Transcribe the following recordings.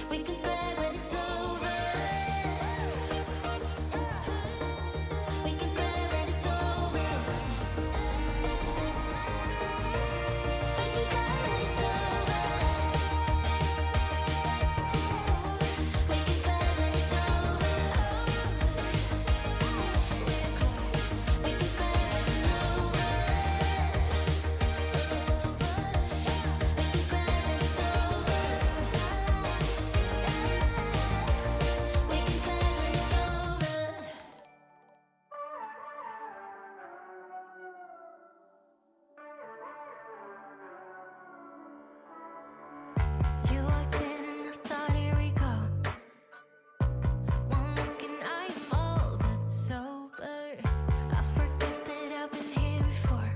We can cry when it's over. We can cry when it's over. We can cry when it's over. We can cry when it's over. We can cry when it's over. We can cry when it's over. We can cry when it's over. You walked in and I thought, here we go. One look and I am all but sober. I forget that I've been here before.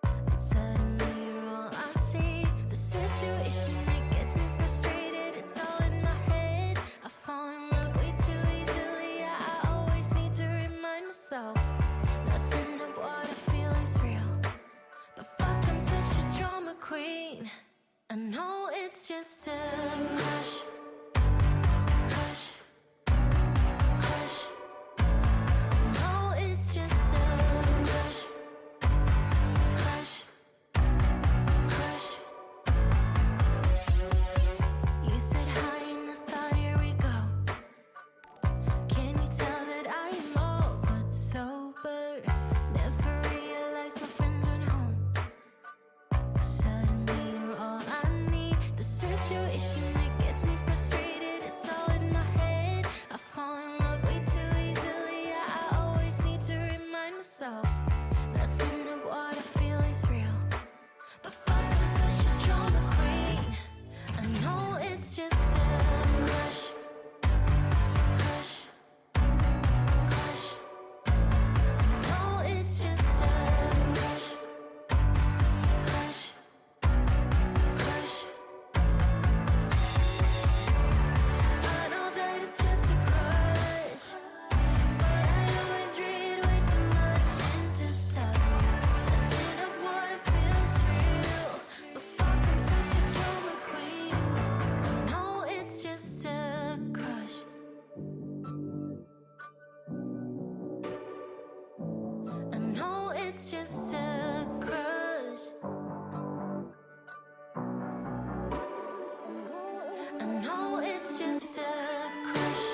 And suddenly you're all I see. The situation, it gets me frustrated. It's all in my head. I fall in love way too easily. I always need to remind myself, nothing of what I feel is real. But fuck, I'm such a drama queen. I know it's just a crush, crush, crush. I know it's just a crush, crush, crush. You said hi and I thought, here we go. Can you tell that I am all but sober? Never realized my friends went home. Suddenly you're all I need. The situation, it gets me frustrated. It's all in my head. I fall in love way too easily. I always need to remind myself, nothing of what I feel is real. But fuck, I'm such a drama queen. I know it's just a crush, crush, crush. I know it's just a crush, crush, crush. I know that it's just a crush, but I always read way too much into stuff. Nothing of what I feel is real. But fuck, I'm such a drama queen. I know it's just a crush. I know it's just a crush. I know it's just a crush.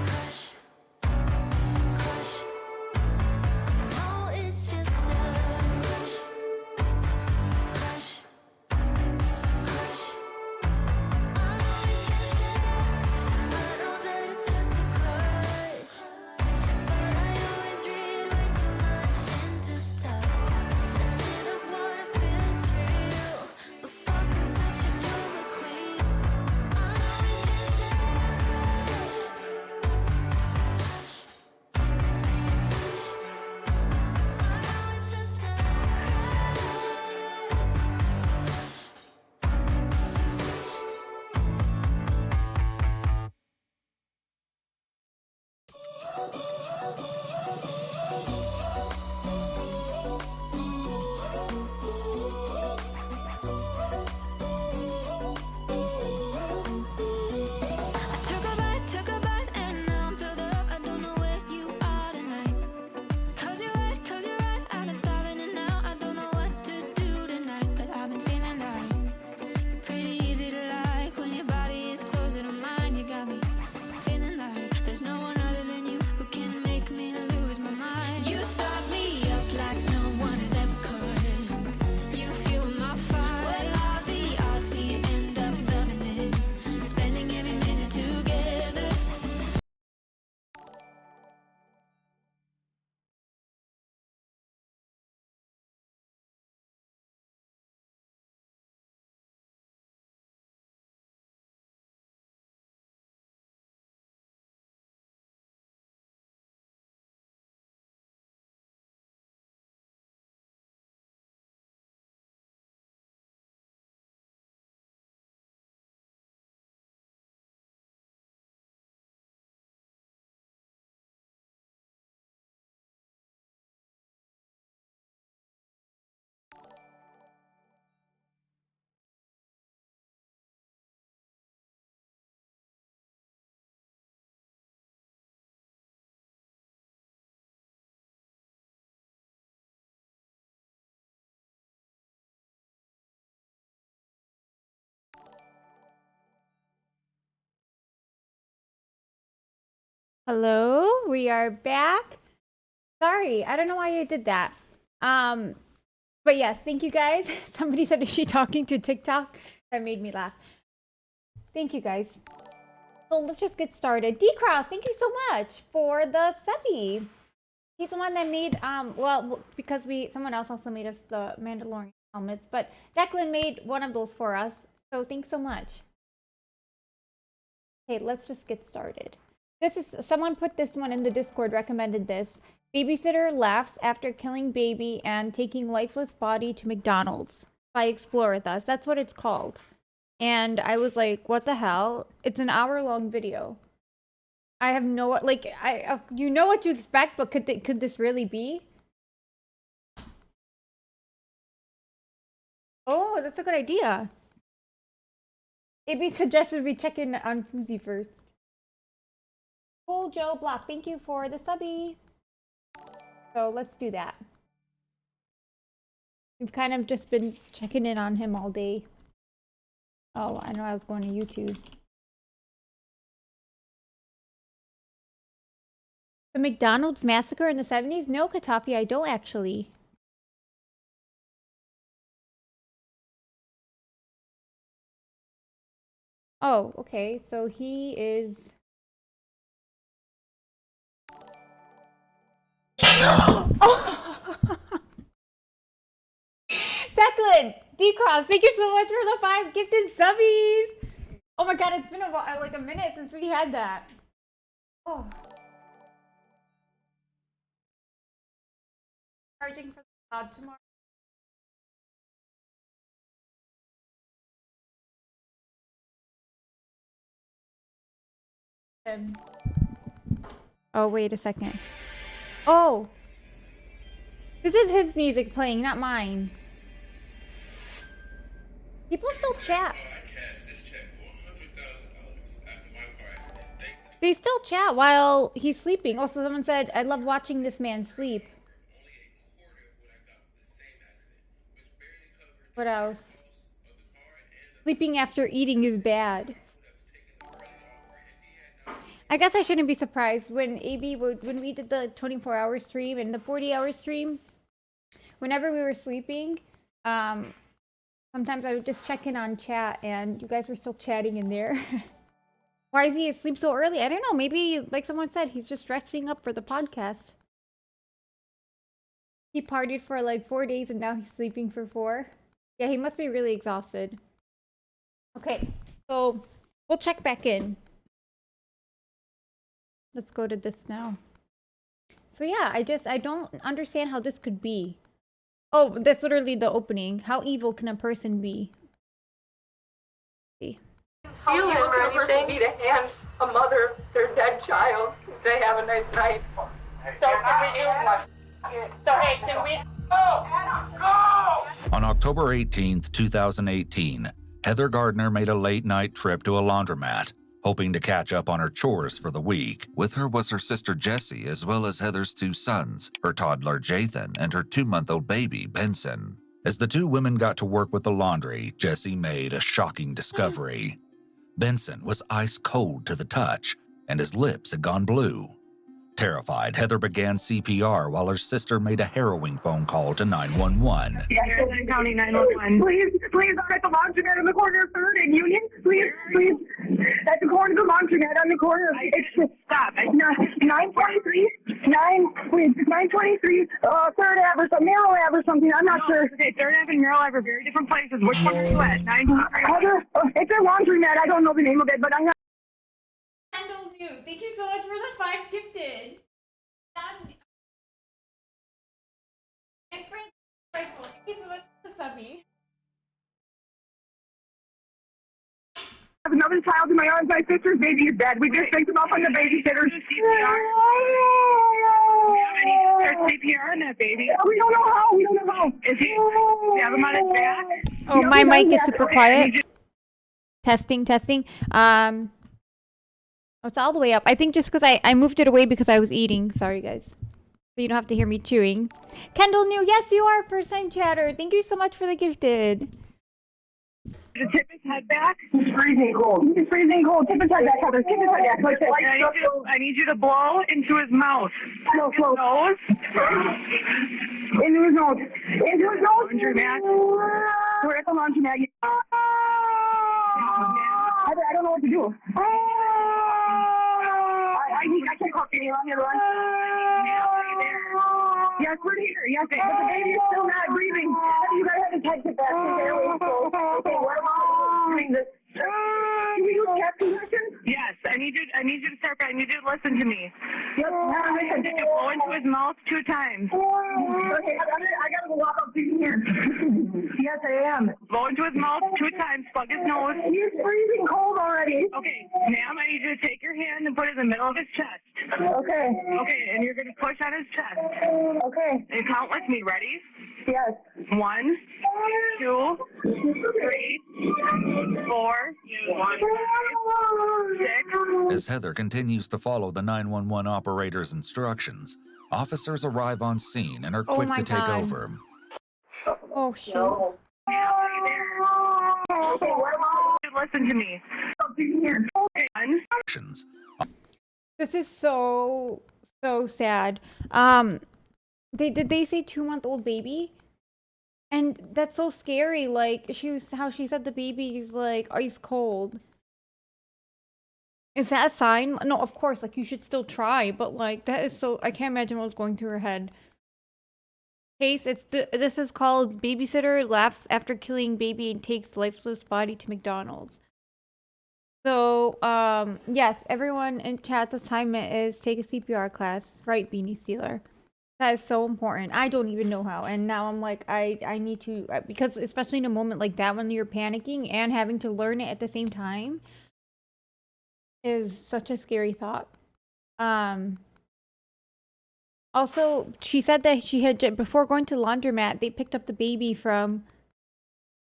Crush. Crush. I know it's just a crush. Crush. Crush. I know that it's just a crush, but I always read way too much into stuff. Nothing of what I feel is real. But fuck, I'm such a drama queen. I know it's Hello, we are back. Sorry, I don't know why I did that. But yes, thank you guys. Somebody said, is she talking to TikTok? That made me laugh. Thank you guys. So let's just get started. D-Cross, thank you so much for the subby. He's the one that made, well, because someone else also made us the Mandalorian helmets, but Declan made one of those for us. So thanks so much. Okay, let's just get started. This is, someone put this one in the Discord, recommended this. Babysitter laughs after killing baby and taking lifeless body to McDonald's by Explore With Us. That's what it's called. And I was like, what the hell? It's an hour-long video. I have no, like, you know what to expect, but could this really be? Oh, that's a good idea. Maybe suggested we check in on Fuzi first. Cool Joe Block, thank you for the subby. So let's do that. We've kind of just been checking in on him all day. Oh, I know I was going to YouTube. The McDonald's massacre in the 70s? No, Katafi, I don't actually. Oh, okay. So he is... Declan! D-Cross, thank you so much for the 5 gifted subbies! Oh my god, it's been a while, like a minute since we had that. Oh. Charging for the cloud tomorrow. Oh, wait a second. Oh! This is his music playing, not mine. People still chat. They still chat while he's sleeping. Also, someone said, I love watching this man sleep. What else? Sleeping after eating is bad. I guess I shouldn't be surprised when when we did the 24-hour stream and the 40-hour stream, whenever we were sleeping, sometimes I would just check in on chat and you guys were still chatting in there. Why is he asleep so early? I don't know. Maybe, like someone said, he's just resting up for the podcast. He partied for like 4 days and now he's sleeping for 4. Yeah, he must be really exhausted. Okay, so we'll check back in. Let's go to this now. So yeah, I don't understand how this could be. Oh, that's literally the opening. How evil can a person be? See. How evil can a person be to hand a mother their dead child and say, have a nice night? So can we On October 18th, 2018, Heather Gardner made a late-night trip to a laundromat, hoping to catch up on her chores for the week. With her was her sister Jessie, as well as Heather's 2 sons, her toddler Jathan and her 2-month-old baby Benson. As the 2 women got to work with the laundry, Jessie made a shocking discovery. Benson was ice cold to the touch, and his lips had gone blue. Terrified, Heather began CPR while her sister made a harrowing phone call to 911. Yes, County 911. Please, I'm at the laundromat on the corner of 3rd and Union. Please. At the corner of the laundromat on the corner. It's stop. 923. 923. 3rd Ave or something, Merrill Ave or something. I'm not sure. Okay, 3rd Ave and Merrill Ave are very different places. Which one are you at? 923. Heather, it's a laundromat. I don't know the name of it, but I'm not. Kendall New, thank you so much for the 5 gifted. And thank you so much for the subby. I have another child in my arms. My sister's baby is dead. We just picked him up on the babysitter. CPR. There's CPR on that baby. We don't know how. Is he? Do you have him on his back? Oh, my mic is super quiet. Testing. It's all the way up. I think just because I moved it away because I was eating. Sorry, guys. So you don't have to hear me chewing. Kendall New, yes, you are first time chatter. Thank you so much for the gifted. To tip his head back. It's freezing cold. It's freezing cold. Tip his head back, Heather. Tip his head back. I need you to blow into his mouth. Nose. Into his nose. Into his nose. Laundromat. We're at the laundromat. I don't know what to do. I can't call Kenny. Run. Yes, we're here. Yes, but the baby is still not breathing. You gotta have his head tip back. Okay, what about doing this? Can we do chest compressions? Yes, I need you to start. I need you to listen to me. Yep. Did you blow into his mouth 2 times? Okay, I gotta go walk up to here. Yes, I am. Blow into his mouth 2 times. Plug his nose. He's freezing cold already. Okay, ma'am, I need you to take your hand and put it in the middle of his chest. Okay. Okay, and you're gonna push on his chest. Okay. And count with me. Ready? Yes. 1, 2, 3, 4, 5, 6. As Heather continues to follow the 911 operator's instructions, officers arrive on scene and are Oh quick my to take God. over. Oh, shoot. Okay, what about listen to me? Actions. This is so sad. Did they say 2-month-old baby? And that's so scary. Like how she said the baby is like ice cold. Is that a sign? No, of course. Like you should still try, but like that is so. I can't imagine what was going through her head. Case. This is called Babysitter laughs after killing baby and takes lifeless body to McDonald's. So, yes, everyone in chat's assignment is take a CPR class, right, Beanie Stealer? That is so important. I don't even know how, and now I'm like, I need to, because especially in a moment like that when you're panicking and having to learn it at the same time is such a scary thought. Also, she said that she had, before going to the laundromat, they picked up the baby from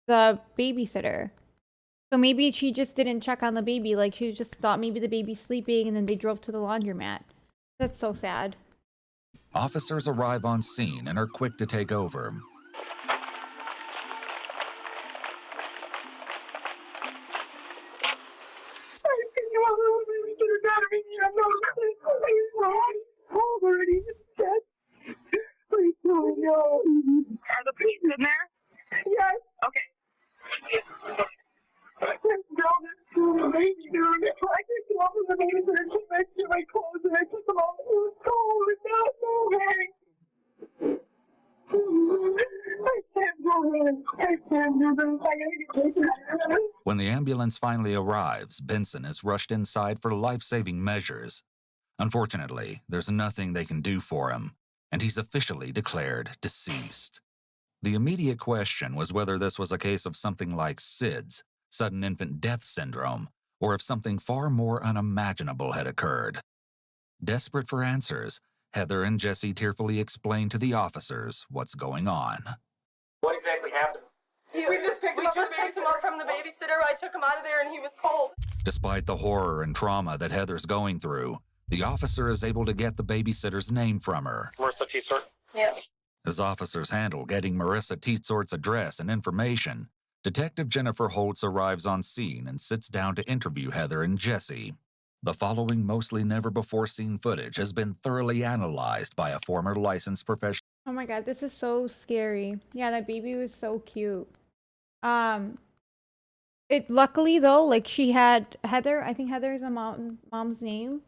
the babysitter. So maybe she just didn't check on the baby. Like, she just thought maybe the baby's sleeping, and then they drove to the laundromat. That's so sad. Officers arrive on scene and are quick to take over. Are the police in there? Yes. Okay. I can't go to the baby, dude. I just go up to the baby and she makes my clothes and I took them off. It was cold and not moving. I can't do this. I can't do this. I gotta get When the ambulance finally arrives, Benson is rushed inside for life-saving measures. Unfortunately, there's nothing they can do for him, and he's officially declared deceased. The immediate question was whether this was a case of something like SIDS, sudden infant death syndrome, or if something far more unimaginable had occurred. Desperate for answers, Heather and Jesse tearfully explain to the officers what's going on. What exactly happened? We just picked him up from the babysitter. I took him out of there and he was cold. Despite the horror and trauma that Heather's going through, the officer is able to get the babysitter's name from her. Marissa T-Sort? Yeah. As officers handle getting Marissa Tietsort's address and information, Detective Jennifer Holtz arrives on scene and sits down to interview Heather and Jesse. The following mostly never-before-seen footage has been thoroughly analyzed by a former licensed professional. Oh my God, this is so scary. Yeah, that baby was so cute. Luckily though, like she had Heather, I think Heather is a mom's name.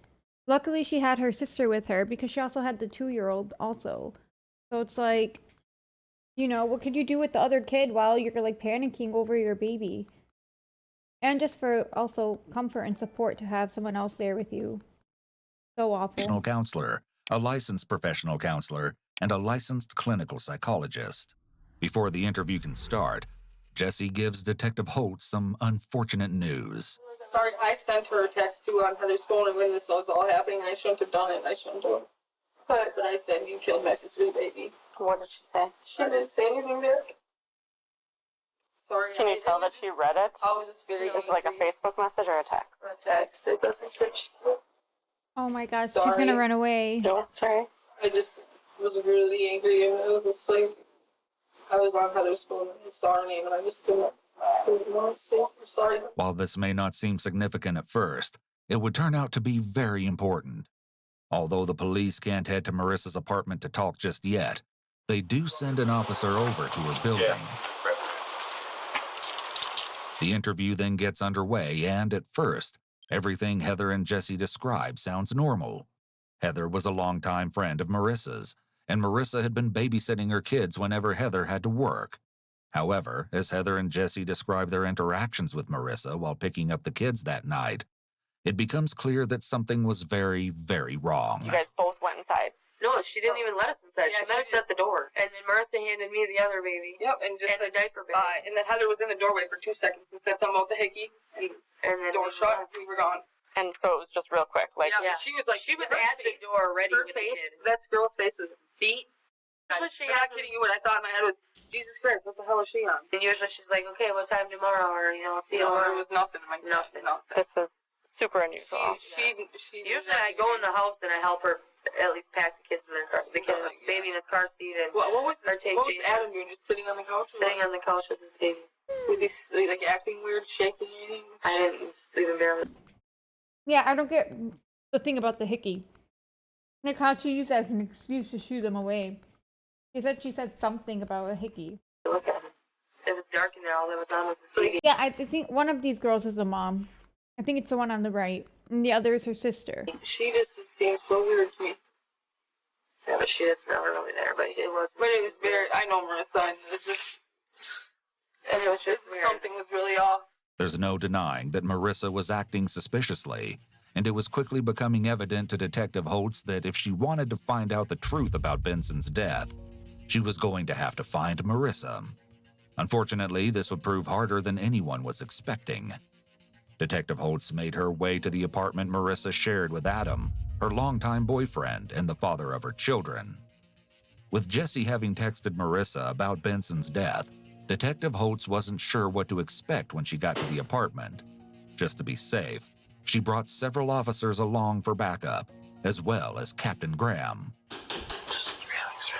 Luckily she had her sister with her because she also had the 2-year-old also. So it's like, you know, what could you do with the other kid while you're like panicking over your baby? And just for also comfort and support to have someone else there with you. So awful. Counselor, a licensed professional counselor, and a licensed clinical psychologist. Before the interview can start, Jesse gives Detective Holtz some unfortunate news. Sorry, I sent her a text too on Heather's phone and when this was all happening. I shouldn't have done it. I shouldn't have. But I said, you killed my sister's baby. What did she say? She didn't say anything back. Sorry. Can you tell that she read it? I was just very It's like a Facebook message or a text? A text. It doesn't say she. Oh my God, she's Sorry. gonna run away. No, sorry. I just was really angry and it was just like, I was on Heather's phone and I saw her name and I just couldn't. I'm sorry. While this may not seem significant at first, it would turn out to be very important. Although the police can't head to Marissa's apartment to talk just yet, they do send an officer over to her building. Yeah. The interview then gets underway, and at first, everything Heather and Jesse describe sounds normal. Heather was a longtime friend of Marissa's, and Marissa had been babysitting her kids whenever Heather had to work. However, as Heather and Jesse describe their interactions with Marissa while picking up the kids that night, it becomes clear that something was very, very wrong. You guys both went inside. No, she didn't even let us inside. Yeah, she met us at the door. And then Marissa handed me the other baby. Yep, and just the diaper baby. And then Heather was in the doorway for 2 seconds and said something about the hickey, and then door shut, we were gone. And so it was just real quick. Like, Yeah, she was like, she was her at the face- door already Her with face, the kid. that girl's face was beat. Usually she I'm not hasn't- kidding you. What I thought in my head was, Jesus Christ, what the hell is she on? And usually she's like, okay, what time tomorrow? Or, see you No, tomorrow. there was nothing. Nothing. this is super unusual. She Usually I go in the house and I help her at least pack the kids in their car, the kid, Oh, yeah. baby in his car seat, and What was Or take what was Jason. Adam doing? Just sitting on the couch? sitting on the couch with his baby. Was he like acting weird, shaking anything? I didn't just leave him there. Yeah, I don't get the thing about the hickey. Like how she used that as an excuse to shoo them away. She said something about a hickey. Look at him. It was dark in there. All that was on was his baby. Yeah, I think one of these girls is the mom. I think it's the one on the right, and the other is her sister. She just seems so weird to me. Yeah, but she is not really there. But it was. But it was very. I know Marissa, and this is. And it was just This, weird. something was really off. There's no denying that Marissa was acting suspiciously, and it was quickly becoming evident to Detective Holtz that if she wanted to find out the truth about Benson's death, she was going to have to find Marissa. Unfortunately, this would prove harder than anyone was expecting. Detective Holtz made her way to the apartment Marissa shared with Adam, her longtime boyfriend and the father of her children. With Jesse having texted Marissa about Benson's death, Detective Holtz wasn't sure what to expect when she got to the apartment. Just to be safe, she brought several officers along for backup, as well as Captain Graham. Just relax.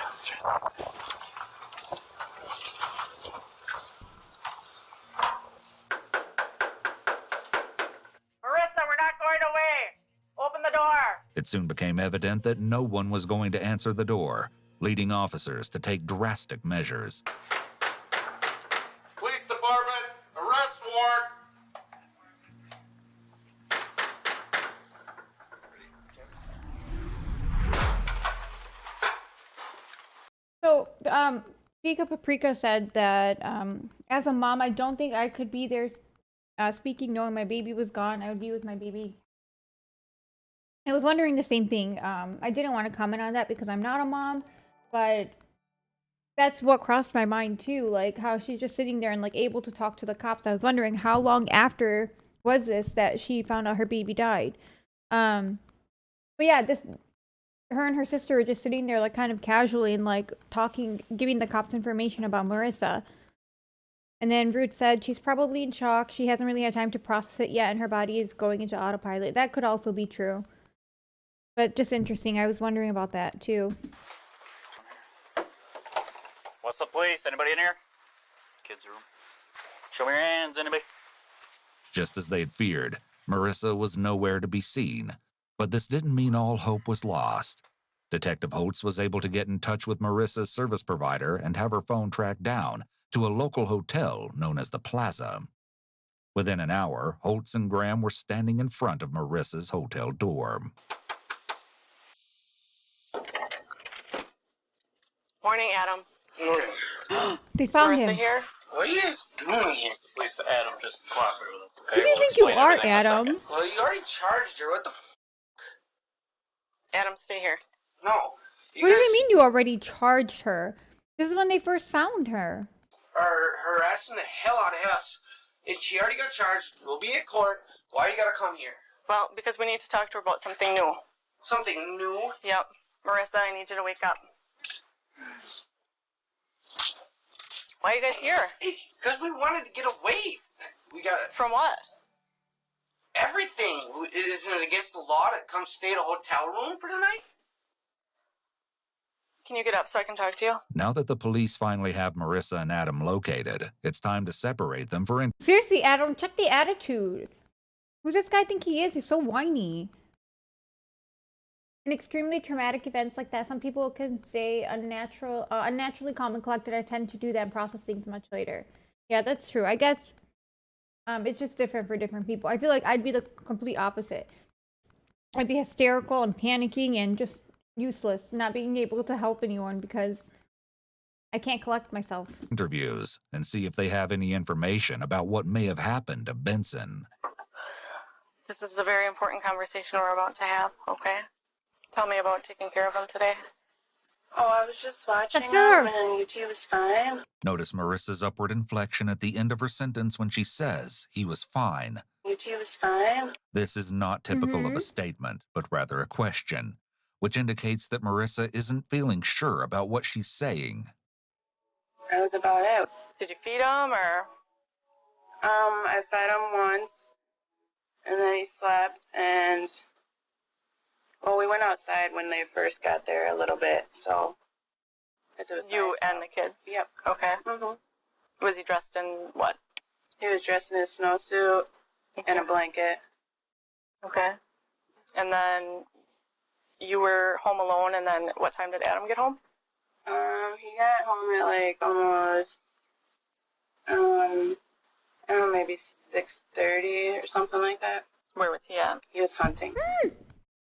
Marissa, we're not going away. Open the door. It soon became evident that no one was going to answer the door, leading officers to take drastic measures. Police department, arrest warrant. So, Pika Paprika said that as a mom, I don't think I could be there speaking knowing my baby was gone. I would be with my baby. I was wondering the same thing. I didn't want to comment on that because I'm not a mom, but that's what crossed my mind too. Like how she's just sitting there and like able to talk to the cops. I was wondering how long after was this that she found out her baby died. But yeah, her and her sister were just sitting there like kind of casually and like talking, giving the cops information about Marissa. And then Ruth said she's probably in shock. She hasn't really had time to process it yet, and her body is going into autopilot. That could also be true. But just interesting. I was wondering about that too. What's up, police? Anybody in here? Kids' room. Show me your hands, anybody? Just as they had feared, Marissa was nowhere to be seen. But this didn't mean all hope was lost. Detective Holtz was able to get in touch with Marissa's service provider and have her phone tracked down to a local hotel known as the Plaza. Within an hour, Holtz and Graham were standing in front of Marissa's hotel door. Morning, Adam. They found Marissa him. here? What are you guys doing here? Please, Adam, just cooperate with us, okay? Who do you think you are, Adam? Well, you already charged her. What the Adam, stay here. No. What does it mean you already charged her? This is when they first found her. Are harassing the hell out of us. And she already got charged. We'll be at court. Why you gotta come here? Well, because we need to talk to her about something new. Something new? Yep. Marissa, I need you to wake up. Why are you guys here? Because we wanted to get away. We got From what? everything. Isn't it against the law to come stay at a hotel room for the night? Can you get up so I can talk to you? Now that the police finally have Marissa and Adam located, it's time to separate them for Seriously, Adam, check the attitude. Who does this guy think he is? He's so whiny. In extremely traumatic events like that, some people can stay unnaturally calm and collected. I tend to do that and process things much later. Yeah, that's true. I guess it's just different for different people. I feel like I'd be the complete opposite. I'd be hysterical and panicking and just useless, not being able to help anyone because I can't collect myself. interviews and see if they have any information about what may have happened to Benson. This is a very important conversation we're about to have, okay? Tell me about taking care of him today. Oh, I was just watching Sure. him and UT was fine. Notice Marissa's upward inflection at the end of her sentence when she says he was fine. UT was fine. This is not typical of a statement, but rather a question, which indicates that Marissa isn't feeling sure about what she's saying. That was about it. Did you feed him or? I fed him once, and then he slept, and well, we went outside when they first got there a little bit, so it was You nice and out. the kids? Yep. Okay. Mhm. Was he dressed in what? He was dressed in a snowsuit and a blanket. Okay. And then you were home alone, and then what time did Adam get home? He got home at like almost, I don't know, maybe 6:30 or something like that. Where was he at? He was hunting.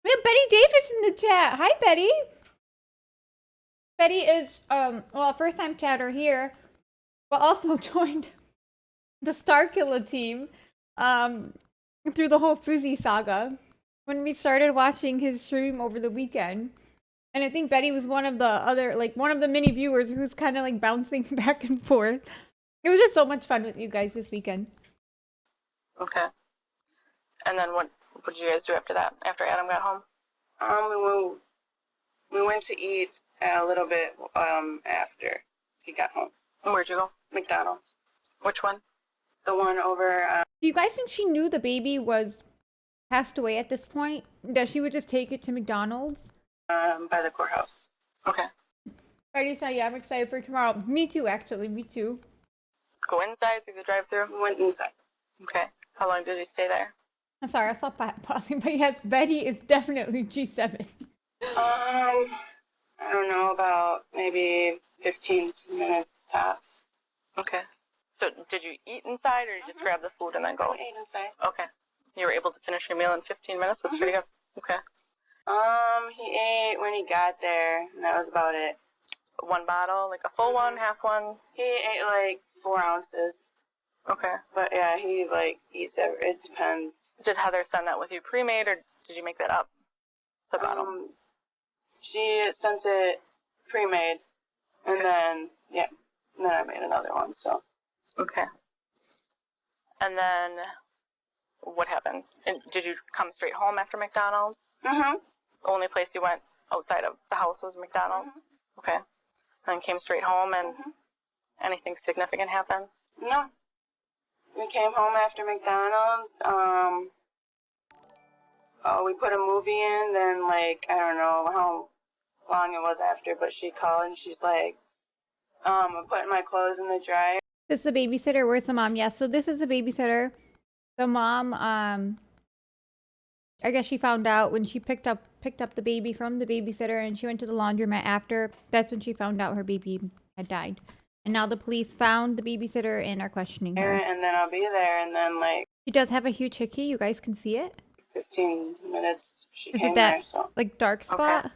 We have Betty Davis in the chat. Hi, Betty. Betty is, well, first time chatter here, but also joined the Starkiller team, through the whole Fuzzy saga when we started watching his stream over the weekend. And I think Betty was one of the many viewers who's kind of like bouncing back and forth. It was just so much fun with you guys this weekend. Okay. And then what did you guys do after that? After Adam got home? We went to eat a little bit after he got home. Where'd you go? McDonald's. Which one? The one over. Do you guys think she knew the baby was passed away at this point? That she would just take it to McDonald's? By the courthouse. Okay. Alrighty, so yeah, I'm excited for tomorrow. Me too, actually. Me too. Go inside through the drive-thru? We went inside. Okay. How long did you stay there? I'm sorry, I stopped pausing, but yes, Betty is definitely G7. I don't know, about maybe 15 minutes tops. Okay. So did you eat inside, or you just grab the food and then go? We ate inside. Okay. You were able to finish your meal in 15 minutes? That's pretty good. Okay. He ate when he got there, and that was about it. One bottle, like a full one, half one? He ate like 4 ounces. Okay. But yeah, he like eats it depends. Did Heather send that with you pre-made, or did you make that up? The bottle? She sent it pre-made, and then I made another one, so. Okay. And then what happened? And did you come straight home after McDonald's? Mm-hmm. The only place you went outside of the house was McDonald's? Okay. And then came straight home, and anything significant happen? No. We came home after McDonald's. We put a movie in, then like, I don't know how long it was after, but she called and she's like, I'm putting my clothes in the dryer. This is a babysitter. Where's the mom? Yes, so this is a babysitter. The mom, I guess she found out when she picked up the baby from the babysitter, and she went to the laundromat after. That's when she found out her baby had died. And now the police found the babysitter and are questioning her. And then I'll be there, and then like She does have a huge hickey. You guys can see it. 15 minutes she Is came it that there, so. like dark spot? Okay.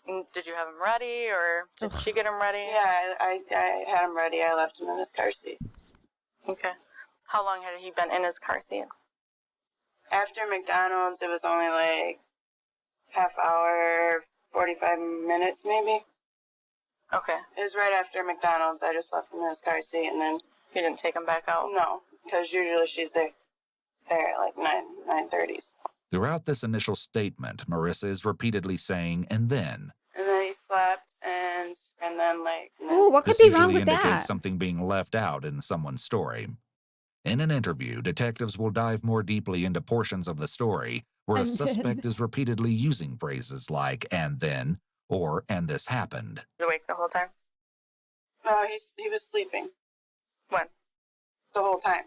And did you have him ready, or did she get him ready? Yeah, I had him ready. I left him in his car seat. Okay. How long had he been in his car seat? After McDonald's, it was only like half hour, 45 minutes maybe. Okay. It was right after McDonald's. I just left him in his car seat, and then You didn't take him back out? no, because usually she's there at like 9:30. So. Throughout this initial statement, Marissa is repeatedly saying, and then. And then he slept, and then like. Ooh, what could This be usually wrong with indicates that? something being left out in someone's story. In an interview, detectives will dive more deeply into portions of the story where a And then. suspect is repeatedly using phrases like, and then, and this happened. Was awake the whole time? No, he was sleeping. When? The whole time.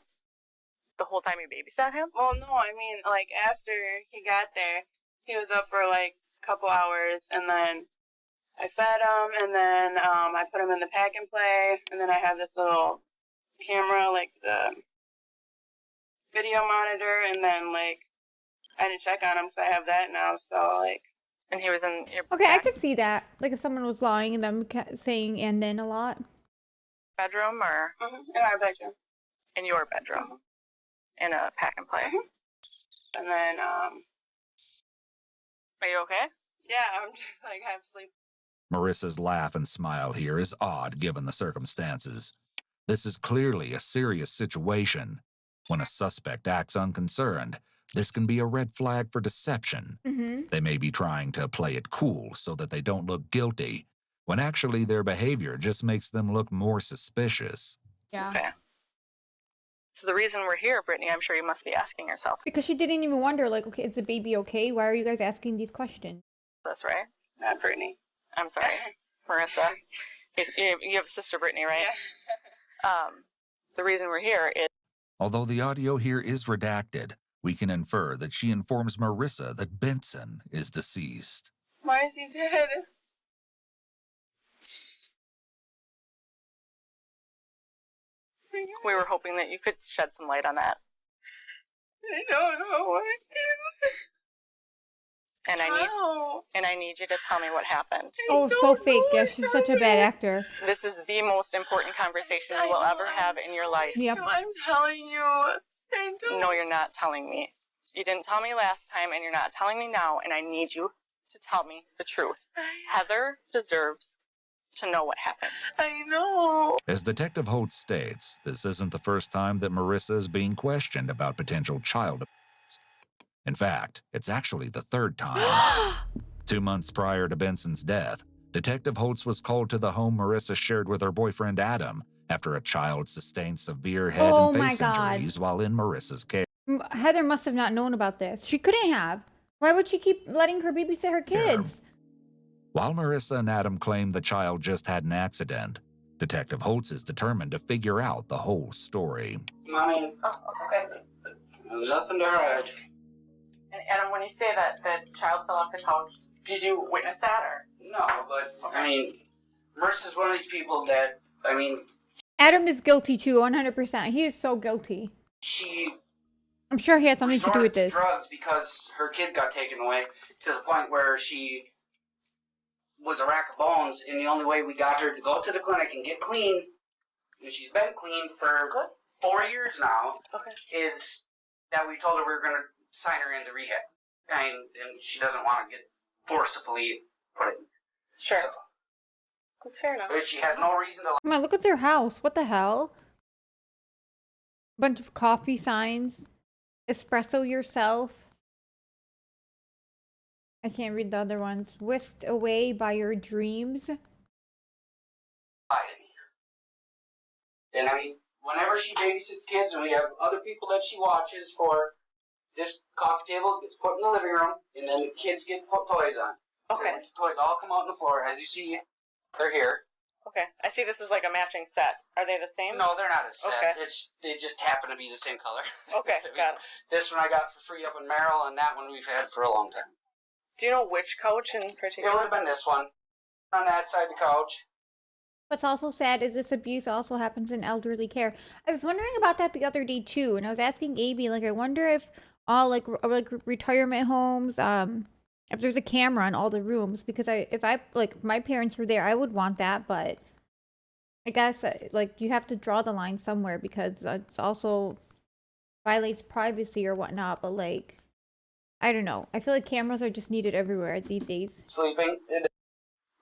The whole time you babysat him? Well, no, I mean, like, after he got there, he was up for, like, a couple hours, and then I fed him, and then I put him in the pack and play, and then I have this little camera, like, the video monitor, and then, like, I had to check on him because I have that now, so, like... And he was in your Okay, I could see that. Like if someone was lying and them saying "and then" a lot. bedroom or in our bedroom. in your bedroom? In a pack and play? And then, Are you okay? yeah, I'm just, like, half asleep. Marissa's laugh and smile here is odd given the circumstances. This is clearly a serious situation. When a suspect acts unconcerned, this can be a red flag for deception. They may be trying to play it cool so that they don't look guilty, when actually their behavior just makes them look more suspicious. Yeah. Okay. So the reason we're here, Brittany, I'm sure you must be asking yourself. Because she didn't even wonder, like, okay, is the baby okay? Why are you guys asking these questions? That's right. Not Brittany. I'm sorry, Marissa. You have a sister, Brittany, right? Yeah. The reason we're here is Although the audio here is redacted, we can infer that she informs Marissa that Benson is deceased. Why is he dead? we were hoping that you could shed some light on that. I don't know what it And I is. need How? and I need you to tell me what happened. Oh, so fake. Yeah, she's such a bad actor. This is the most important conversation you will ever have in your life. Yep. I'm telling you. I don't. No, you're not telling me. You didn't tell me last time, and you're not telling me now, and I need you to tell me the truth. Heather deserves to know what happened. I know. As Detective Holt states, this isn't the first time that Marissa is being questioned about potential child abuse. In fact, it's actually the third time. 2 months prior to Benson's death, Detective Holtz was called to the home Marissa shared with her boyfriend Adam after a child sustained severe head Oh and my face God. injuries while in Marissa's care. Heather must have not known about this. She couldn't have. Why would she keep letting her babysit her kids? While Marissa and Adam claim the child just had an accident, Detective Holtz is determined to figure out the whole story. Mommy, nothing to hide. And Adam, when you say that the child fell off the couch, did you witness that, or? No, but, I mean, Marissa's one of these people that, I mean, Adam is guilty too, 100%. He is so guilty. she I'm sure he had something to do with resorted to this. drugs because her kids got taken away to the point where she was a rack of bones, and the only way we got her to go to the clinic and get clean, and she's been clean for 4 years now, is that we told her we were going to sign her into rehab. And she doesn't want to get forcibly put in. Sure. So, That's fair enough. but she has no reason to Come on, look at their house. What the hell? Bunch of coffee signs. Espresso yourself. I can't read the other ones. Whisked away by your dreams. lie to me. And I mean, whenever she babysits kids and we have other people that she watches for, this coffee table gets put in the living room, and then the kids get put toys on. Okay. And the toys all come out on the floor. As you see, they're here. Okay. I see this is like a matching set. Are they the same? No, they're not a set. Okay. They just happen to be the same color. Okay, I mean, got it. This one I got for free up in Merrill, and that one we've had for a long time. Do you know which couch in It particular? would have been this one. On that side of the couch. What's also sad is this abuse also happens in elderly care. I was wondering about that the other day too, and I was asking Amy, like, I wonder if all like retirement homes, if there's a camera in all the rooms, because if my parents were there, I would want that, but I guess like you have to draw the line somewhere because it's also violates privacy or whatnot. But like, I don't know. I feel like cameras are just needed everywhere these days. Sleeping. It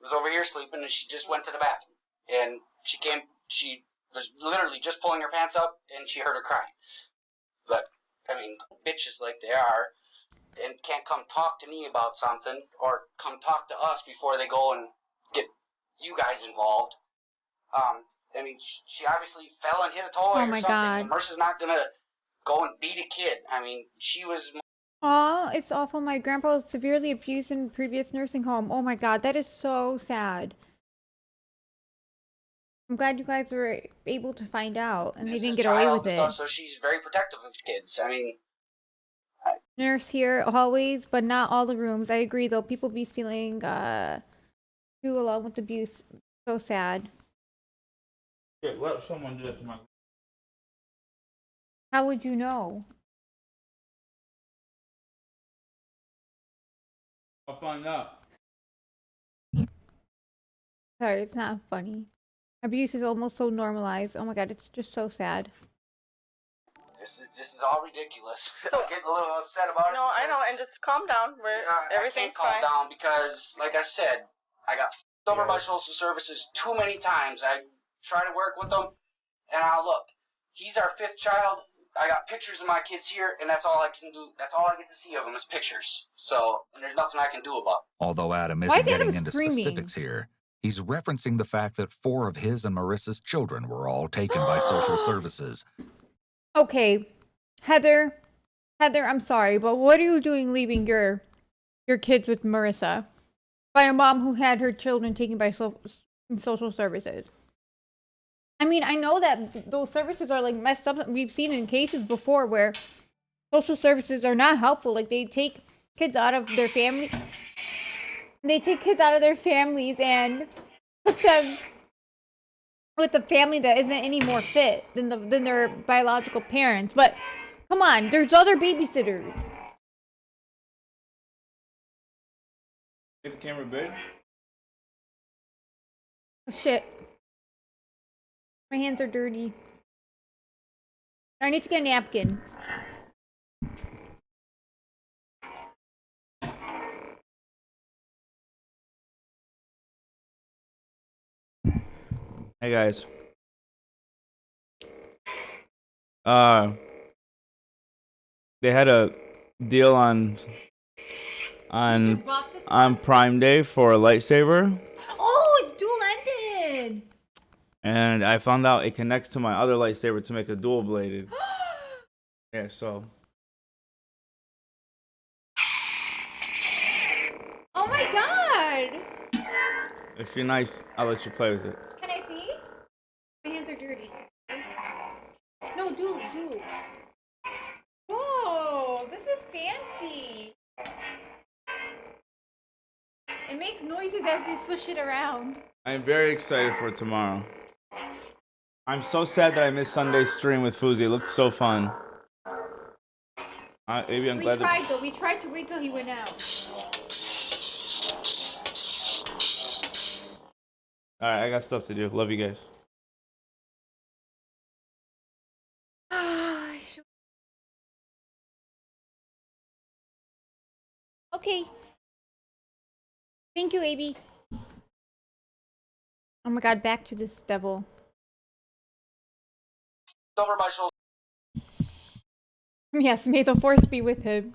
was over here sleeping, and she just went to the bathroom. And she was literally just pulling her pants up, and she heard her crying. But, I mean, bitches like they are, and can't come talk to me about something, or come talk to us before they go and get you guys involved. I mean, she obviously fell and hit a toy Oh or my something. God. And Marissa's not gonna go and beat a kid. I mean, she was Oh, it's awful. My grandpa was severely abused in a previous nursing home. Oh my god, that is so sad. I'm glad you guys were able to find out and they It's didn't a get away child with and stuff, it. so she's very protective of kids. I mean, Nurse here always, but not all the rooms. I agree though. People be stealing too along with abuse. So sad. Shit, let someone do that to my. How would you know? I'll find out. Sorry, it's not funny. Abuse is almost so normalized. Oh my god, it's just so sad. this is all ridiculous. So- I'm getting a little upset about it. No, I know, and because- just calm down. Everything's I can't calm fine. down because, like I said, I got f***ed over Yeah. by social services too many times. I try to work with them, and I'll look. He's our 5th child. I got pictures of my kids here, and that's all I can do. That's all I get to see of them is pictures. So, and there's nothing I can do about it. Although Adam Why isn't is Adam getting into screaming? specifics here, he's referencing the fact that 4 of his and Marissa's children were all taken by social services. Okay, Heather, I'm sorry, but what are you doing leaving your kids with Marissa by a mom who had her children taken by social services? I mean, I know that those services are like messed up. We've seen in cases before where social services are not helpful. Like they take kids out of their family. They take kids out of their families and put them with a family that isn't any more fit than their biological parents. But come on, there's other babysitters. Get the camera big. Oh, shit. My hands are dirty. I need to get a napkin. Hey guys. They had a deal on Prime Day for a lightsaber, Oh, it's dual-ended. and I found out it connects to my other lightsaber to make a dual bladed. Yeah, so Oh my god. if you're nice, I'll let you play with it. Can I see? My hands are dirty. No, dual. Whoa, this is fancy. It makes noises as you swish it around. I'm very excited for tomorrow. I'm so sad that I missed Sunday's stream with Fuzi. It looked so fun. Maybe I'm glad that... We tried to wait till he went out. Alright, I got stuff to do. Love you guys. Okay. Thank you, AB. Oh my god, back to this devil. Over by social. Yes, may the force be with him.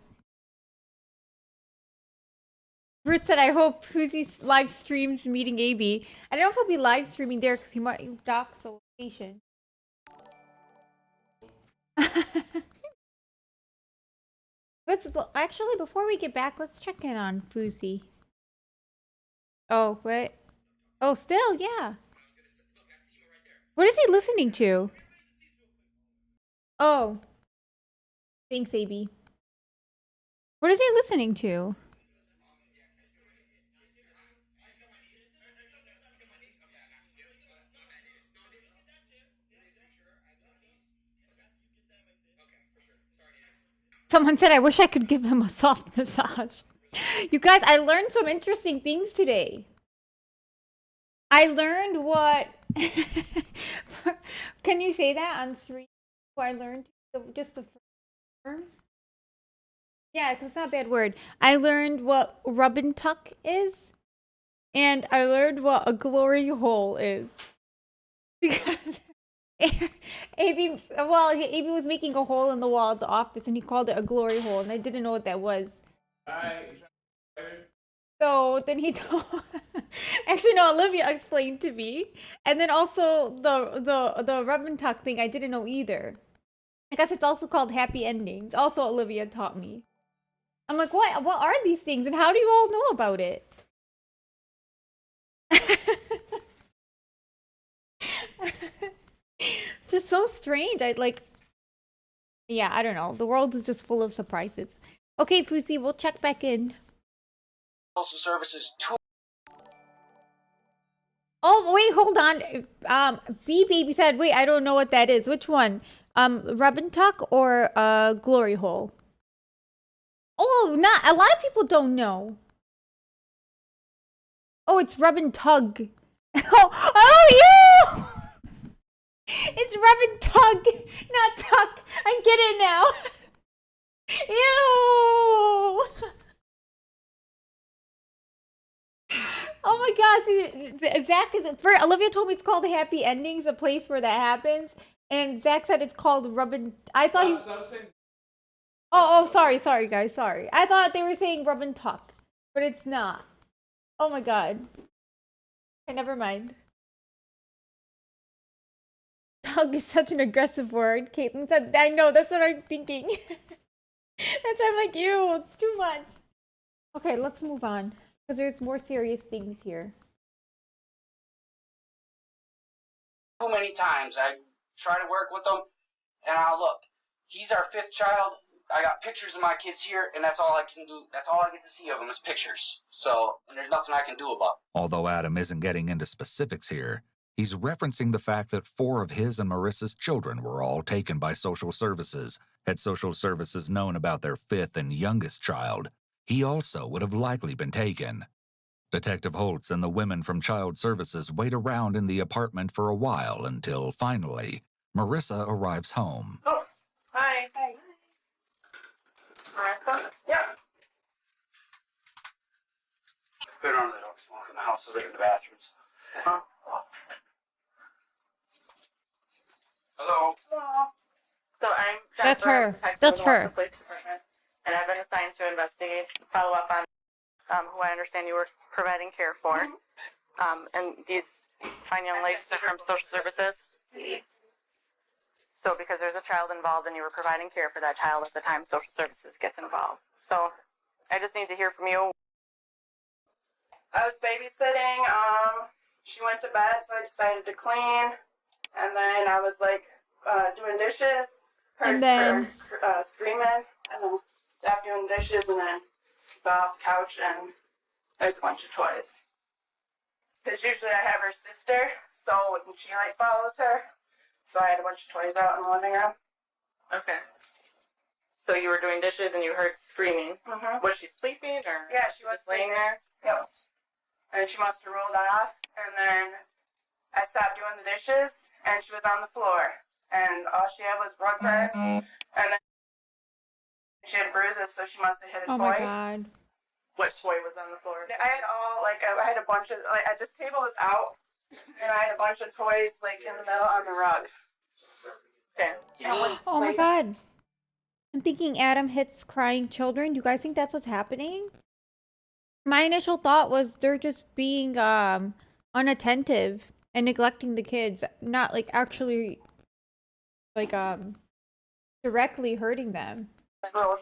Root said, I hope Fuzi's live streams meeting AB. I don't know if he'll be live streaming there because he might dock the location. Actually, before we get back, let's check in on Fuzi. Oh, what? Oh, still, yeah. What is he listening to? Oh. Thanks, AB. What is he listening to? Someone said, I wish I could give him a soft massage. You guys, I learned some interesting things today. I learned what... Can you say that on stream? I learned just the terms? Yeah, because it's not a bad word. I learned what rub and tuck is. And I learned what a glory hole is. Because... AB was making a hole in the wall at the office and he called it a glory hole and I didn't know what that was. So then he told actually no, Olivia explained to me. And then also the rub and tuck thing I didn't know either. I guess it's also called happy endings. Also Olivia taught me. I'm like, what are these things and how do you all know about it? Just so strange. Yeah, I don't know. The world is just full of surprises. Okay, Fusi, we'll check back in. Social services tool. Oh, wait, hold on. Baby said, wait, I don't know what that is. Which one? Rub and tuck or glory hole? Oh, not a lot of people don't know. Oh, it's rub and tug. Oh, you! It's rub and tug, not tuck. I get it now. Ew! Oh my God! See, Zach is. Olivia told me it's called Happy Endings, a place where that happens, and Zach said it's called rub and. I thought he. Oh, sorry, guys, sorry. I thought they were saying rub and tuck, but it's not. Oh my God. Okay, never mind. Tug is such an aggressive word. Caitlin said, I know, that's what I'm thinking. That's why I'm like, ew, it's too much. Okay, let's move on, because there's more serious things here. Too many times I try to work with them, and I'll look. He's our 5th child. I got pictures of my kids here, and that's all I can do. That's all I get to see of them is pictures. So there's nothing I can do about it. Although Adam isn't getting into specifics here, he's referencing the fact that 4 of his and Marissa's children were all taken by social services. Had social services known about their 5th and youngest child, he also would have likely been taken. Detective Holtz and the women from Child Services wait around in the apartment for a while until, finally, Marissa arrives home. Oh, hi. Hi. Marissa? Yeah. Put it on the dogs in the house, so they're in the bathrooms. Hello. So I'm Jennifer. That's her. Detective That's with the her. Police Department, and I've been assigned to investigate, follow up on who I understand you were providing care for. And these fine young ladies are from social services. So because there's a child involved and you were providing care for that child at the time social services gets involved. So I just need to hear from you. I was babysitting. She went to bed, so I decided to clean. And then I was like doing dishes. And then her screaming, and then stopped doing dishes, and then fell off the couch, and there's a bunch of toys. Because usually I have her sister, so when she like follows her, so I had a bunch of toys out in the living room. Okay. So you were doing dishes and you heard screaming. Mm-hmm. Was she sleeping or? Yeah, she was just laying there. Yep. And she must have rolled off, and then I stopped doing the dishes, and she was on the floor, and all she had was rug burn, and then she had bruises, so she must have hit a oh toy. my God. What toy was on the floor? I had I had a bunch of, this table was out, and I had a bunch of toys, in the middle on the rug. Okay. Oh my God. I'm thinking Adam hits crying children. Do you guys think that's what's happening? My initial thought was they're just being unattentive and neglecting the kids, not actually directly hurting them. So,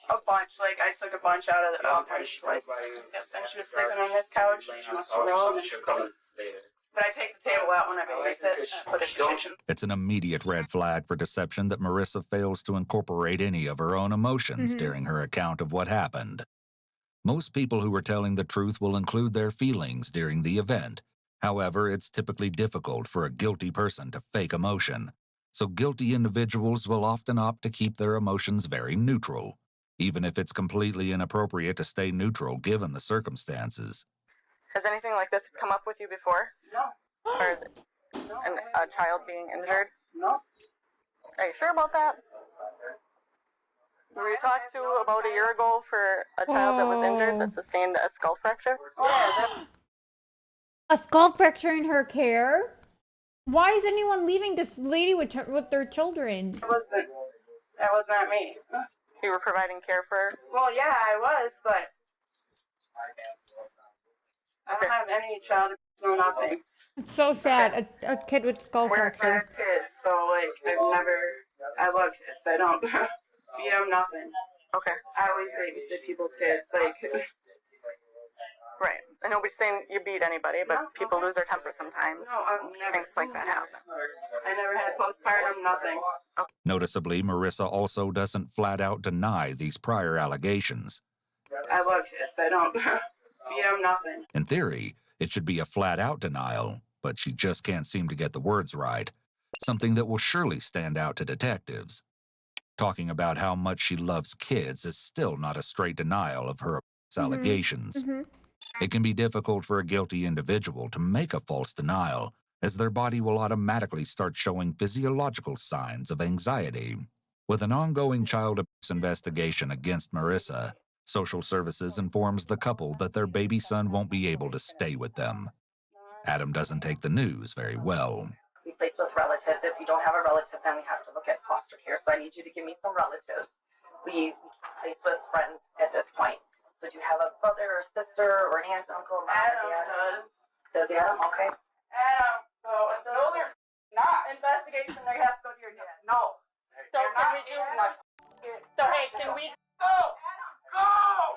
a bunch, I took a bunch out of the bunch, and she was sleeping on this couch, and she must have rolled, but I take the table out when I babysit and put it in the kitchen. It's an immediate red flag for deception that Marissa fails to incorporate any of her own emotions during her account of what happened. Most people who are telling the truth will include their feelings during the event. However, it's typically difficult for a guilty person to fake emotion. So guilty individuals will often opt to keep their emotions very neutral, even if it's completely inappropriate to stay neutral given the circumstances. Has anything like this come up with you before? No. Or a child being injured? No. Are you sure about that? Were you talked to about a year ago for a child that was injured that sustained a skull fracture? A skull fracture in her care? Why is anyone leaving this lady with their children? That was not me. You were providing care for her? Well, yeah, I was, but I don't have any child, no nothing. It's so sad. A kid with skull We're fracture. kids, so I love kids. I don't beat them, nothing. Okay. I always babysit people's kids. Like, Right. And nobody's saying you beat anybody, but people lose their temper sometimes. no, I've never. Things like that happen. I never had postpartum, nothing. Noticeably, Marissa also doesn't flat out deny these prior allegations. I love kids. I don't beat them, nothing. In theory, it should be a flat out denial, but she just can't seem to get the words right, something that will surely stand out to detectives. Talking about how much she loves kids is still not a straight denial of her allegations. It can be difficult for a guilty individual to make a false denial, as their body will automatically start showing physiological signs of anxiety. With an ongoing child abuse investigation against Marissa, Social Services informs the couple that their baby son won't be able to stay with them. Adam doesn't take the news very well. We place with relatives. If you don't have a relative, then we have to look at foster care. So I need you to give me some relatives. We place with friends at this point. So do you have a brother or sister or an aunt, uncle, mom, Adam dad? does. Does Adam? Okay. Adam. So until No, they're not. investigation, there has to go to your dad. No. So They're can not we do taking my So hey, can we Go! Go!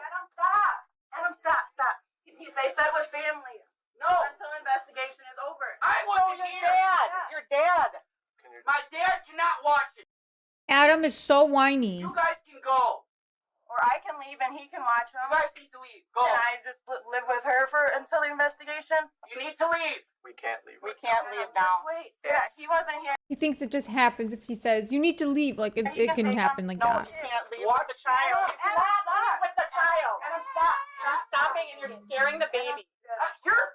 Adam, stop. Adam, stop. Stop. They said with family. No! Until investigation is over. I wasn't here! Your dad. My dad cannot watch it! Adam is so whiny. You guys can go! Or I can leave and he can watch them. You guys need to leave. Go! Can I just live with her until the investigation? You need to leave! We can't leave. We can't leave now. Just wait. Yes. Yeah, he wasn't here. He thinks it just happens if he says, you need to leave. Like, it can happen like No, that. you can't leave Watch with the child. Adam, You cannot stop. leave with the child. Adam, stop. You're stopping and you're scaring the baby. You're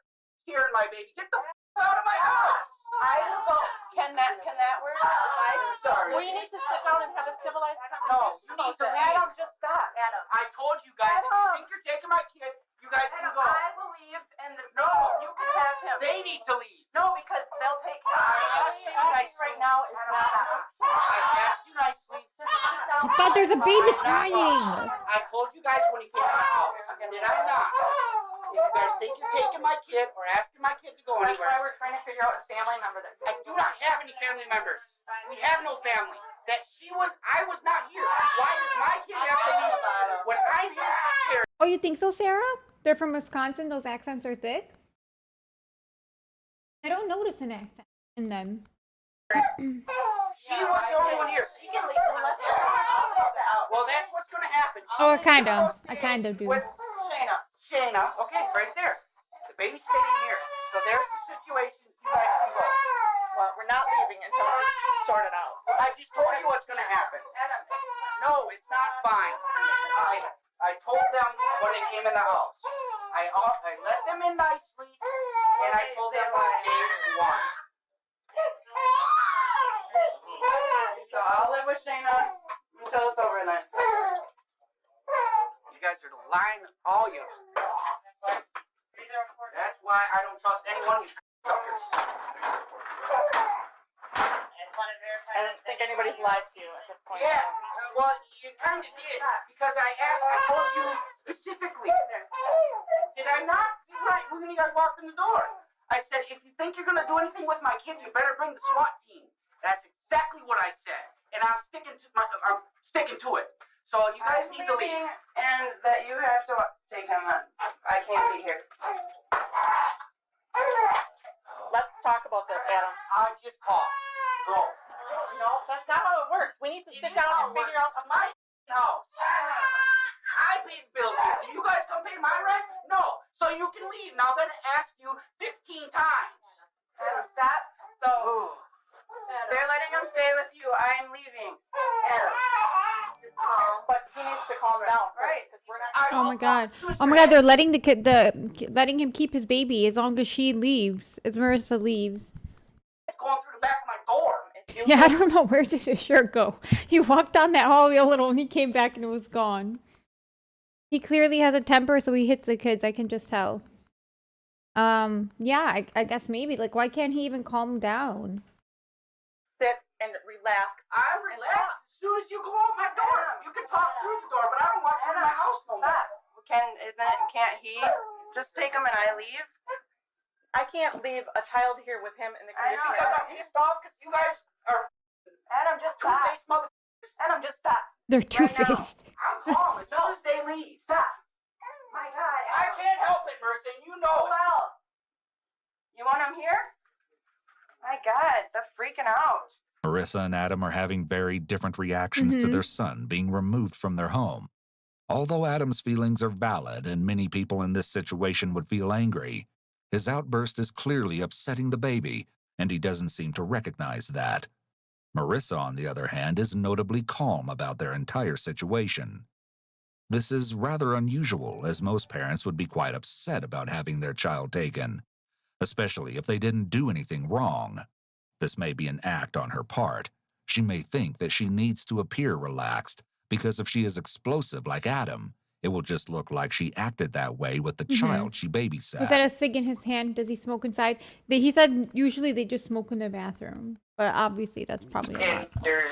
scaring my baby. Get the out of my house! I will go. Can that work? I'm sorry. We need to sit down and have a civilized No, conversation. you need to about leave. Adam, just stop. Adam. I told you guys, if you Adam. think you're taking my kid, you guys can Adam, go. I will leave and No. you can have him. They need to leave. No, because they'll take him. I asked you nicely. right now is Adam, not. stop. I asked you nicely. I thought there's a baby crying. I told you guys when he came to my house. Did I not? If you guys think you're taking my kid or asking my kid to go That's why anywhere, we're trying to figure out a family member that. I do not have any family members. We have no family. I was not here. Why does my kid have to leave when I'm his parent? Oh, you think so, Sarah? They're from Wisconsin. Those accents are thick. I don't notice an accent in them. She was the only one here. You can leave unless Well, that's what's going to happen. Oh, I She kind of. was I staying kind of do. with Shayna. Okay, right there. The baby's sitting here. So there's the situation. You guys can go. Well, we're not leaving until it's sorted out. I just told you what's going to happen. No, it's not fine. I told them when they came in the house. I let them in nicely, and I told them from day one. So I'll live with Shayna until it's over then. You guys are lying, all you. That's why I don't trust any one of you suckers. I don't think anybody's lied to you at this point. Yeah, well, you kind of did, because I told you specifically. Did I not? Right, when you guys walked in the door. I said, if you think you're going to do anything with my kid, you better bring the SWAT team. That's exactly what I said. And I'm sticking to it. So you guys need to leave. And that you have to take him on. I can't be here. Let's talk about this, Adam. I just called. Go. No, that's not how it works. We need to sit down and figure out. It's my house. I pay the bills here. Do you guys come pay my rent? No. So you can leave now that I asked you 15 times. Adam, stop. So they're letting him stay with you. I'm leaving. Adam, just calm. But he needs to calm down, Right. Because we're not. Oh my god. Oh my god, they're letting letting him keep his baby as long as she leaves. As Marissa leaves. It's going through the back of my door. Yeah, I don't know where did his shirt go. He walked down that hallway a little and he came back and it was gone. He clearly has a temper, so he hits the kids, I can just tell. Yeah, I guess maybe. Like, why can't he even calm down? Sit and relax. I'm relaxed as soon as you go out my door. You can talk through the door, but I don't want you in my house no more. Stop. Can't he just take him and I leave? I can't leave a child here with him in the I know. condition. Because I'm pissed off because you guys are Adam, just stop. two-faced motherfuckers. Adam, just stop. They're two-faced. I'm calm as soon as they leave. Stop. My God. I can't help it, Marissa, and you know Oh, it. well. You want him here? My God, they're freaking out. Marissa and Adam are having very different reactions to their son being removed from their home. Although Adam's feelings are valid and many people in this situation would feel angry, his outburst is clearly upsetting the baby, and he doesn't seem to recognize that. Marissa, on the other hand, is notably calm about their entire situation. This is rather unusual, as most parents would be quite upset about having their child taken, especially if they didn't do anything wrong. This may be an act on her part. She may think that she needs to appear relaxed, because if she is explosive like Adam, it will just look like she acted that way with the child she babysat. Was that a cig in his hand? Does he smoke inside? He said usually they just smoke in the bathroom, but obviously that's probably a And lot. there's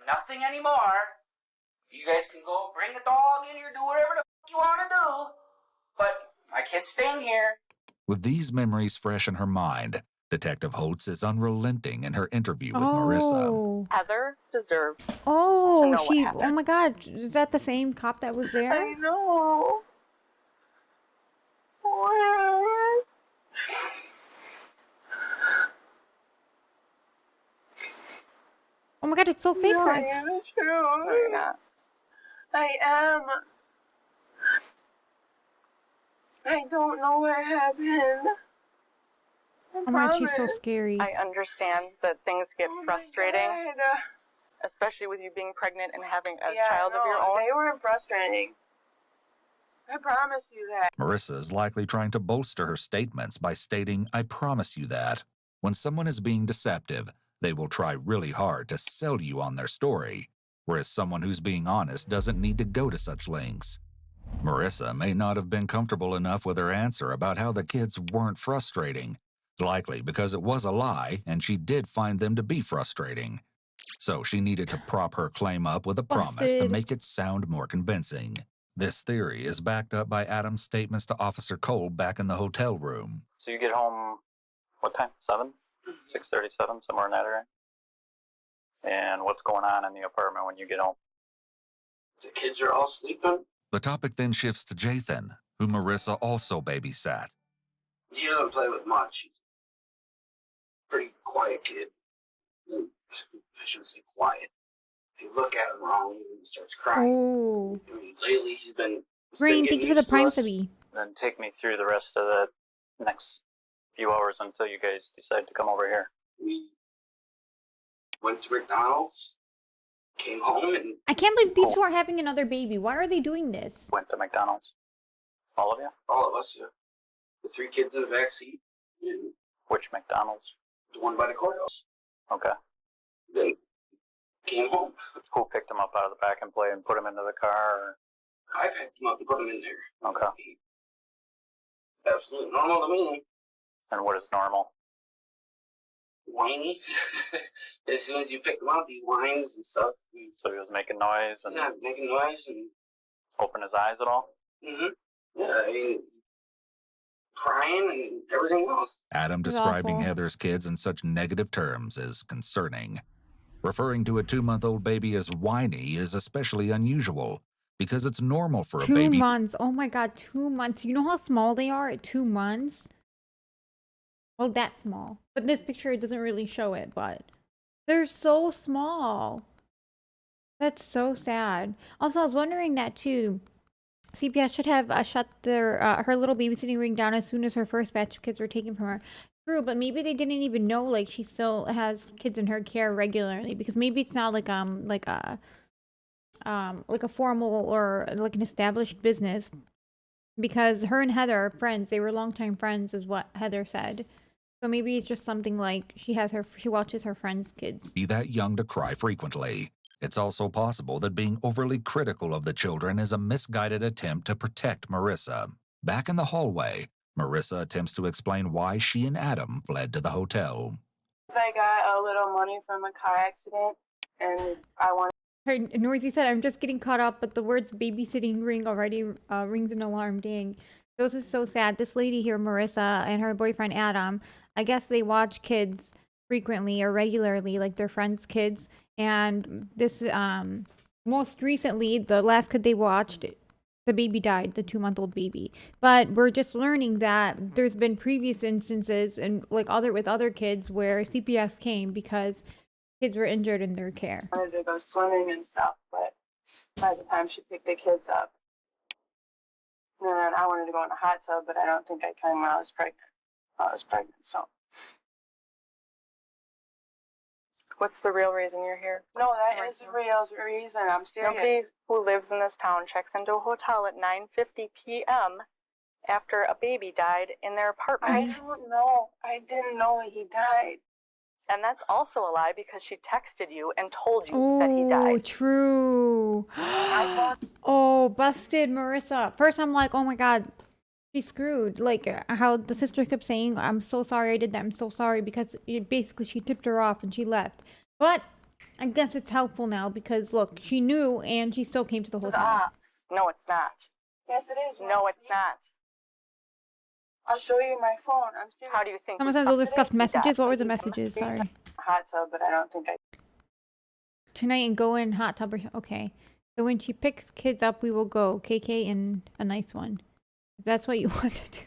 nothing anymore. You guys can go bring the dog in here, do whatever the fuck you want to do. But my kid's staying here. With these memories fresh in her mind, Detective Holtz is unrelenting in her interview with Marissa. Heather deserves Oh, to know what happened. oh my God, is that the same cop that was there? I know. What? Oh my God, it's so fake. No, Right? I am true. No, you're not. I am. I don't know what happened. Oh my God, she's so scary. I understand that things get frustrating, God. especially with you being pregnant and having a Yeah, child of your no, own. They were frustrating. I promise you that. Marissa is likely trying to bolster her statements by stating, "I promise you that." When someone is being deceptive, they will try really hard to sell you on their story, whereas someone who's being honest doesn't need to go to such lengths. Marissa may not have been comfortable enough with her answer about how the kids weren't frustrating, likely because it was a lie and she did find them to be frustrating. So she needed to prop her claim up with a promise to Busted. make it sound more convincing. This theory is backed up by Adam's statements to Officer Cole back in the hotel room. So you get home, what time? 7? 6:37, somewhere in that area? And what's going on in the apartment when you get home? The kids are all sleeping. The topic then shifts to Jathan, who Marissa also babysat. He doesn't play with much. He's a pretty quiet kid. I shouldn't say quiet. If you look at him wrong, he starts crying. Oh, I mean, lately he's been Rain, getting thank you for the used to prime us. subby. Then take me through the rest of the next few hours until you guys decide to come over here. We went to McDonald's, came home, and I can't believe these two are having another baby. Why are they doing this? Went to McDonald's. All of you? all of us, the 3 kids in the back seat, and Which McDonald's? the one by the courthouse. Okay. Then came home. Who picked them up out of the back and play and put them into the car? I picked them up and put them in there. Okay. Absolutely normal to me. And what is normal? Whiny. As soon as you pick them up, he whines and stuff. So he was making noise and Yeah, making noise and. open his eyes at all? Yeah, I mean, crying and everything else. Adam It's describing awful. Heather's kids in such negative terms is concerning. Referring to a 2-month-old baby as whiny is especially unusual, because it's normal for a 2 baby. months. Oh my God, 2 months. You know how small they are at 2 months? Well, that small. But this picture, it doesn't really show it, but they're so small. That's so sad. Also, I was wondering that too. CPS should have shut her little babysitting ring down as soon as her first batch of kids were taken from her. True, but maybe they didn't even know like she still has kids in her care regularly, because maybe it's not like a formal or like an established business. Because her and Heather are friends. They were longtime friends, is what Heather said. So maybe it's just something like she watches her friends' kids. Be that young to cry frequently. It's also possible that being overly critical of the children is a misguided attempt to protect Marissa. Back in the hallway, Marissa attempts to explain why she and Adam fled to the hotel. I got a little money from a car accident, and I wanted. Her Noisy said, "I'm just getting caught up, but the words babysitting ring already rings an alarm." Dang. This is so sad. This lady here, Marissa, and her boyfriend Adam, I guess they watch kids frequently or regularly, like their friends' kids. And this most recently, the last kid they watched, the baby died, the 2-month-old baby. But we're just learning that there's been previous instances and like with other kids where CPS came because kids were injured in their care. I wanted to go swimming and stuff, but by the time she picked the kids up, and then I wanted to go in a hot tub, but I don't think I can when I was pregnant. So. What's the real reason you're here? No, that is the real reason. I'm serious. Nobody who lives in this town checks into a hotel at 9:50 p.m. after a baby died in their apartment. I don't know. I didn't know he died. And that's also a lie because she texted you and told you that he Oh, died. true. Oh, busted, Marissa. First, I'm like, oh my God, she's screwed. Like how the sister kept saying, I'm so sorry I did that. I'm so sorry because basically she tipped her off and she left. But I guess it's helpful now because look, she knew and she still came to the hotel. No, it's not. Yes, it is. No, it's not. I'll show you my phone. I'm serious. How do you think? Someone sent all the scuffed messages. What were the messages? Sorry. Hot tub, but I don't think I. Tonight and go in hot tub or okay. So when she picks kids up, we will go KK in a nice one. If that's what you want to do.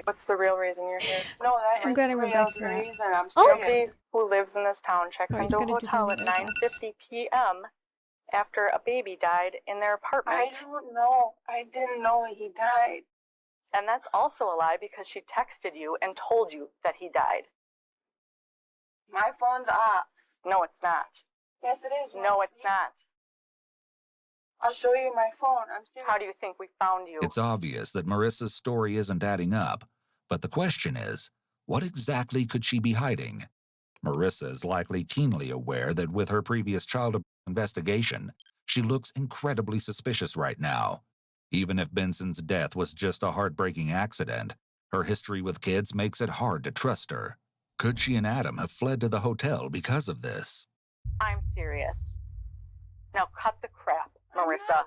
What's the real reason you're here? No, that I'm is glad I the went real back to that. reason. I'm Oh! serious. Nobody who lives in this town checks Sorry, into a it's gonna do hotel at something like that. 9:50 p.m. after a baby died in their apartment. I don't know. I didn't know he died. And that's also a lie because she texted you and told you that he died. My phone's off. No, it's not. Yes, it is. No, it's not. I'll show you my phone. I'm serious. How do you think we found you? It's obvious that Marissa's story isn't adding up, but the question is, what exactly could she be hiding? Marissa is likely keenly aware that with her previous child investigation, she looks incredibly suspicious right now. Even if Benson's death was just a heartbreaking accident, her history with kids makes it hard to trust her. Could she and Adam have fled to the hotel because of this? I'm serious. Now cut the crap, Marissa.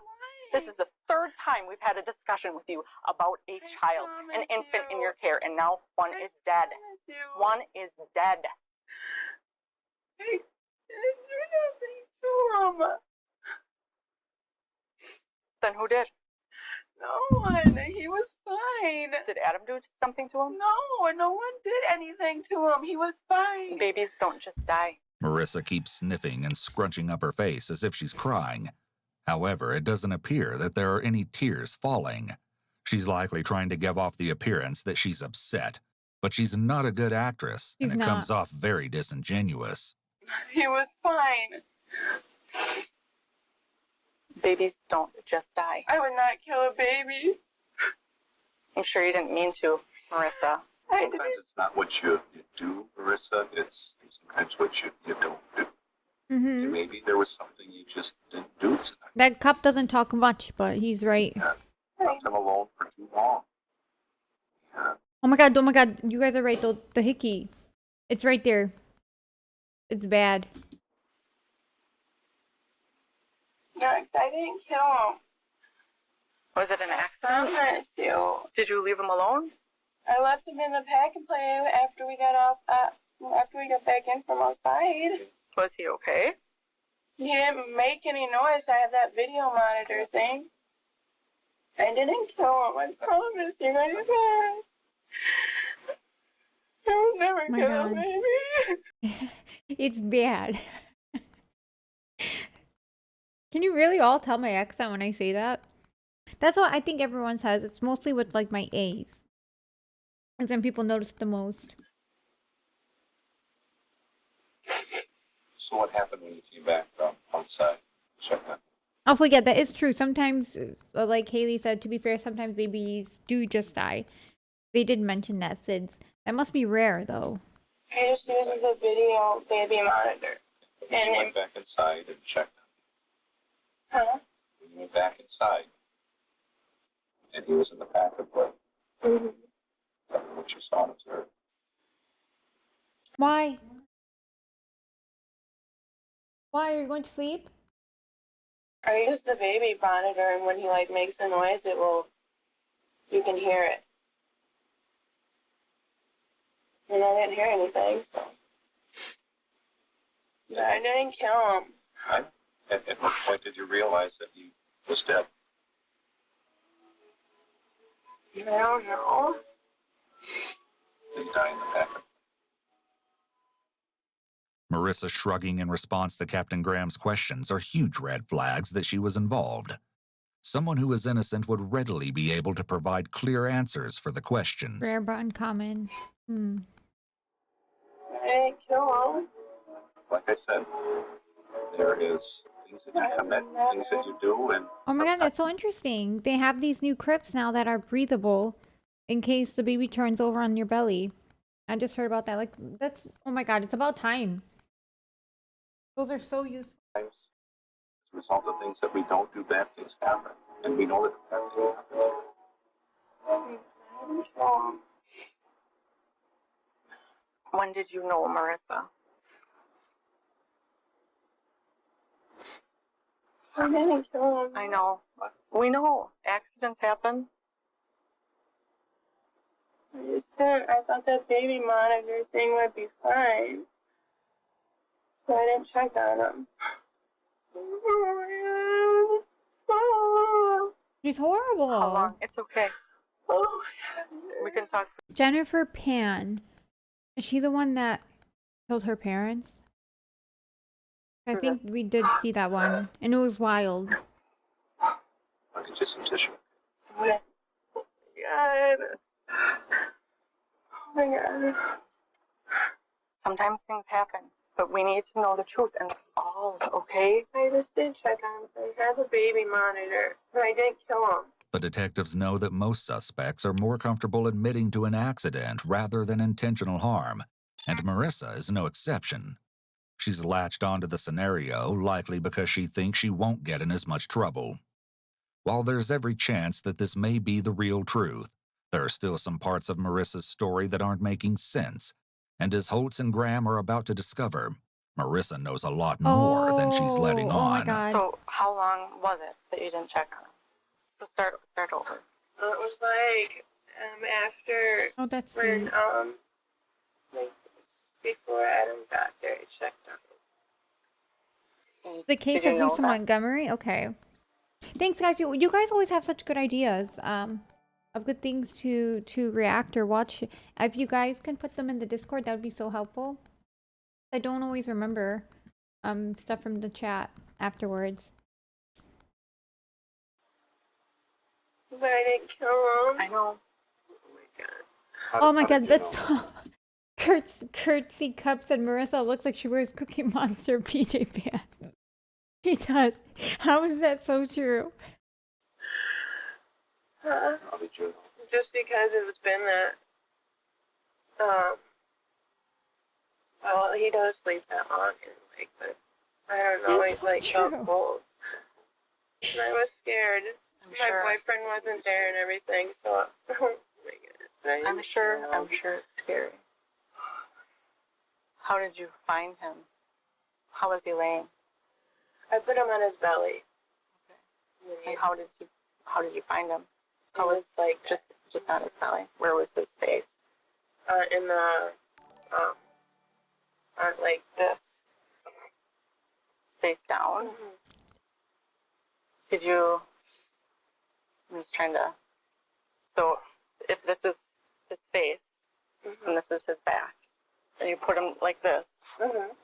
This is the third time we've had a discussion with you about a child, an infant in your care, and now one is dead. One is dead. I didn't do nothing to him. Then who did? No one. He was fine. Did Adam do something to him? No one did anything to him. He was fine. Babies don't just die. Marissa keeps sniffing and scrunching up her face as if she's crying. However, it doesn't appear that there are any tears falling. She's likely trying to give off the appearance that she's upset, but she's not a good actress, and it comes off very disingenuous. He was fine. Babies don't just die. I would not kill a baby. I'm sure you didn't mean to, Marissa. Sometimes it's not what you do, Marissa. It's sometimes what you don't do. And maybe there was something you just didn't do tonight. That cop doesn't talk much, but he's right. Yeah. Left him alone for too long. Yeah. Oh my god, you guys are right though. The hickey. It's right there. It's bad. No, I didn't kill him. Was it an I'm accident? trying to steal. Did you leave him alone? I left him in the pack and play after we got after we got back in from outside. Was he okay? He didn't make any noise. I have that video monitor thing. I didn't kill him. I promise you. I didn't. I would never kill a baby. It's bad. Can you really all tell my accent when I say that? That's what I think everyone says. It's mostly with like my A's. And some people notice the most. So what happened when you came back from outside? Check that. Also, yeah, that is true. Sometimes, like Haley said, to be fair, sometimes babies do just die. They did mention that, Sids. That must be rare, though. He just uses the video baby monitor. And you went back inside and checked on him. Huh? You went back inside. And he was in the pack of blood. What you saw and observed. Why? Why? Are you going to sleep? I use the baby monitor, and when he like makes a noise, you can hear it. And I didn't hear anything, so. But I didn't kill him. I At what point did you realize that he was dead? I don't know. Did he die in the back? Marissa shrugging in response to Captain Graham's questions are huge red flags that she was involved. Someone who is innocent would readily be able to provide clear answers for the questions. Rare but uncommon. I didn't kill him. Like I said, there is things that you commit, things that you do, and Oh my god, that's so interesting. They have these new crypts now that are breathable in case the baby turns over on your belly. I just heard about that. Like, that's, oh my god, it's about time. Those are so useful. times, as a result of things that we don't do, bad things happen, and we know that bad things happen. I didn't kill him. When did you know Marissa? I didn't kill him. I know. We know. Accidents happen. I just didn't. I thought that baby monitor thing would be fine. So I didn't check on him. She's horrible. How long? It's okay. Oh, We can talk. Jennifer Pan. Is she the one that killed her parents? I think we did see that one, and it was wild. I'll get you some tissue. oh my god. Oh my god. Sometimes things happen, but we need to know the truth, and that's all, okay? I just did check on him. I have a baby monitor, but I didn't kill him. The detectives know that most suspects are more comfortable admitting to an accident rather than intentional harm, and Marissa is no exception. She's latched onto the scenario, likely because she thinks she won't get in as much trouble. While there's every chance that this may be the real truth, there are still some parts of Marissa's story that aren't making sense, and as Holtz and Graham are about to discover, Marissa knows a lot more than she's letting on. Oh my god. So how long was it that you didn't check on him? So start over. It was like after Oh, that's when sweet. like before Adam got there, I checked on him. The case Did you of know Lisa that? Montgomery? Okay. Thanks, guys. You guys always have such good ideas of good things to react or watch. If you guys can put them in the Discord, that would be so helpful. I don't always remember stuff from the chat afterwards. But I didn't kill him. I know. Oh my god. Oh my god, that's so... Curtsy Cup said Marissa looks like she wears Cookie Monster PJ pants. He does. How is that so true? Huh? How did you know? Just because it's been that well, he does sleep that long and like, but I don't know, That's he like so felt true. cold. And I was scared. I'm My sure. boyfriend wasn't there and everything, so oh my god. I'm sure it's scary. How did you find him? How was he laying? I put him on his belly. And how did you find him? It How was like just on his belly? Where was his face? in the on like this. Face down? Did you? I'm just trying to. So, if this is his face and this is his back, and you put him like this,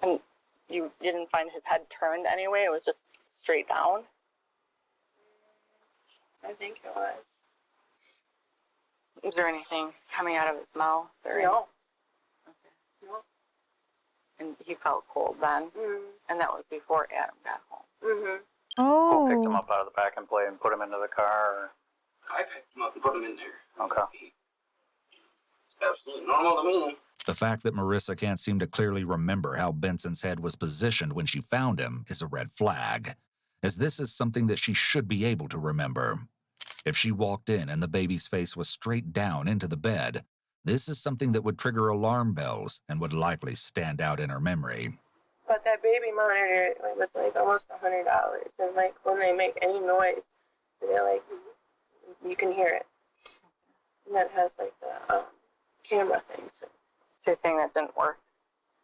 and you didn't find his head turned anyway, it was just straight down? I think it was. Is there anything coming out of his mouth? Or No. Okay. No. And he felt cold then, and that was before Adam got home. Who picked him Oh. up out of the pack and play and put him into the car? Or? I picked him up and put him in there. Okay. Absolutely normal to me. The fact that Marissa can't seem to clearly remember how Benson's head was positioned when she found him is a red flag, as this is something that she should be able to remember. If she walked in and the baby's face was straight down into the bed, this is something that would trigger alarm bells and would likely stand out in her memory. But that baby monitor was like almost $100, and like when they make any noise, they're like, you can hear it. And that has like the camera thing. So So you're saying that didn't work?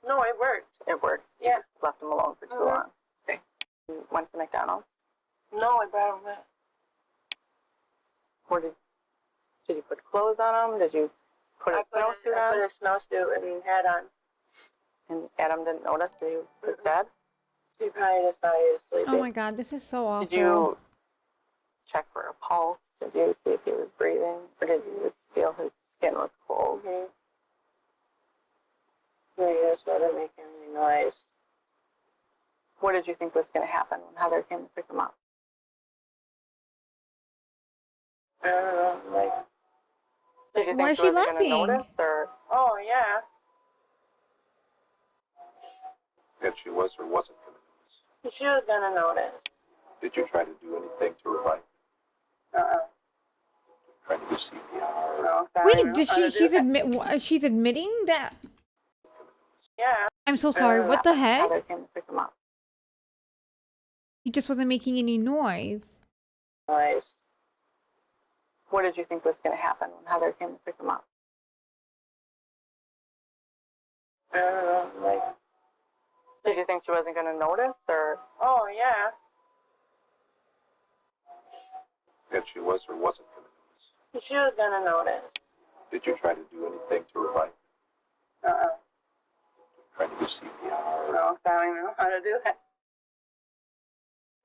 no, it worked. It worked. Yeah. You just left him alone for too long. Okay. You went to McDonald's? No, I brought him back. Or did you put clothes on him? Did you put a snowsuit I on? put a snowsuit and hat on. And Adam didn't notice that he was dead? He probably just thought he was sleeping. Oh my god, this is so awful. Did you check for a pulse? Did you see if he was breathing? Or did you just feel his skin was cold? Mm-hmm. He just wasn't making any noise. What did you think was going to happen when Heather came to pick him up? I don't know, like... Did you Why think is she she wasn't going to laughing? notice? Or Oh, yeah. That she was or wasn't going to notice. She was gonna notice. Did you try to do anything to revive her? Try to do CPR? No, sorry. Wait, did she's admitting that? Yeah. I'm so sorry. What the heck? Heather came to pick him up. He just wasn't making any noise. Noise. What did you think was going to happen when Heather came to pick him up? I don't know, like... Did you think she wasn't going to notice? Or Oh, yeah. That she was or wasn't going to notice. She was gonna notice. Did you try to do anything to revive her? Try to do CPR? No, I don't even know how to do that.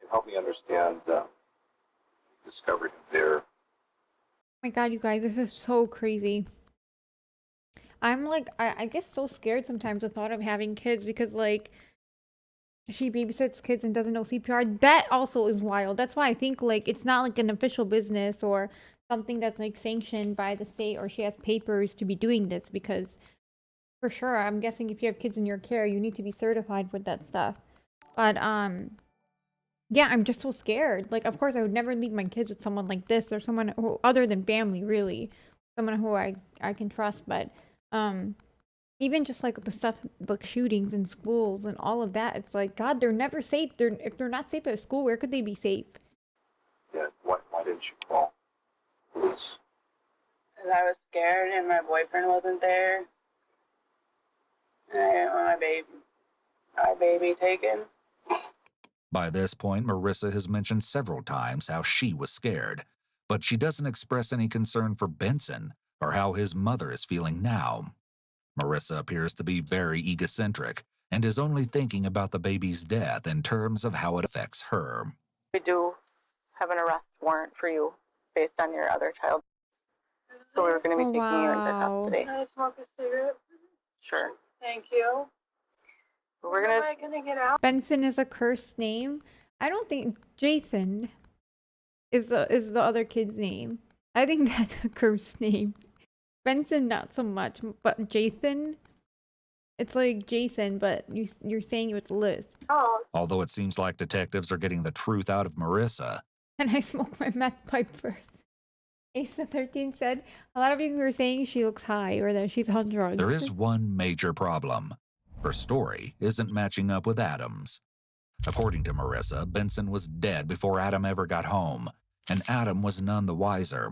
Help me understand discovery of their... Oh my god, you guys, this is so crazy. I'm like, I get so scared sometimes the thought of having kids because, like, she babysits kids and doesn't know CPR. That also is wild. That's why I think, like, it's not like an official business or something that's, like, sanctioned by the state or she has papers to be doing this because, for sure, I'm guessing if you have kids in your care, you need to be certified with that stuff. But, yeah, I'm just so scared. Like, of course, I would never leave my kids with someone like this or someone who, other than family, really. Someone who I can trust, but, even just like the stuff like shootings in schools and all of that, it's like, god, they're never safe. If they're not safe at school, where could they be safe? Yeah, why didn't you call police? Because I was scared and my boyfriend wasn't there. And I didn't want my baby taken. By this point, Marissa has mentioned several times how she was scared, but she doesn't express any concern for Benson or how his mother is feeling now. Marissa appears to be very egocentric and is only thinking about the baby's death in terms of how it affects her. we do have an arrest warrant for you based on your other child. So we were going to be taking you into custody. Can I smoke a cigarette? Sure. Thank you. We're When am I gonna get out? Benson is a cursed name. I don't think Jathan is the other kid's name. I think that's a cursed name. Benson, not so much, but Jathan, it's like Jason, but you're saying it with Liz. Oh. Although it seems like detectives are getting the truth out of Marissa. And I smoke my meth pipe first. Asa 13 said, a lot of you were saying she looks high or that she's on drugs. There is one major problem. Her story isn't matching up with Adam's. According to Marissa, Benson was dead before Adam ever got home, and Adam was none the wiser.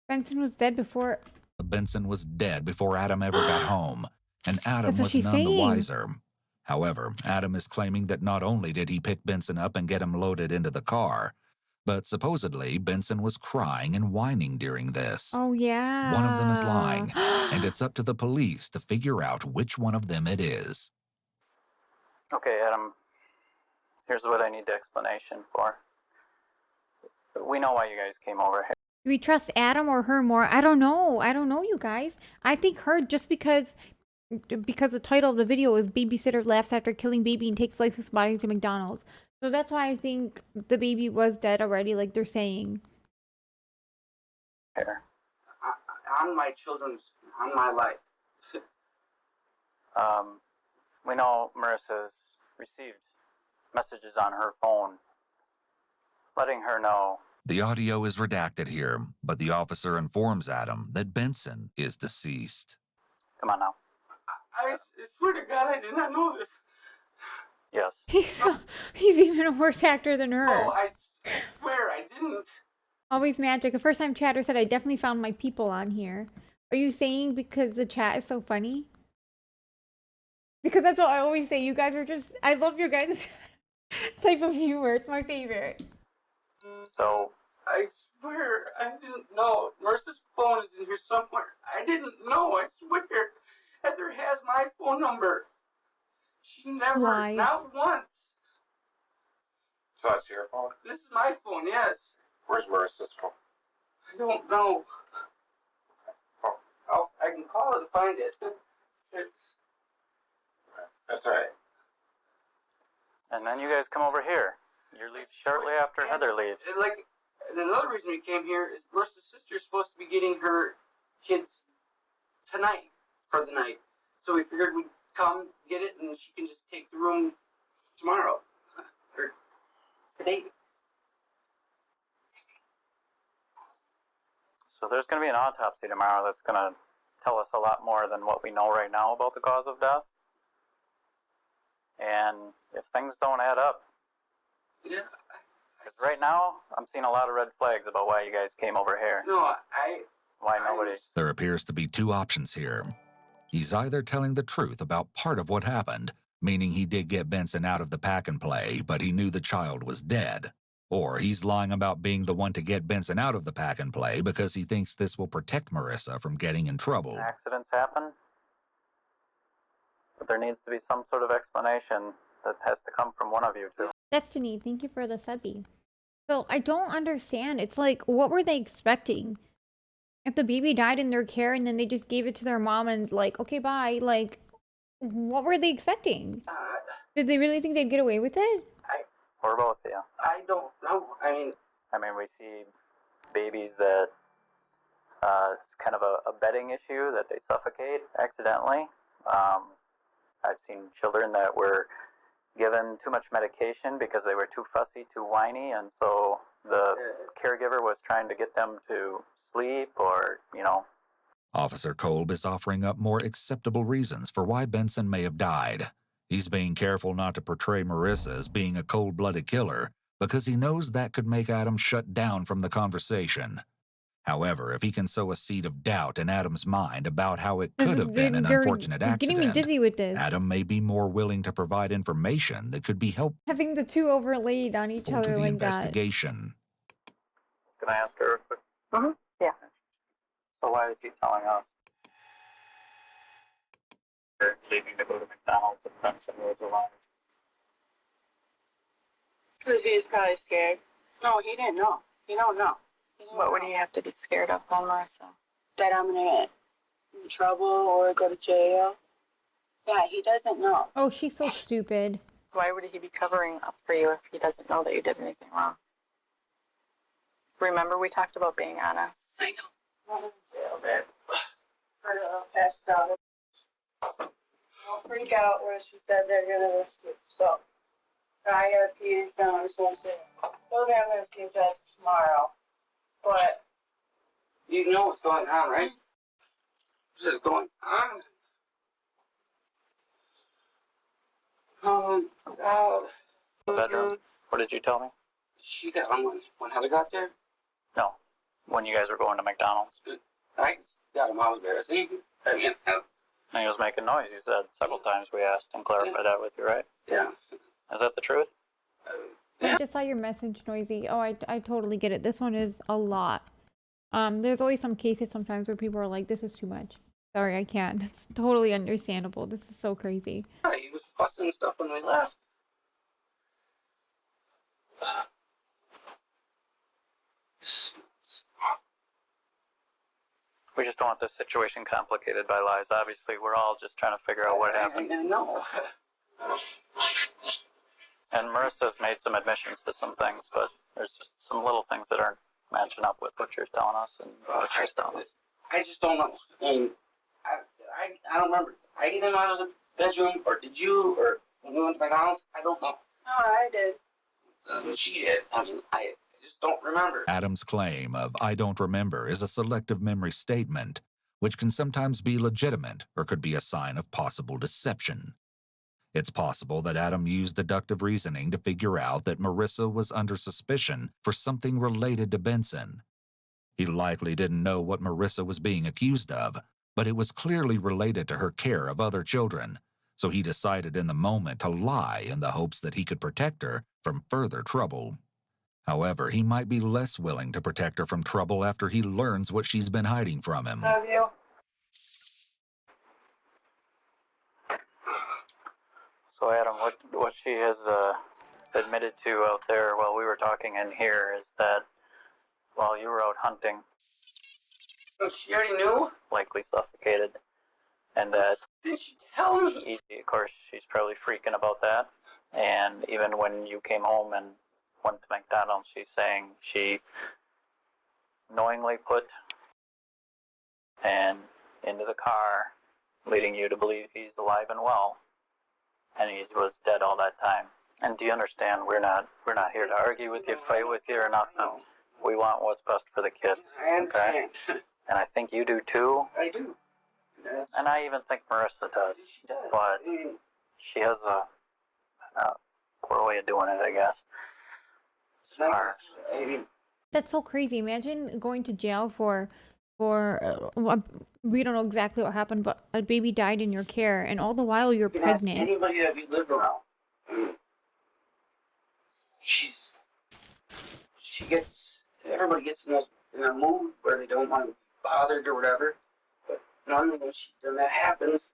Benson was dead before... Benson was dead before Adam ever got home, and Adam That's what was she's none the saying. wiser. However, Adam is claiming that not only did he pick Benson up and get him loaded into the car, but supposedly Benson was crying and whining during this. Oh, yeah. One of them is lying, and it's up to the police to figure out which one of them it is. Okay, Adam, here's what I need the explanation for. We know why you guys came over here. Do we trust Adam or her more? I don't know. I don't know, you guys. I think her just because the title of the video is Babysitter Laughs After Killing Baby and Takes Lifeless Body to McDonald's. So that's why I think the baby was dead already, like they're saying. Here. On my children's, on my life. We know Marissa's received messages on her phone letting her know. The audio is redacted here, but the officer informs Adam that Benson is deceased. Come on now. I swear to God, I did not know this. Yes. He's even a worse actor than her. Oh, I swear I didn't. Always magic. A first-time chatter said, I definitely found my people on here. Are you saying because the chat is so funny? Because that's what I always say. You guys are just... I love your guys' type of humor. It's my favorite. So, I swear, I didn't know. Marissa's phone is in here somewhere. I didn't know, I swear. Heather has my phone number. She never, Lies. not once. So that's your phone? This is my phone, yes. Where's Marissa's phone? I don't know. I can call it and find it. It's, That's all right. and then you guys come over here. You leave shortly after Heather leaves. And another reason we came here is Marissa's sister is supposed to be getting her kids tonight for the night. So we figured we'd come get it and she can just take the room tomorrow. Or today. So there's going to be an autopsy tomorrow that's going to tell us a lot more than what we know right now about the cause of death. And if things don't add up, Yeah. because right now I'm seeing a lot of red flags about why you guys came over here. No, Why nobody. There appears to be two options here. He's either telling the truth about part of what happened, meaning he did get Benson out of the pack and play, but he knew the child was dead. Or he's lying about being the one to get Benson out of the pack and play because he thinks this will protect Marissa from getting in trouble. Accidents happen, but there needs to be some sort of explanation that has to come from one of you two. Destiny, thank you for the subby. So I don't understand. It's like, what were they expecting? If the baby died in their care and then they just gave it to their mom and like, okay, bye. Like, what were they expecting? Did they really think they'd get away with it? Or both, yeah. I don't know. I mean, we see babies that it's kind of a bedding issue that they suffocate accidentally. I've seen children that were given too much medication because they were too fussy, too whiny, and so the caregiver was trying to get them to sleep or, Officer Kolb is offering up more acceptable reasons for why Benson may have died. He's being careful not to portray Marissa as being a cold-blooded killer because he knows that could make Adam shut down from the conversation. However, if he can sow a seed of doubt in Adam's mind about how it could have been an unfortunate accident, getting me dizzy with this. Adam may be more willing to provide information that could be helpful Having the two overlaid on each to other the like investigation. Can I ask her a quick? Mm-hmm. Yeah. So why is he telling us they're leaving to go to McDonald's and Benson was alive? Because he's probably scared. No, he didn't know. He don't know. What would he have to be scared of then, Marissa? That I'm gonna get in trouble or go to jail. Yeah, he doesn't know. Oh, she's so stupid. Why would he be covering up for you if he doesn't know that you did anything wrong? Remember we talked about being honest? I know. I'm in jail, babe. I know, passed out. Don't freak out where she said they're gonna risk it. So, I gotta pee down, so I'm saying, okay, I'm gonna see Jess tomorrow. But, you know what's going on, right? What's going on? Oh, God. The bedroom. What did you tell me? She got on when Heather got there? No. When you guys were going to McDonald's. I got him out of there. I mean, And he was making noise, you said several times. We asked and clarified that with you, right? yeah. Is that the truth? I just saw your message, Noisy. Oh, I totally get it. This one is a lot. There's always some cases sometimes where people are like, this is too much. Sorry, I can't. It's totally understandable. This is so crazy. He was fussing and stuff when we left. We just don't want this situation complicated by lies. Obviously, we're all just trying to figure out what happened. I know. And Marissa's made some admissions to some things, but there's just some little things that aren't matching up with what you're telling us and what she's telling us. I just don't know. I mean, I don't remember. I get him out of the bedroom, or did you, or when we went to McDonald's? I don't know. no, I did. She did. I mean, I just don't remember. Adam's claim of "I don't remember" is a selective memory statement, which can sometimes be legitimate or could be a sign of possible deception. It's possible that Adam used deductive reasoning to figure out that Marissa was under suspicion for something related to Benson. He likely didn't know what Marissa was being accused of, but it was clearly related to her care of other children. so he decided in the moment to lie in the hopes that he could protect her from further trouble. However, he might be less willing to protect her from trouble after he learns what she's been hiding from him. Love you. So Adam, what she has admitted to out there while we were talking in here is that while you were out hunting, She already knew? likely suffocated, and that Did she tell me? of course she's probably freaking about that. And even when you came home and went to McDonald's, she's saying she knowingly put and into the car, leading you to believe he's alive and well, and he was dead all that time. And do you understand? We're not here to argue with you, fight with you, or nothing. We want what's best for the kids. I understand. And I think you do too. I do. And I even think Marissa does. She does. But she has a poor way of doing it, I guess. That's so crazy. Imagine going to jail for we don't know exactly what happened, but a baby died in your care, and all the while you're pregnant. Anybody that we live around. Everybody gets in a mood where they don't want to be bothered or whatever. But normally when that happens,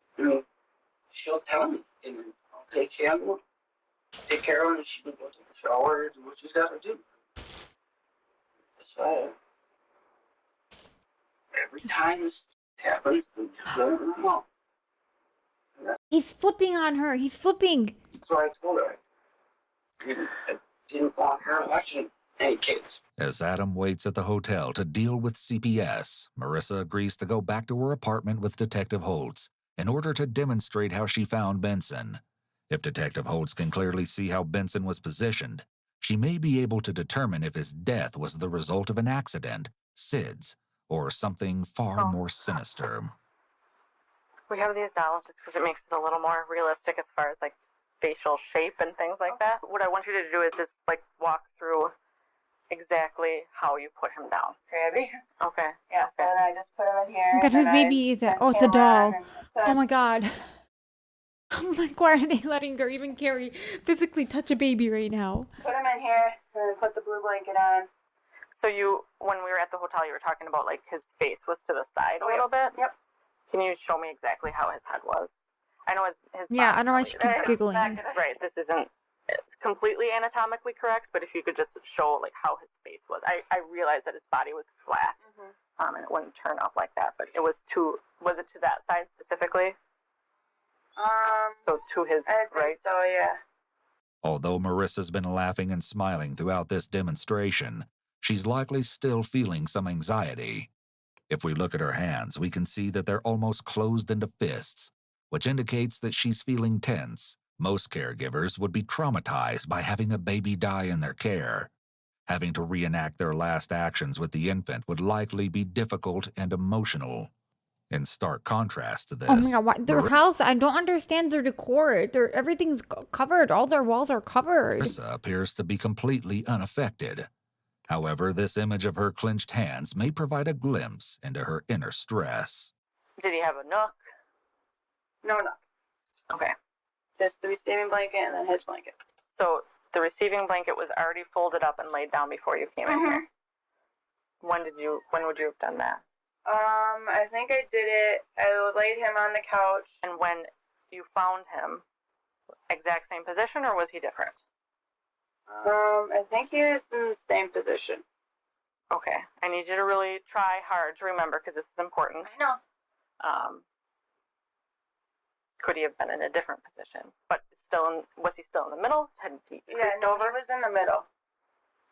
she'll tell me, and then I'll take care of her, and she can go take a shower and do what she's got to do. So every time this happens, I don't know. He's flipping on her. He's flipping. That's what I told her. I didn't want her watching any kids. As Adam waits at the hotel to deal with CPS, Marissa agrees to go back to her apartment with Detective Holtz in order to demonstrate how she found Benson. If Detective Holtz can clearly see how Benson was positioned, she may be able to determine if his death was the result of an accident, SIDS, or something far more sinister. We have these dolls just because it makes it a little more realistic as far as like facial shape and things like that. What I want you to do is just like walk through exactly how you put him down. Crabby. Okay. Yeah, so then I just put him in here. Oh my God, whose and baby I is that? put Oh, it's a camera on doll. and put Oh my God. I'm like, why are they letting her even physically touch a baby right now? Put him in here and then put the blue blanket on. So when we were at the hotel, you were talking about like his face was to the side a little bit. Yep. Can you show me exactly how his head was? I know his Yeah, body I don't know why she keeps giggling. Right, this isn't completely anatomically correct, but if you could just show like how his face was. I realized that his body was flat, and it wouldn't turn up like that, but was it to that side specifically? So to his right? So, yeah. Although Marissa's been laughing and smiling throughout this demonstration, she's likely still feeling some anxiety. If we look at her hands, we can see that they're almost closed into fists, which indicates that she's feeling tense. Most caregivers would be traumatized by having a baby die in their care. Having to reenact their last actions with the infant would likely be difficult and emotional. In stark contrast to this, Oh my God, why, their house, I don't understand their decor. Everything's covered. All their walls are covered. Marissa appears to be completely unaffected. However, this image of her clenched hands may provide a glimpse into her inner stress. Did he have a nook? No. Okay. Just the receiving blanket and then his blanket. So the receiving blanket was already folded up and laid down before you came in here. When would you have done that? I think I did it. I laid him on the couch. And when you found him, exact same position, or was he different? I think he was in the same position. Okay. I need you to really try hard to remember because this is important. I know. Could he have been in a different position? But was he still in the middle? Had he No, he was in the middle.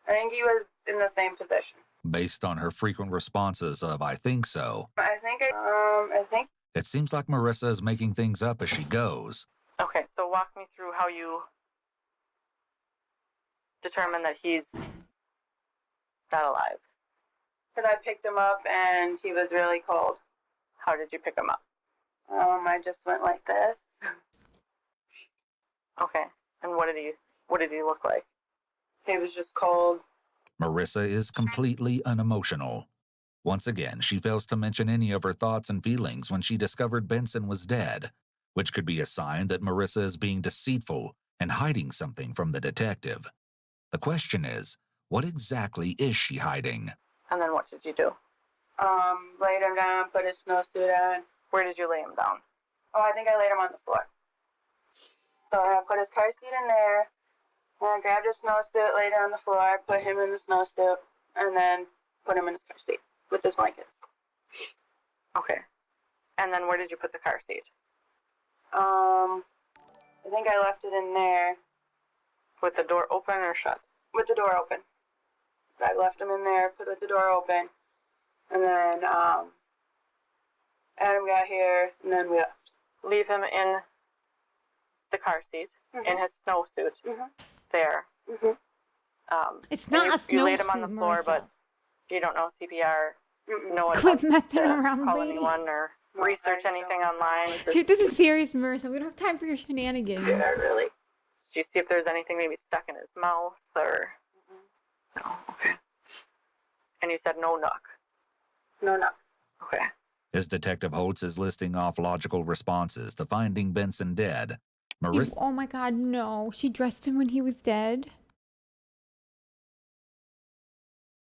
I think he was in the same position. Based on her frequent responses of "I think so," I think it seems like Marissa is making things up as she goes. Okay, so walk me through how you determine that he's not alive. Because I picked him up and he was really cold. How did you pick him up? I just went like this. Okay, and what did he look like? He was just cold. Marissa is completely unemotional. Once again, she fails to mention any of her thoughts and feelings when she discovered Benson was dead, which could be a sign that Marissa is being deceitful and hiding something from the detective. The question is, what exactly is she hiding? And then what did you do? Laid him down, put his snowsuit on. Where did you lay him down? Oh, I think I laid him on the floor. So I put his car seat in there, and I grabbed his snowsuit, laid it on the floor, put him in the snowsuit, and then put him in his car seat with his blankets. Okay. And then where did you put the car seat? I think I left it in there. With the door open or shut? With the door open. I left him in there, put the door open, and then Adam got here, and then we left. Leave him in the car seat, in his snowsuit, there. It's not a You laid him on snowsuit, the floor, Marissa. but you don't know CPR, no one Quit else messing to around, call lady. anyone or research anything online. See, this is serious, Marissa. We don't have time for your shenanigans. Yeah, really. Did you see if there's anything maybe stuck in his mouth or? No. Okay. And you said no knock. No. Okay. As Detective Holtz is listing off logical responses to finding Benson dead, Marissa Oh my god, no. She dressed him when he was dead?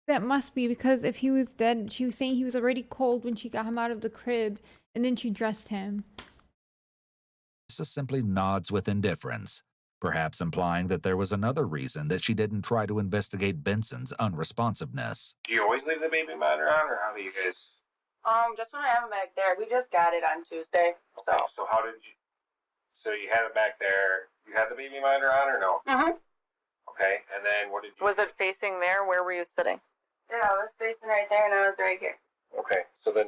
That must be because if he was dead, she was saying he was already cold when she got him out of the crib, and then she dressed him. simply nods with indifference, perhaps implying that there was another reason that she didn't try to investigate Benson's unresponsiveness. Do you always leave the baby monitor on, or how do you guys? Just when I have him back there. We just got it on Tuesday, so. Okay, so how did you? So you had it back there. You had the baby monitor on, or no? Okay, and then what did you? Was it facing there? Where were you sitting? Yeah, I was facing right there, and I was right here. Okay, so then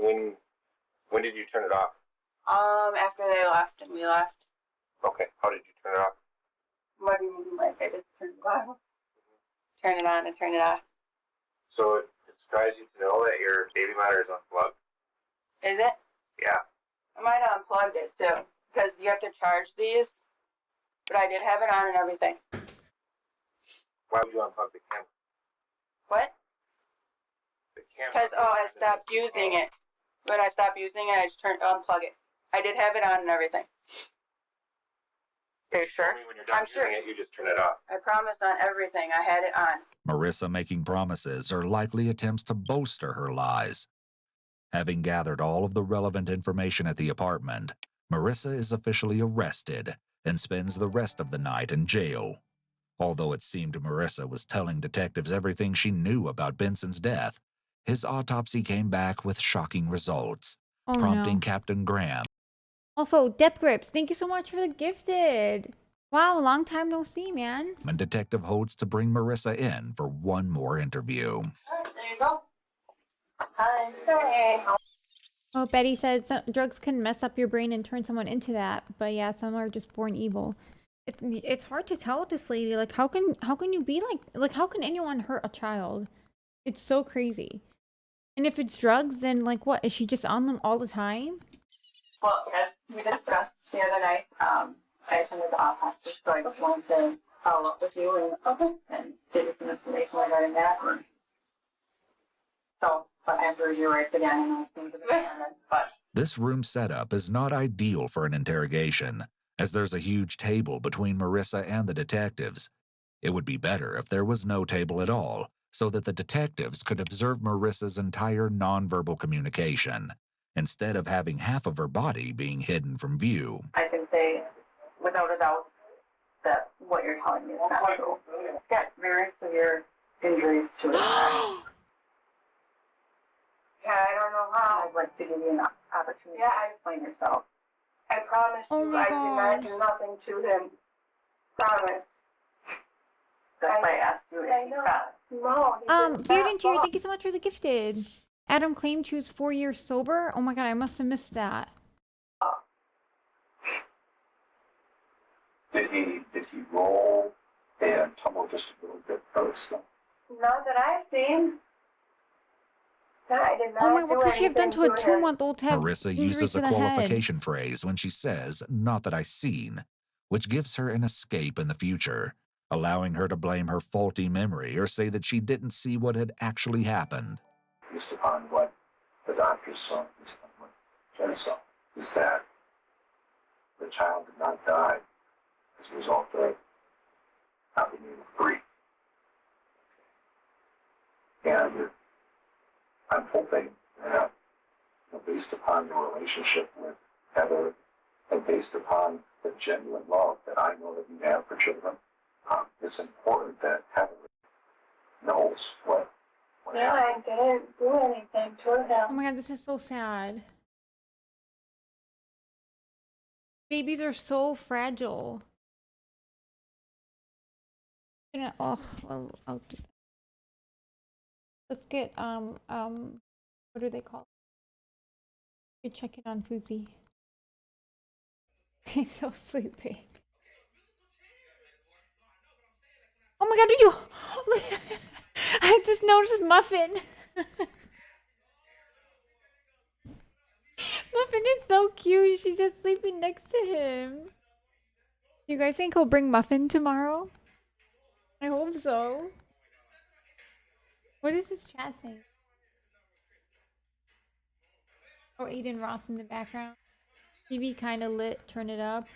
when did you turn it off? After they left and we left. Okay, how did you turn it off? What do you mean, like I just turned it off? Turn it on and turn it off. So it surprised you to know that your baby monitor is unplugged? Is it? Yeah. I might have unplugged it too, because you have to charge these. But I did have it on and everything. Why would you unplug the camera? What? The camera. Because I stopped using it. When I stopped using it, I just unplug it. I did have it on and everything. Are you sure? I mean, when you're done I'm using sure. it, you just turn it off. I promised on everything. I had it on. Marissa making promises are likely attempts to bolster her lies. Having gathered all of the relevant information at the apartment, Marissa is officially arrested and spends the rest of the night in jail. Although it seemed Marissa was telling detectives everything she knew about Benson's death, his autopsy came back with shocking results, prompting no. Captain Graham. Also, Death Grips, thank you so much for the gifted. Wow, long time no see, man. And Detective Holtz to bring Marissa in for one more interview. There you go. Hi. Hey. Oh, Betty said drugs can mess up your brain and turn someone into that, but yeah, some are just born evil. It's hard to tell this lady, like how can you be like how can anyone hurt a child? It's so crazy. And if it's drugs, then like what? Is she just on them all the time? Well, as we discussed the other night, I attended the autopsy, so I just wanted to follow up with you and give you some information regarding that. So, but I heard your rights again, and it seems a bit redundant, but. This room setup is not ideal for an interrogation, as there's a huge table between Marissa and the detectives. It would be better if there was no table at all, so that the detectives could observe Marissa's entire nonverbal communication, instead of having half of her body being hidden from view. I can say, without a doubt, that what you're telling me is not true. It's got very severe injuries to it. Yeah, I don't know how. I'd like to give you an opportunity Yeah, to explain yourself. I promise Oh you, my I God. did not do nothing to him. Promise. That's why I asked you I if you know. got No, Beard and Cheer, thank you so much for the gifted. Adam claimed she was 4 years sober. Oh my god, I must have missed that. Did he roll and tumble just a little bit first? Not that I've seen. No, I did not Oh my, what do could she have done to a anything him. 2-month-old to have Marissa injuries uses to a the head? qualification phrase when she says, "not that I seen," which gives her an escape in the future, allowing her to blame her faulty memory or say that she didn't see what had actually happened. Based upon what the doctors saw, based on what Jen saw, is that the child did not die as a result of not being able to breathe. And I'm hoping that, based upon your relationship with Heather and based upon the genuine love that I know that you have for children, it's important that Heather knows what happened. I didn't do anything to him. Oh my god, this is so sad. Babies are so fragile. Oh, well, I'll do that. Let's get, what do they call it? Check it on Fousey. He's so sleepy. Oh my god, did you? I just noticed Muffin. Muffin is so cute. She's just sleeping next to him. You guys think he'll bring Muffin tomorrow? I hope so. What is this chat saying? Oh, Aiden Ross in the background. TV kind of lit. Turn it up.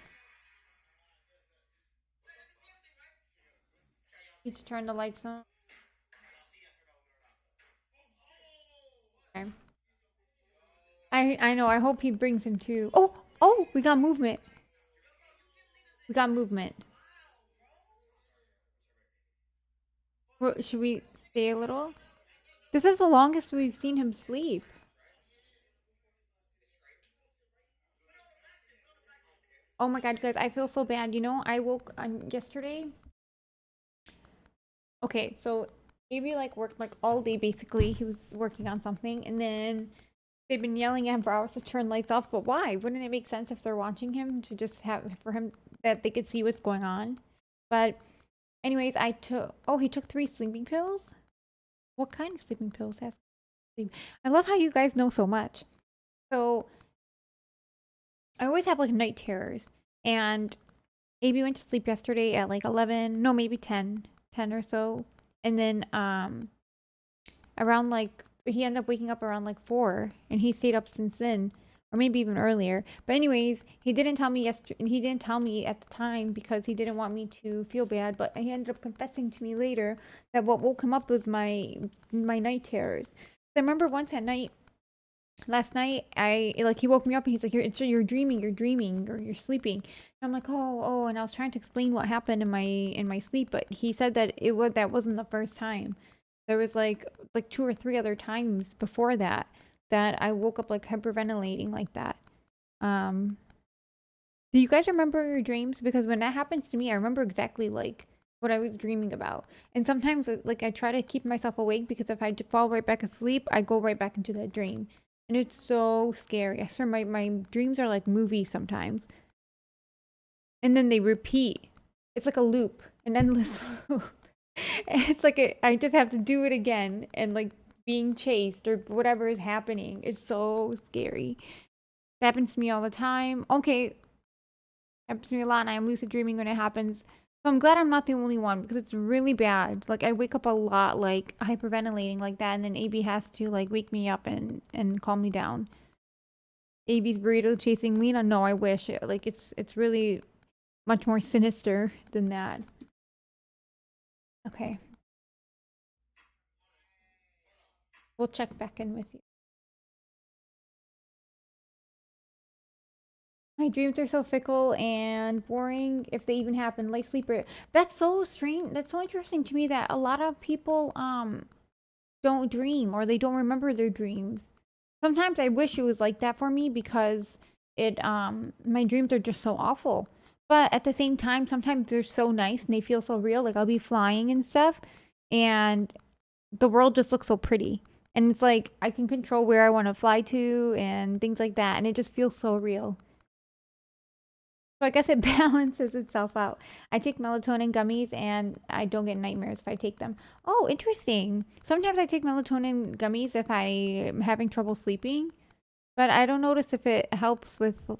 Need to turn the lights on. Okay. I know. I hope he brings him too. Oh, we got movement. We got movement. What, should we stay a little? This is the longest we've seen him sleep. Oh my god, guys, I feel so bad. You know, I woke on yesterday. Okay, so AB like worked like all day basically. He was working on something, and then they've been yelling at him for hours to turn lights off. But why? Wouldn't it make sense if they're watching him to just have for him that they could see what's going on? But anyways, he took 3 sleeping pills. What kind of sleeping pills has sleep? I love how you guys know so much. So I always have like night terrors, and AB went to sleep yesterday at like 11, no, maybe 10 or so, and then around like he ended up waking up around like 4, and he stayed up since then, or maybe even earlier. But anyways, he didn't tell me yesterday. He didn't tell me at the time because he didn't want me to feel bad. But he ended up confessing to me later that what woke him up was my night terrors. I remember once at night, last night, he woke me up and he's like, you're dreaming, or you're sleeping. And I'm like, oh, and I was trying to explain what happened in my sleep, but he said that that wasn't the first time. There was like 2 or 3 other times before that I woke up like hyperventilating like that. Do you guys remember your dreams? Because when that happens to me, I remember exactly like what I was dreaming about. And sometimes like I try to keep myself awake, because if I fall right back asleep, I go right back into that dream. And it's so scary. I swear my dreams are like movies sometimes. And then they repeat. It's like a loop, an endless loop. It's like I just have to do it again, and like being chased or whatever is happening. It's so scary. It happens to me all the time. Okay. It happens to me a lot, and I'm lucid dreaming when it happens. So I'm glad I'm not the only one, because it's really bad. Like I wake up a lot like hyperventilating like that, and then AB has to like wake me up and calm me down. AB's burrito chasing Lena? No, I wish. It's really much more sinister than that. Okay. We'll check back in with you. My dreams are so fickle and boring, if they even happen. Light sleeper. That's so strange. That's so interesting to me that a lot of people don't dream, or they don't remember their dreams. Sometimes I wish it was like that for me, because my dreams are just so awful. But at the same time, sometimes they're so nice and they feel so real. Like I'll be flying and stuff, and the world just looks so pretty. And it's like I can control where I want to fly to and things like that. And it just feels so real. So I guess it balances itself out. I take melatonin gummies and I don't get nightmares if I take them. Oh, interesting. Sometimes I take melatonin gummies if I'm having trouble sleeping, but I don't notice if it helps with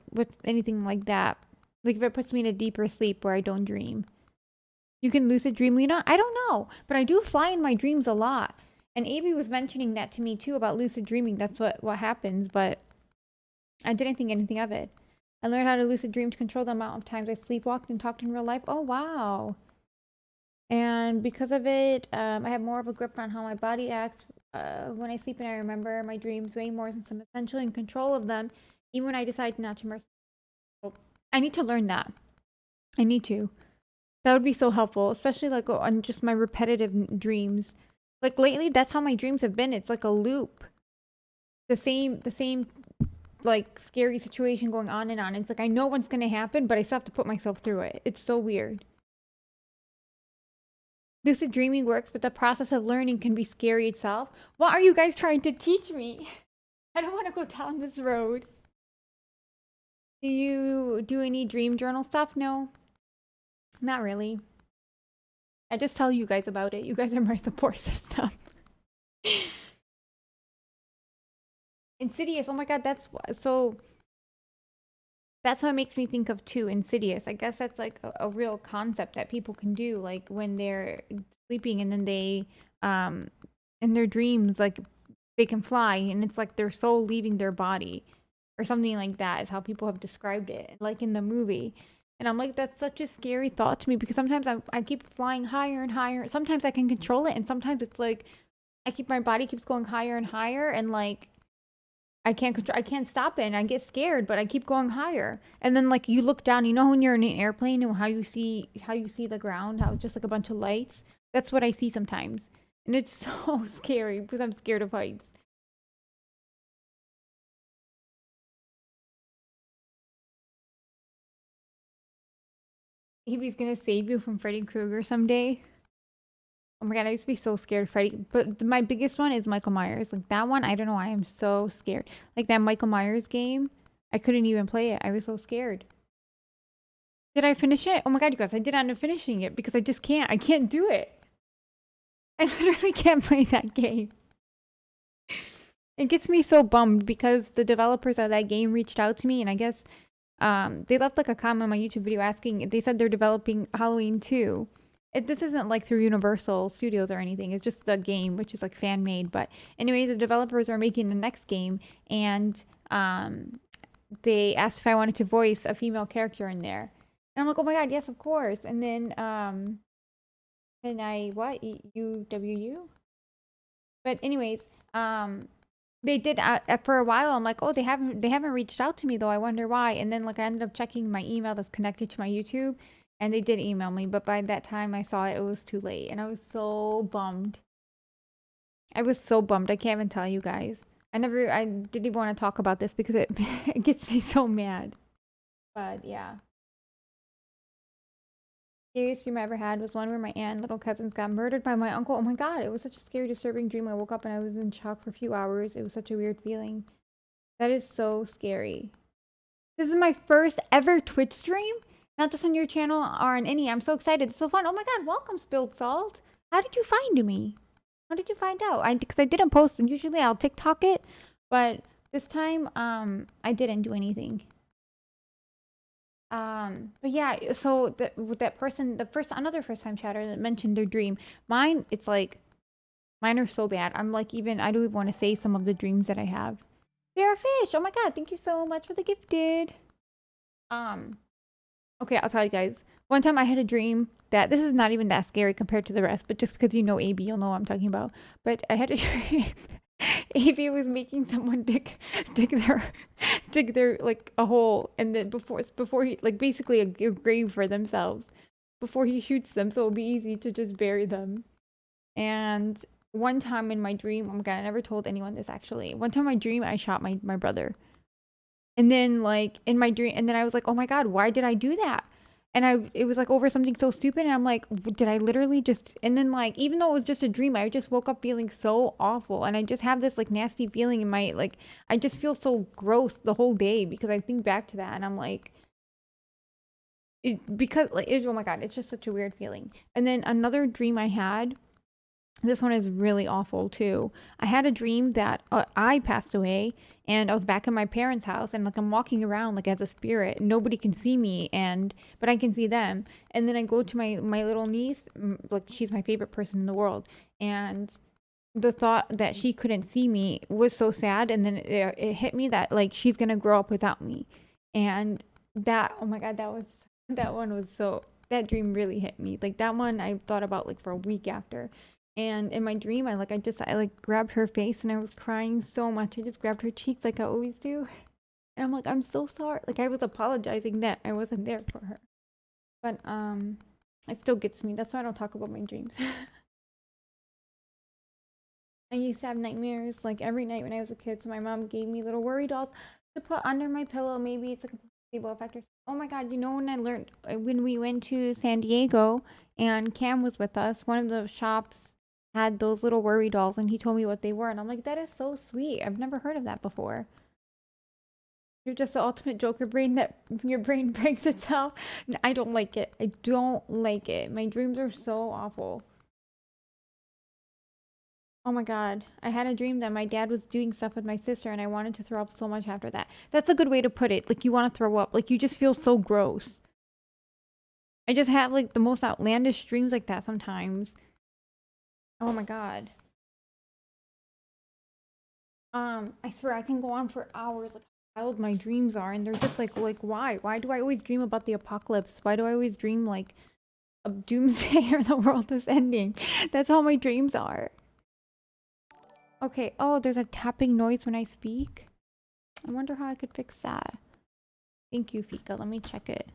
anything like that. Like if it puts me in a deeper sleep where I don't dream. You can lucid dream, Lena? I don't know, but I do fly in my dreams a lot. And AB was mentioning that to me too about lucid dreaming. That's what happens, but I didn't think anything of it. I learned how to lucid dream to control the amount of times I sleepwalked and talked in real life. Oh, wow. And because of it, I have more of a grip on how my body acts when I sleep, and I remember my dreams way more since I'm essentially in control of them, even when I decide not to immerse. I need to learn that. I need to. That would be so helpful, especially like on just my repetitive dreams. Like lately, that's how my dreams have been. It's like a loop. The same like scary situation going on and on. It's like I know what's gonna happen, but I still have to put myself through it. It's so weird. Lucid dreaming works, but the process of learning can be scary itself. What are you guys trying to teach me? I don't want to go down this road. Do you do any dream journal stuff? No, not really. I just tell you guys about it. You guys are my support system. Insidious. Oh my god, that's so. That's what makes me think of too. Insidious. I guess that's like a real concept that people can do, like when they're sleeping and then they, in their dreams, like they can fly and it's like their soul leaving their body, or something like that. Is how people have described it, like in the movie. And I'm like, that's such a scary thought to me because sometimes I keep flying higher and higher. Sometimes I can control it, and sometimes it's like my body keeps going higher and higher, and like I can't stop it, and I get scared, but I keep going higher. And then like you look down, you know when you're in an airplane and how you see the ground, how it's just like a bunch of lights. That's what I see sometimes, and it's so scary because I'm scared of heights. He's gonna save you from Freddy Krueger someday. Oh my god, I used to be so scared of Freddy. But my biggest one is Michael Myers. Like that one, I don't know why I'm so scared. Like that Michael Myers game, I couldn't even play it. I was so scared. Did I finish it? Oh my god, you guys, I did end up finishing it because I just can't. I can't do it. I literally can't play that game. It gets me so bummed because the developers of that game reached out to me, and I guess they left like a comment on my YouTube video asking. They said they're developing Halloween 2. This isn't like through Universal Studios or anything. It's just the game, which is like fan made. But anyway, the developers are making the next game, and they asked if I wanted to voice a female character in there, and I'm like, oh my god, yes, of course. And then and I what UWU? But anyways, they did for a while. I'm like, oh, they haven't reached out to me though. I wonder why. And then like I ended up checking my email that's connected to my YouTube, and they did email me. But by that time I saw it was too late, and I was so bummed. I was so bummed. I can't even tell you guys. I didn't even want to talk about this because it it gets me so mad. But yeah. Scariest dream I ever had was one where my aunt and little cousins got murdered by my uncle. Oh my god, it was such a scary, disturbing dream. I woke up and I was in shock for a few hours. It was such a weird feeling. That is so scary. This is my first ever Twitch stream, not just on your channel or on any. I'm so excited. It's so fun. Oh my god, welcome, Spilled Salt. How did you find me? How did you find out? Because I didn't post, and usually I'll TikTok it, but this time I didn't do anything. But yeah, so that person, another first time chatter that mentioned their dream. Mine, it's like, mine are so bad. I'm like, I don't even want to say some of the dreams that I have. They're a fish. Oh my god, thank you so much for the gifted. Okay, I'll tell you guys. One time I had a dream that, this is not even that scary compared to the rest, but just because you know AB, you'll know what I'm talking about. But I had a dream. AB was making someone dig their like a hole, and then before he, like basically a grave for themselves before he shoots them, so it'll be easy to just bury them. And one time in my dream, oh my god, I never told anyone this actually. One time in my dream, I shot my brother. And then like in my dream, and then I was like, oh my god, why did I do that? And it was like over something so stupid, and I'm like, did I literally just, and then like, even though it was just a dream, I just woke up feeling so awful, and I just have this like nasty feeling in my, like, I just feel so gross the whole day because I think back to that, and I'm like, oh my god, it's just such a weird feeling. And then another dream I had, this one is really awful too. I had a dream that I passed away, and I was back in my parents' house, and like I'm walking around like as a spirit. Nobody can see me, but I can see them. And then I go to my little niece, like she's my favorite person in the world, and the thought that she couldn't see me was so sad. And then it hit me that like she's gonna grow up without me, And that, oh my God, that one was so, that dream really hit me. Like that one I thought about like for a week after. And in my dream, I like grabbed her face and I was crying so much. I just grabbed her cheeks like I always do. And I'm like, I'm so sorry. Like I was apologizing that I wasn't there for her. But it still gets me. That's why I don't talk about my dreams. I used to have nightmares like every night when I was a kid. So my mom gave me little worry dolls to put under my pillow. Maybe it's like a placebo effect or. Oh my God, you know when I learned when we went to San Diego and Cam was with us, one of the shops had those little worry dolls and he told me what they were and I'm like, that is so sweet. I've never heard of that before. You're just the ultimate Joker brain that your brain breaks itself. I don't like it. I don't like it. My dreams are so awful. Oh my God. I had a dream that my dad was doing stuff with my sister and I wanted to throw up so much after that. That's a good way to put it. Like you want to throw up. Like you just feel so gross. I just have like the most outlandish dreams like that sometimes. Oh my God. I swear I can go on for hours like how wild my dreams are and they're just like why? Why do I always dream about the apocalypse? Why do I always dream like a doomsday or the world is ending? That's how my dreams are. Okay, oh, there's a tapping noise when I speak. I wonder how I could fix that. Thank you, Fika. Let me check it.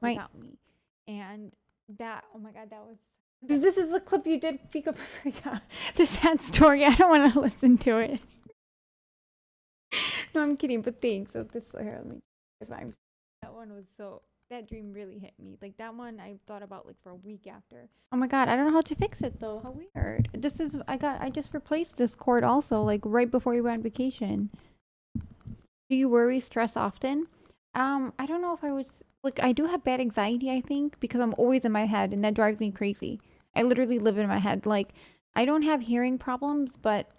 Without me. And that, oh my God, that was. This is the clip you did, Fika. The sad story. I don't want to listen to it. No, I'm kidding, but thanks. So this, here, let me. That one was so. That dream really hit me. Like that one I thought about like for a week after. Oh my God, I don't know how to fix it though. How weird. This is I just replaced this cord also like right before we went on vacation. Do you worry, stress often? I don't know if I was like I do have bad anxiety, I think, because I'm always in my head and that drives me crazy. I literally live in my head. Like I don't have hearing problems, but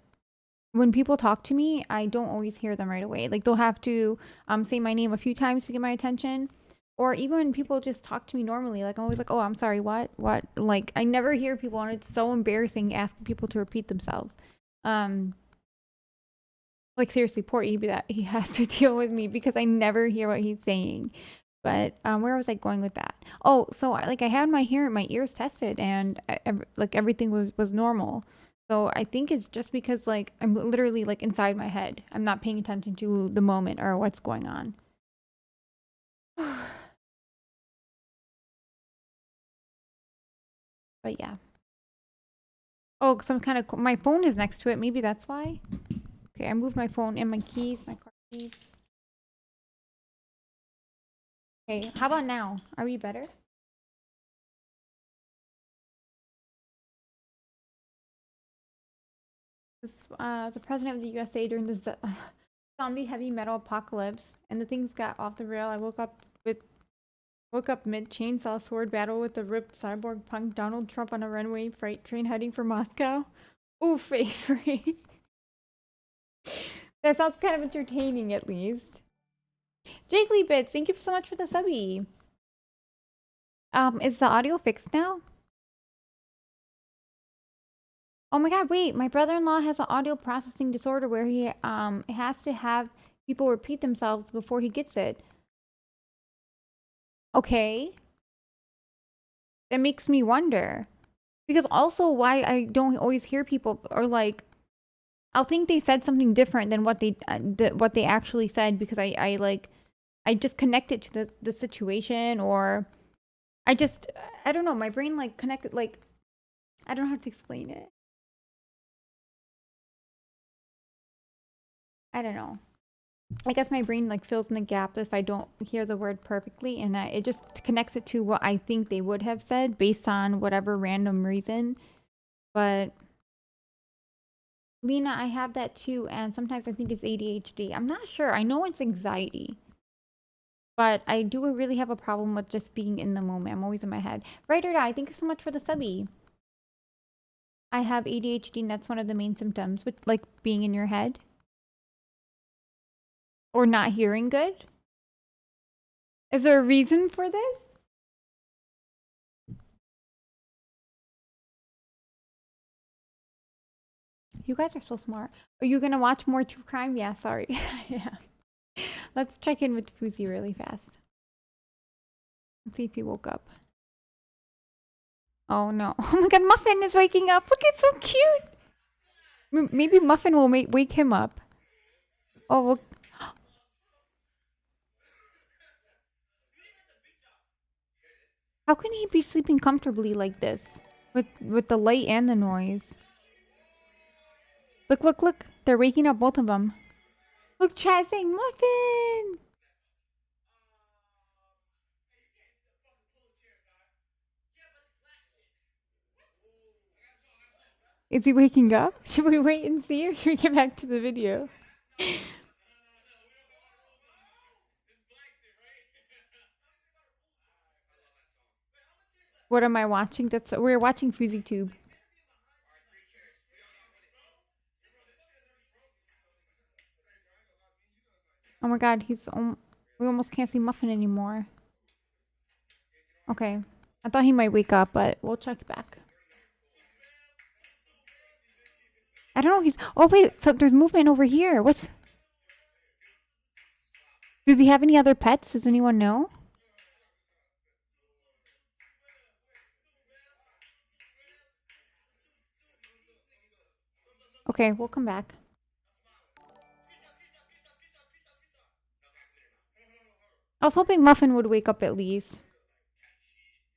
when people talk to me, I don't always hear them right away. Like they'll have to say my name a few times to get my attention. Or even when people just talk to me normally, like I'm always like, oh, I'm sorry, what? Like I never hear people and it's so embarrassing asking people to repeat themselves. Like seriously, poor Eby that he has to deal with me because I never hear what he's saying. But where was I going with that? Oh, so like I had my ears tested and like everything was normal. So I think it's just because like I'm literally like inside my head. I'm not paying attention to the moment or what's going on. But yeah. Oh, some kind of my phone is next to it. Maybe that's why. Okay, I moved my phone and my keys, my car keys. Okay, how about now? Are we better? The president of the USA during the zombie heavy metal apocalypse, and the things got off the rail. I woke up mid chainsaw sword battle with the ripped cyborg punk Donald Trump on a runway freight train heading for Moscow. Oof, Avery. That sounds kind of entertaining, at least. Jiggly Bits, thank you so much for the subby. Is the audio fixed now? Oh my God, wait, my brother-in-law has an audio processing disorder where he has to have people repeat themselves before he gets it. Okay. That makes me wonder. Because also why I don't always hear people or like I'll think they said something different than what they actually said because I just connect it to the situation or I don't know, my brain like connected like I don't know how to explain it. I don't know. I guess my brain like fills in the gap if I don't hear the word perfectly and it just connects it to what I think they would have said based on whatever random reason. But Lena, I have that too and sometimes I think it's ADHD. I'm not sure. I know it's anxiety. But I do really have a problem with just being in the moment. I'm always in my head. Right or die, thank you so much for the subby. I have ADHD and that's one of the main symptoms with like being in your head. Or not hearing good? Is there a reason for this? You guys are so smart. Are you gonna watch more true crime? Yeah, sorry. Yeah. Let's check in with Fuzi really fast. Let's see if he woke up. Oh no. Oh my god, Muffin is waking up. Look, it's so cute. Maybe Muffin will wake him up. Oh, well. How can he be sleeping comfortably like this? With the light and the noise. Look, look, look. They're waking up both of them. Look, Chad saying Muffin. Is he waking up? Should we wait and see, or should we get back to the video? What am I watching? We're watching FuziTube. Oh my god, we almost can't see Muffin anymore. Okay. I thought he might wake up, but we'll check back. I don't know, oh wait, so there's movement over here. Does he have any other pets? Does anyone know? Okay, we'll come back. I was hoping Muffin would wake up at least.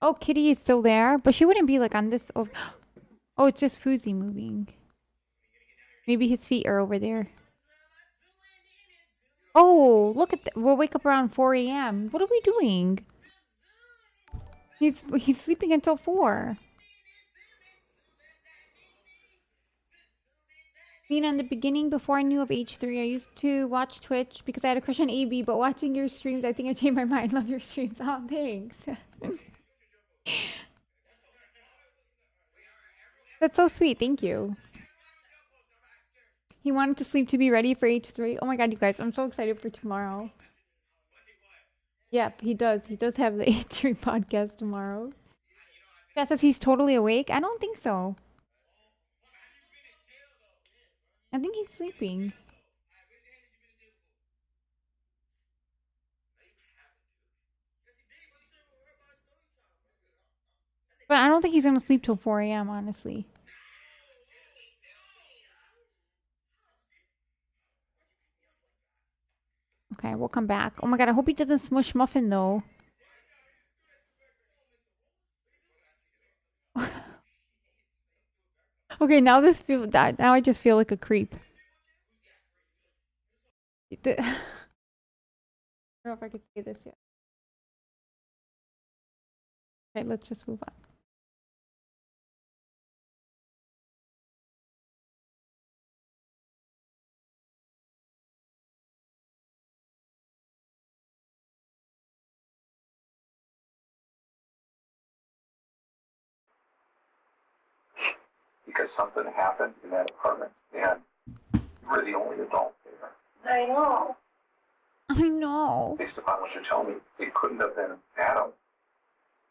Oh, Kitty is still there, but she wouldn't be like on this. Oh, it's just Fuzi moving. Maybe his feet are over there. Oh, look at that. We'll wake up around 4 a.m. What are we doing? He's sleeping until 4. Lena, in the beginning, before I knew of H3, I used to watch Twitch because I had a crush on AB, but watching your streams, I think I changed my mind. Love your streams. Oh, thanks. That's so sweet. Thank you. He wanted to sleep to be ready for H3. Oh my god, you guys, I'm so excited for tomorrow. Yep, he does. He does have the H3 podcast tomorrow. Yeah, says he's totally awake. I don't think so. I think he's sleeping. But I don't think he's gonna sleep till 4 a.m., honestly. Okay, we'll come back. Oh my god, I hope he doesn't smush Muffin, though. Okay, now I just feel like a creep. I don't know if I could say this yet. Okay, let's just move on. Because something happened in that apartment, and you were the only adult there. I know. I know. Based upon what you're telling me, it couldn't have been Adam.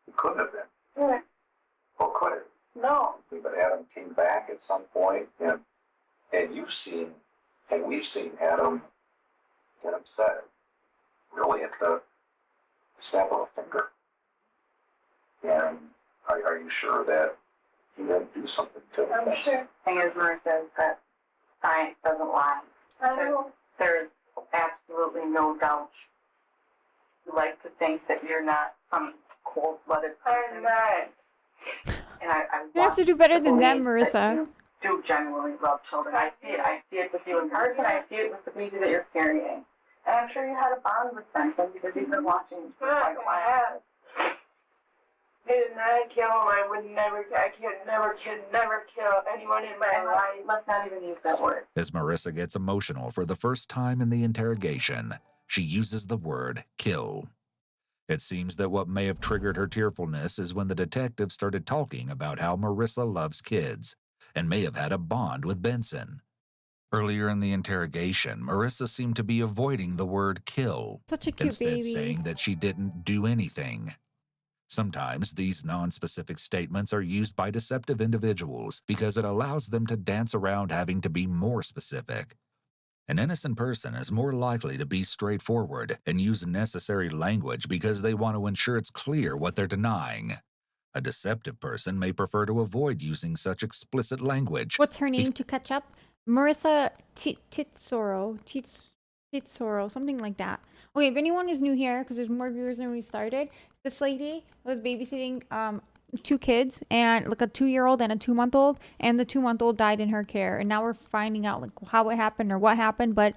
It couldn't have been. Yeah. Or could it? No. But Adam came back at some point, and you've seen, and we've seen Adam get upset, really at the snap of a finger. And are you sure that he didn't do something to him? I'm sure. The thing is, Marissa, is that science doesn't lie. I know. There's absolutely no doubt. You like to think that you're not some cold-blooded person. I'm not. And I You have to do better than them, believe that Marissa. you do genuinely love children. I see it with you in person. I see it with the baby that you're carrying. And I'm sure you had a bond with Benson because you've been watching for quite a while. They did not kill him. I could never kill anyone in my life. Let's not even use that word. As Marissa gets emotional for the first time in the interrogation, she uses the word kill. It seems that what may have triggered her tearfulness is when the detective started talking about how Marissa loves kids and may have had a bond with Benson. Earlier in the interrogation, Marissa seemed to be avoiding the word kill, Such a cute instead baby. saying that she didn't do anything. Sometimes these non-specific statements are used by deceptive individuals because it allows them to dance around having to be more specific. An innocent person is more likely to be straightforward and use necessary language because they want to ensure it's clear what they're denying. A deceptive person may prefer to avoid using such explicit language. What's her name to catch up? Marissa Titsoro, something like that. Okay, if anyone is new here, because there's more viewers than we started, this lady was babysitting 2 kids, and like a 2-year-old and a 2-month-old, and the 2-month-old died in her care, and now we're finding out like how it happened or what happened, but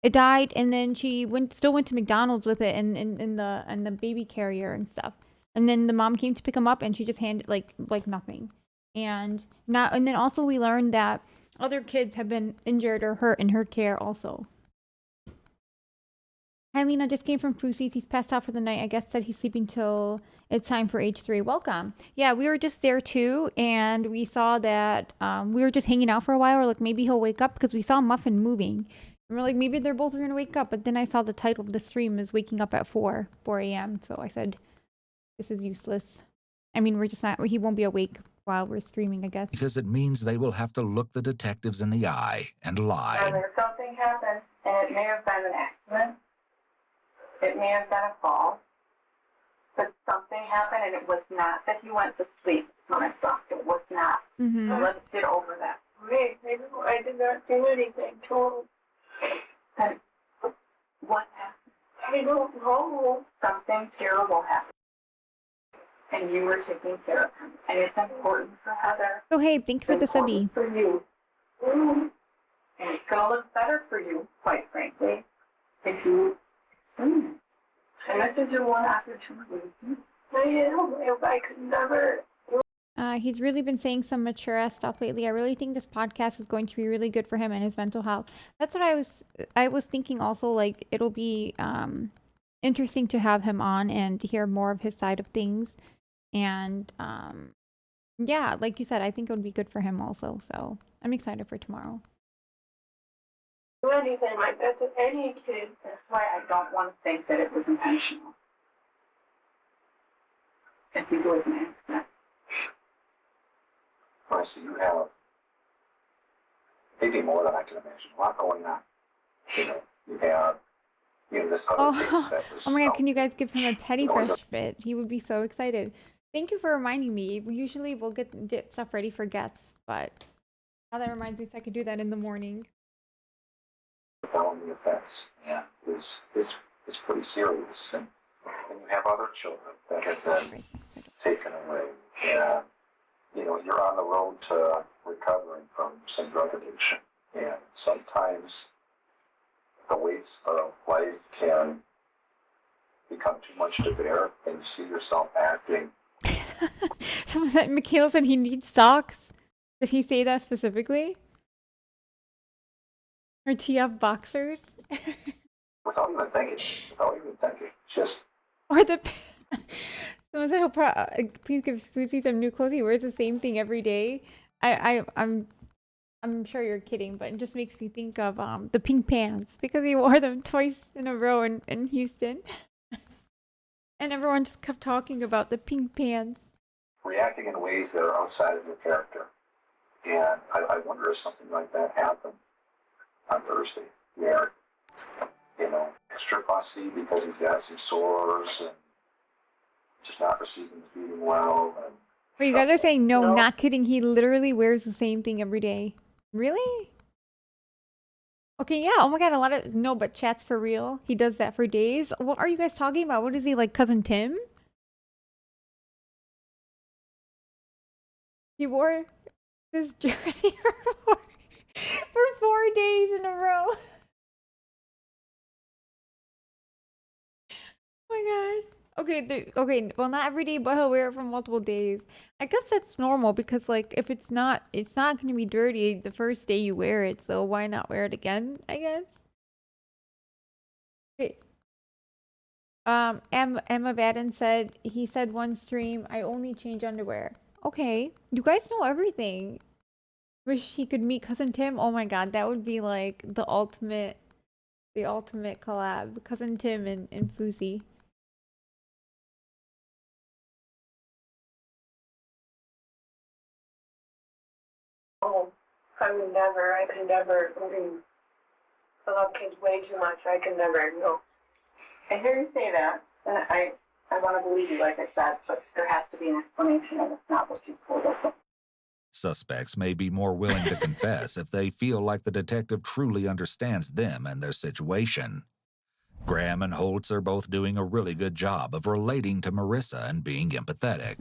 it died, and then she still went to McDonald's with it in the baby carrier and stuff, and then the mom came to pick him up, and she just handed like nothing, and then also we learned that other kids have been injured or hurt in her care also. Hi, Lena, just came from Fusi's. He's passed out for the night. I guess said he's sleeping till it's time for H3. Welcome. Yeah, we were just there too, and we saw that we were just hanging out for a while. We're like, maybe he'll wake up because we saw Muffin moving. And we're like, maybe they're both going to wake up. But then I saw the title of the stream is waking up at 4 a.m. So I said, this is useless. I mean, we're just not, he won't be awake while we're streaming, I guess. Because it means they will have to look the detectives in the eye and lie. Whether something happened, and it may have been an accident, it may have been a fall, but something happened and it was not that he went to sleep, Melissa. It was not. Mm-hmm. So let's get over that. Okay, maybe I did not do anything to him. Then what happened? I don't know. Something terrible happened. And you were taking care of him. And it's important for Heather. Oh, hey, thank you for the It's subby. important for you. And it's going to look better for you, quite frankly, if you explain it. And this is your one opportunity. I am. If I could never. He's really been saying some mature ass stuff lately. I really think this podcast is going to be really good for him and his mental health. That's what I was thinking also, like it'll be interesting to have him on and to hear more of his side of things. And yeah, like you said, I think it would be good for him also. So I'm excited for tomorrow. Do anything like that to any kid. That's why I don't want to think that it was intentional. I think it was an accident. Marissa, you have maybe more than I can imagine. A lot going on. You know, you have this other case that was, oh my god, can you guys give him a teddy you know, fresh fit? He would be so excited. Thank you for reminding me. Usually we'll get stuff ready for guests, but now that reminds me so I could do that in the morning. felony offense and is pretty serious. And you have other children that have been taken away. And, you know, you're on the road to recovering from some drug addiction. And sometimes the weights of life can become too much to bear, and you see yourself acting. Someone said, Mikhail said he needs socks. Did he say that specifically? Or TF boxers? Without even thinking. Just. Or the. Someone said he'll please give Fuzi some new clothes. He wears the same thing every day. I'm sure you're kidding, but it just makes me think of the pink pants because he wore them twice in a row in Houston. And everyone just kept talking about the pink pants. Reacting in ways that are outside of your character. And I wonder if something like that happened on Thursday, where, you know, extra fussy because he's got some sores and just not receiving feeding well. And But you guys are saying no, not kidding. He literally wears the same thing every day. Really? Okay, yeah. Oh my god, a lot of no, but chat's for real. He does that for days. What are you guys talking about? What is he like, Cousin Tim? He wore this jersey for 4 days in a row. Oh my god. Okay, okay. Well, not every day, but he'll wear it for multiple days. I guess that's normal because, like, if it's not going to be dirty the first day you wear it. So why not wear it again? I guess. Okay. Emma Baden said he said one stream, I only change underwear. Okay, you guys know everything. Wish he could meet Cousin Tim. Oh my god, that would be like the ultimate collab. Cousin Tim and Fuzi. I would never. I could never. I love kids way too much. I could never. No. I hear you say that, and I want to believe you, like I said, but there has to be an explanation, and it's not what you told us. Suspects may be more willing to confess if they feel like the detective truly understands them and their situation. Graham and Holtz are both doing a really good job of relating to Marissa and being empathetic.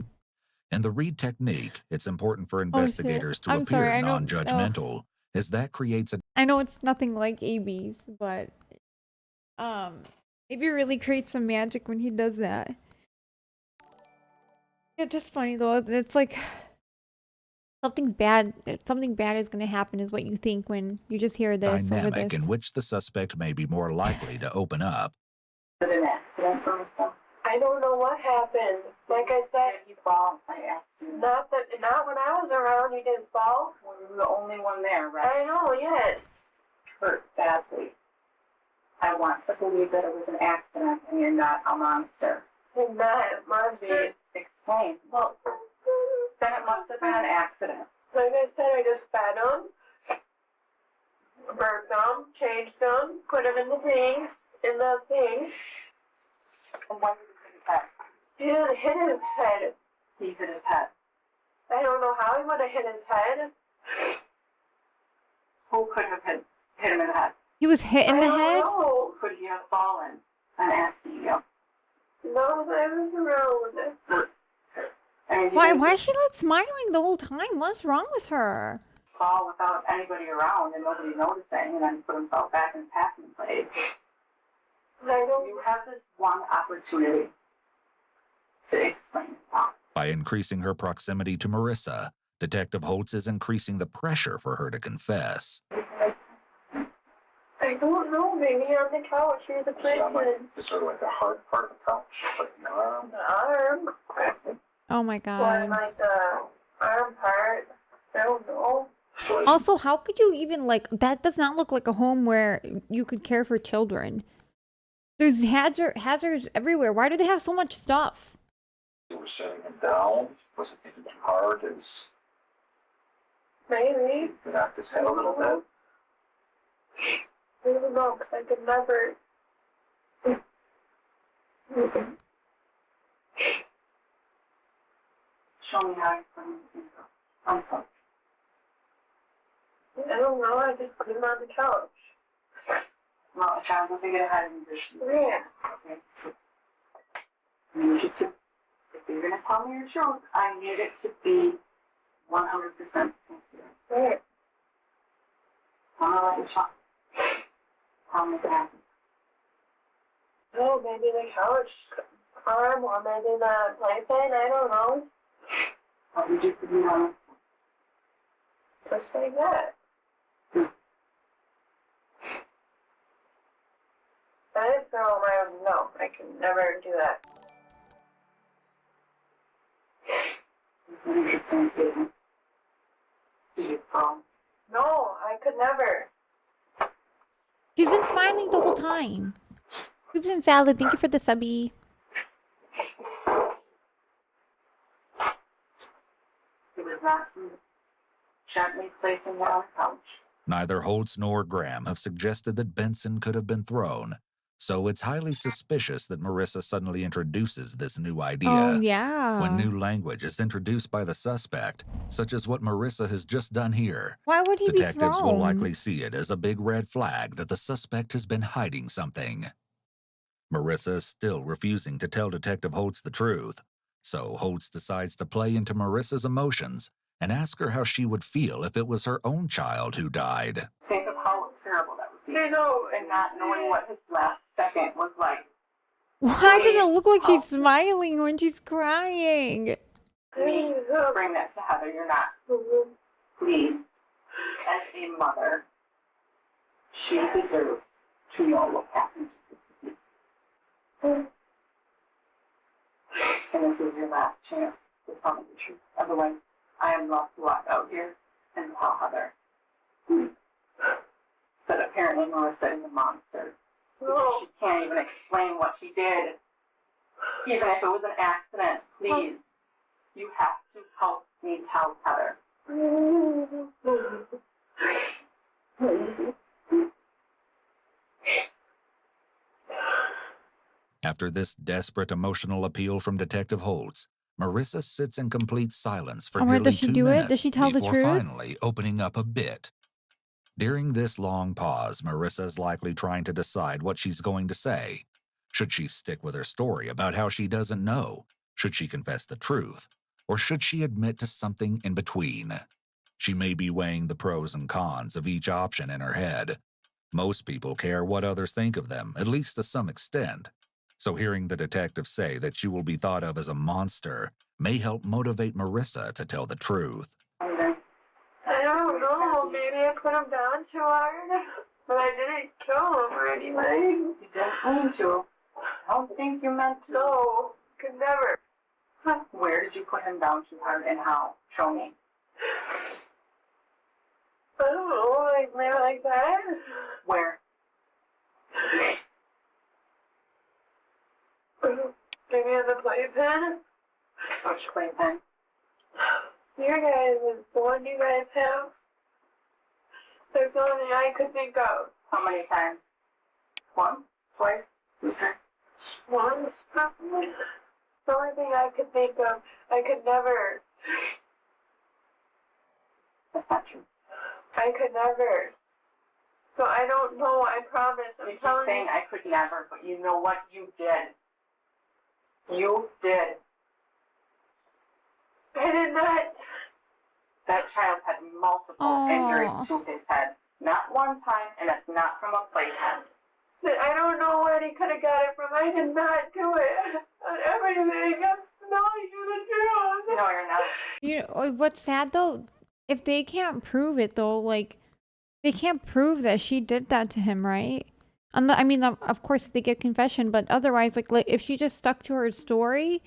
In the read technique, it's important for investigators to I'm appear sorry, I know- non-judgmental, as that creates a I know it's nothing like AB's, but AB really creates some magic when he does that. It's just funny though. It's like something bad is gonna happen is what you think when you just hear this over dynamic this. in which the suspect may be more likely to open up. An accident for myself. I don't know what happened. Like I said, You fall. I asked you. not when I was around. You didn't fall. Well, you were the only one there, right? I know. Yes. Hurt badly. I want to believe that it was an accident and you're not a monster. I'm not a monster. Please explain. Well, then it must have been an accident. Like I said, I just fed them, burped them, changed them, put them in the thing. And when did he hit his head? He didn't hit his head. He hit his head. I don't know how he would have hit his head. Who could have hit him in the head? He was hit in the head? No, Could he have fallen? I'm asking you. no, I was around. I mean, Why is she like smiling the whole time? What's wrong with her? fall without anybody around and nobody noticing, and then put himself back in the packing place. You have this one opportunity to explain yourself. By increasing her proximity to Marissa, Detective Holtz is increasing the pressure for her to confess. I don't know, maybe on the couch or the person. Just sort of like the hard part of the couch, like the arm. The arm. Oh my Or god. like the arm part. I don't know. Also, how could you even like that does not look like a home where you could care for children. There's hazards everywhere. Why do they have so much stuff? You were setting him down. Was it thinking too hard? Maybe. You knocked his head a little bit. I don't know, because I could never. Show me how you're putting it. I'm sorry. I don't know, I just put him on the couch. Well, a child doesn't get ahead of musicians. Yeah. Okay, so I need you to, if you're going to tell me your truth, I need it to be 100% sincere. Right. I'm going to let you talk. Tell me what happened. Oh, maybe the couch arm or maybe the playpen, I don't know. How did you figure out? Just like that. I didn't throw my own. No, I can never do that. It's an interesting statement. Did you fall? No, I could never. She's been smiling the whole time. Soups and salad, thank you for the subby. It was not gently placing it on the couch. Neither Holtz nor Graham have suggested that Benson could have been thrown, so it's highly suspicious that Marissa suddenly introduces this new idea. Oh yeah. When new language is introduced by the suspect, such as what Marissa has just done here, Why would he detectives be will thrown? likely see it as a big red flag that the suspect has been hiding something. Marissa is still refusing to tell Detective Holtz the truth, so Holtz decides to play into Marissa's emotions and ask her how she would feel if it was her own child who died. Think of how terrible that would be. I know. And not knowing what his last second was like. Why does it look like she's smiling when she's crying? Please bring that to Heather. You're not. Please. As a mother, she deserves to know what happened to you. And this is your last chance to tell me the truth. Otherwise, I am left to walk out here and tell Heather. But apparently Marissa is a monster. No. She can't even explain what she did. Even if it was an accident, please. You have to help me tell Heather. After this desperate emotional appeal from Detective Holtz, Marissa sits in complete silence for All right, nearly does she 2 do it? minutes Does she tell the before truth? finally opening up a bit. During this long pause, Marissa is likely trying to decide what she's going to say. Should she stick with her story about how she doesn't know? Should she confess the truth? Or should she admit to something in between? She may be weighing the pros and cons of each option in her head. Most people care what others think of them, at least to some extent. So hearing the detective say that she will be thought of as a monster may help motivate Marissa to tell the truth. I don't know. Maybe I put him down too hard. But I didn't kill him or anything. You didn't mean to. I don't think you meant to. No, could never. Where did you put him down too hard and how? Show me. I don't know, like that. Where? Maybe on the playpen. Which playpen? Your guys, the one you guys have. That's the only thing I could think of. How many times? Once? Twice? 2 times? Once, probably. It's the only thing I could think of. I could never. That's not true. I could never. So I don't know, I promise. I'm You keep telling saying you. I could never, but you know what? You did. You did. I did not. That child had multiple Aw. injuries to his head. Not one time, and it's not from a playpen. I don't know where he could have got it from. I did not do it. On everything. I'm telling you the truth. No, you're not. You know what's sad though? If they can't prove it though, like they can't prove that she did that to him, right? I mean, of course, if they get confession, but otherwise, like if she just stuck to her story,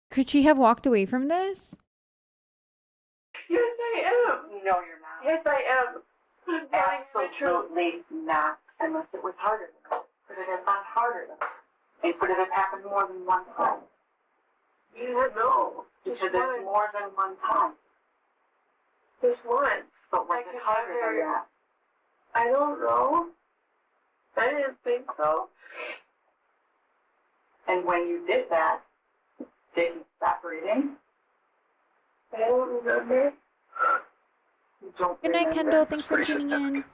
could she have walked away from this? Yes, I am. No, you're not. Yes, I am. I'm telling you the truth. Absolutely not. Unless it was harder than that. Could it have been harder than that? And could it have happened more than one time? Yeah, no. Because Just it's once. more than one time. Just once. But was I it could harder never- than that? I don't know. I didn't think so. And when you did that, did he stop breathing? I don't remember. You don't Good night, remember? Kendall. Thanks for Pretty tuning in. significant.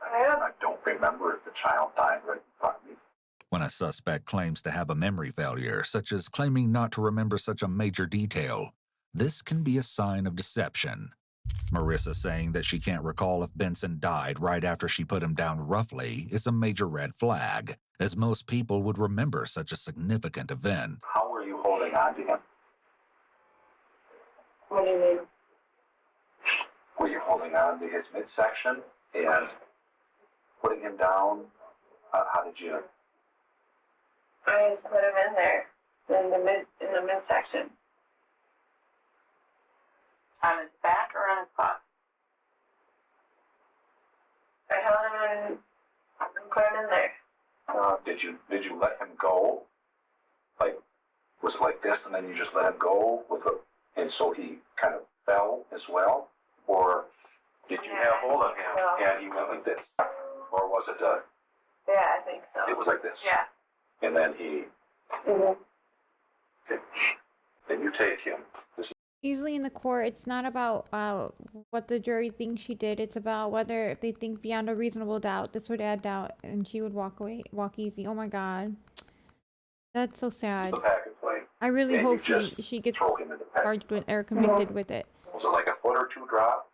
I don't remember if the child died right in front of me. When a suspect claims to have a memory failure, such as claiming not to remember such a major detail, this can be a sign of deception. Marissa saying that she can't recall if Benson died right after she put him down roughly is a major red flag, as most people would remember such a significant event. How were you holding on to him? What do you mean? Were you holding on to his midsection and putting him down? How did you? I just put him in there, in the midsection. On his back or on his butt? I held him in, and put him in there. So Did you let him go? Like, was it like this, and then you just let him go and so he kind of fell as well, or did you have hold of him and he went like this, or was it yeah, I think so. it was like this? Yeah. And then he. Mhm. Okay. Then you take him. Easily in the court, it's not about what the jury thinks she did. It's about whether if they think beyond a reasonable doubt, this would add doubt, and she would walk easy. Oh my God, that's so sad. The pack and play. I really And you hope just she gets throw him in the pack. charged with or convicted with it. Was it like a foot or two drop?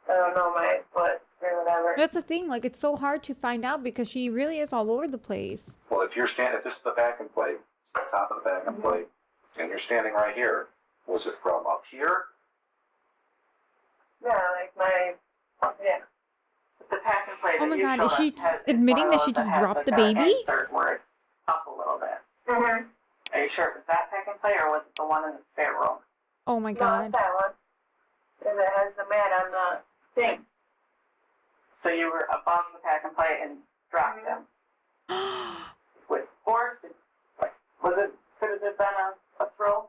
I don't know, my foot or whatever. That's the thing. Like it's so hard to find out because she really is all over the place. Well, if this is the pack and play, the top of the pack and play, and you're standing right here, was it from up here? Yeah, like my, yeah. The pack and play Oh that my you God, showed is us she has- admitting one that of she those just has dropped the the baby? insert where it's up a little bit. Mhm. Are you sure it was that pack and play or was it the one in the spare room? Oh my No, God. it's that one. And it has the mat on the thing. So you were above the pack and play and dropped him with force? Could it have been a throw?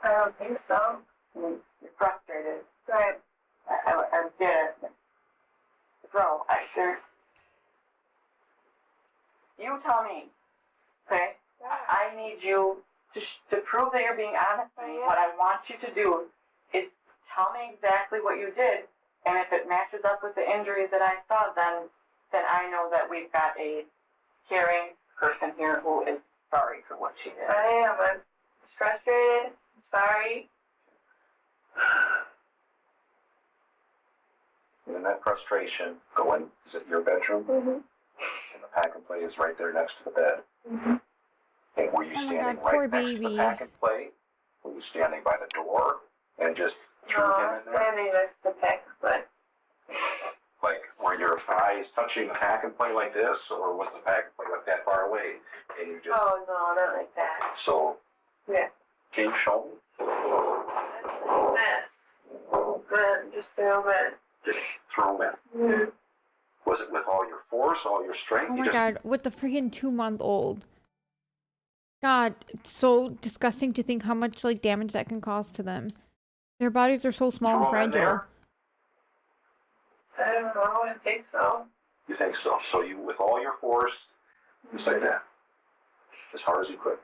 I don't think so. I mean, you're frustrated. Right. I get it. Bro, you tell me, okay? I need you to prove that you're being honest with me. What I want you to do is tell me exactly what you did, and if it matches up with the injuries that I saw, then I know that we've got a caring person here who is sorry for what she did. I am. I'm frustrated. Sorry. And in that frustration, go in, is it your bedroom? Mm-hmm. And the pack and play is right there next to the bed. Mm-hmm. And were you Oh my standing God, poor right next to baby. the pack and play? Were you standing by the door and just threw No, him I'm in there? standing next to the pack, but Like, were your thighs touching the pack and play like this, or was the pack and play like that far away? And you just, oh no, not like that. so, Yeah. can you show me? Mess. But just a little bit. Just throw him in. Mm-hmm. Was it with all your force, all your strength? Oh You my just, God, with the freaking 2-month-old. God, it's so disgusting to think how much like damage that can cause to them. Their bodies are so small and throw him in fragile. there? I don't know. I think so. You think so? So you, with all your force, you say that. As hard as you could.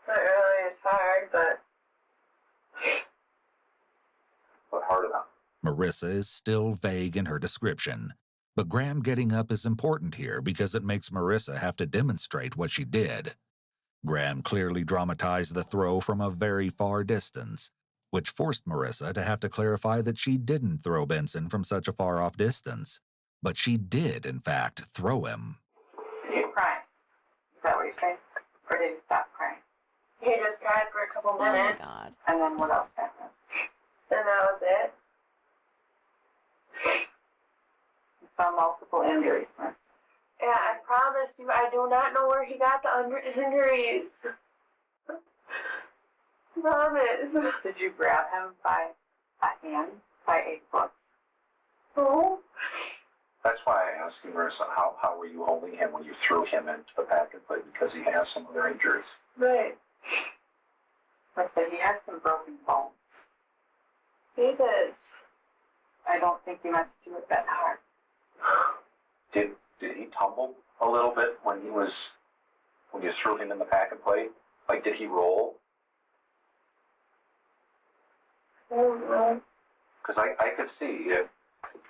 Not really as hard, but Hard enough. Marissa is still vague in her description, but Graham getting up is important here because it makes Marissa have to demonstrate what she did. Graham clearly dramatized the throw from a very far distance, which forced Marissa to have to clarify that she didn't throw Benson from such a far off distance, but she did, in fact, throw him. Did he cry? Is that what you're saying? Or did he stop crying? he just cried for a couple Oh my minutes, God. And then what else happened? and that was it. You saw multiple injuries, Miss. Yeah, I promise you, I do not know where he got the injuries. Promise. Did you grab him by a hand, by a foot? No. That's why I asked you, Marissa, how were you holding him when you threw him into the pack and play? Because he has some other injuries. Right. I said he has some broken bones. He does. I don't think you meant to do it that hard. Did he tumble a little bit when you threw him in the pack and play? Like, did he roll? I don't know. Because I could see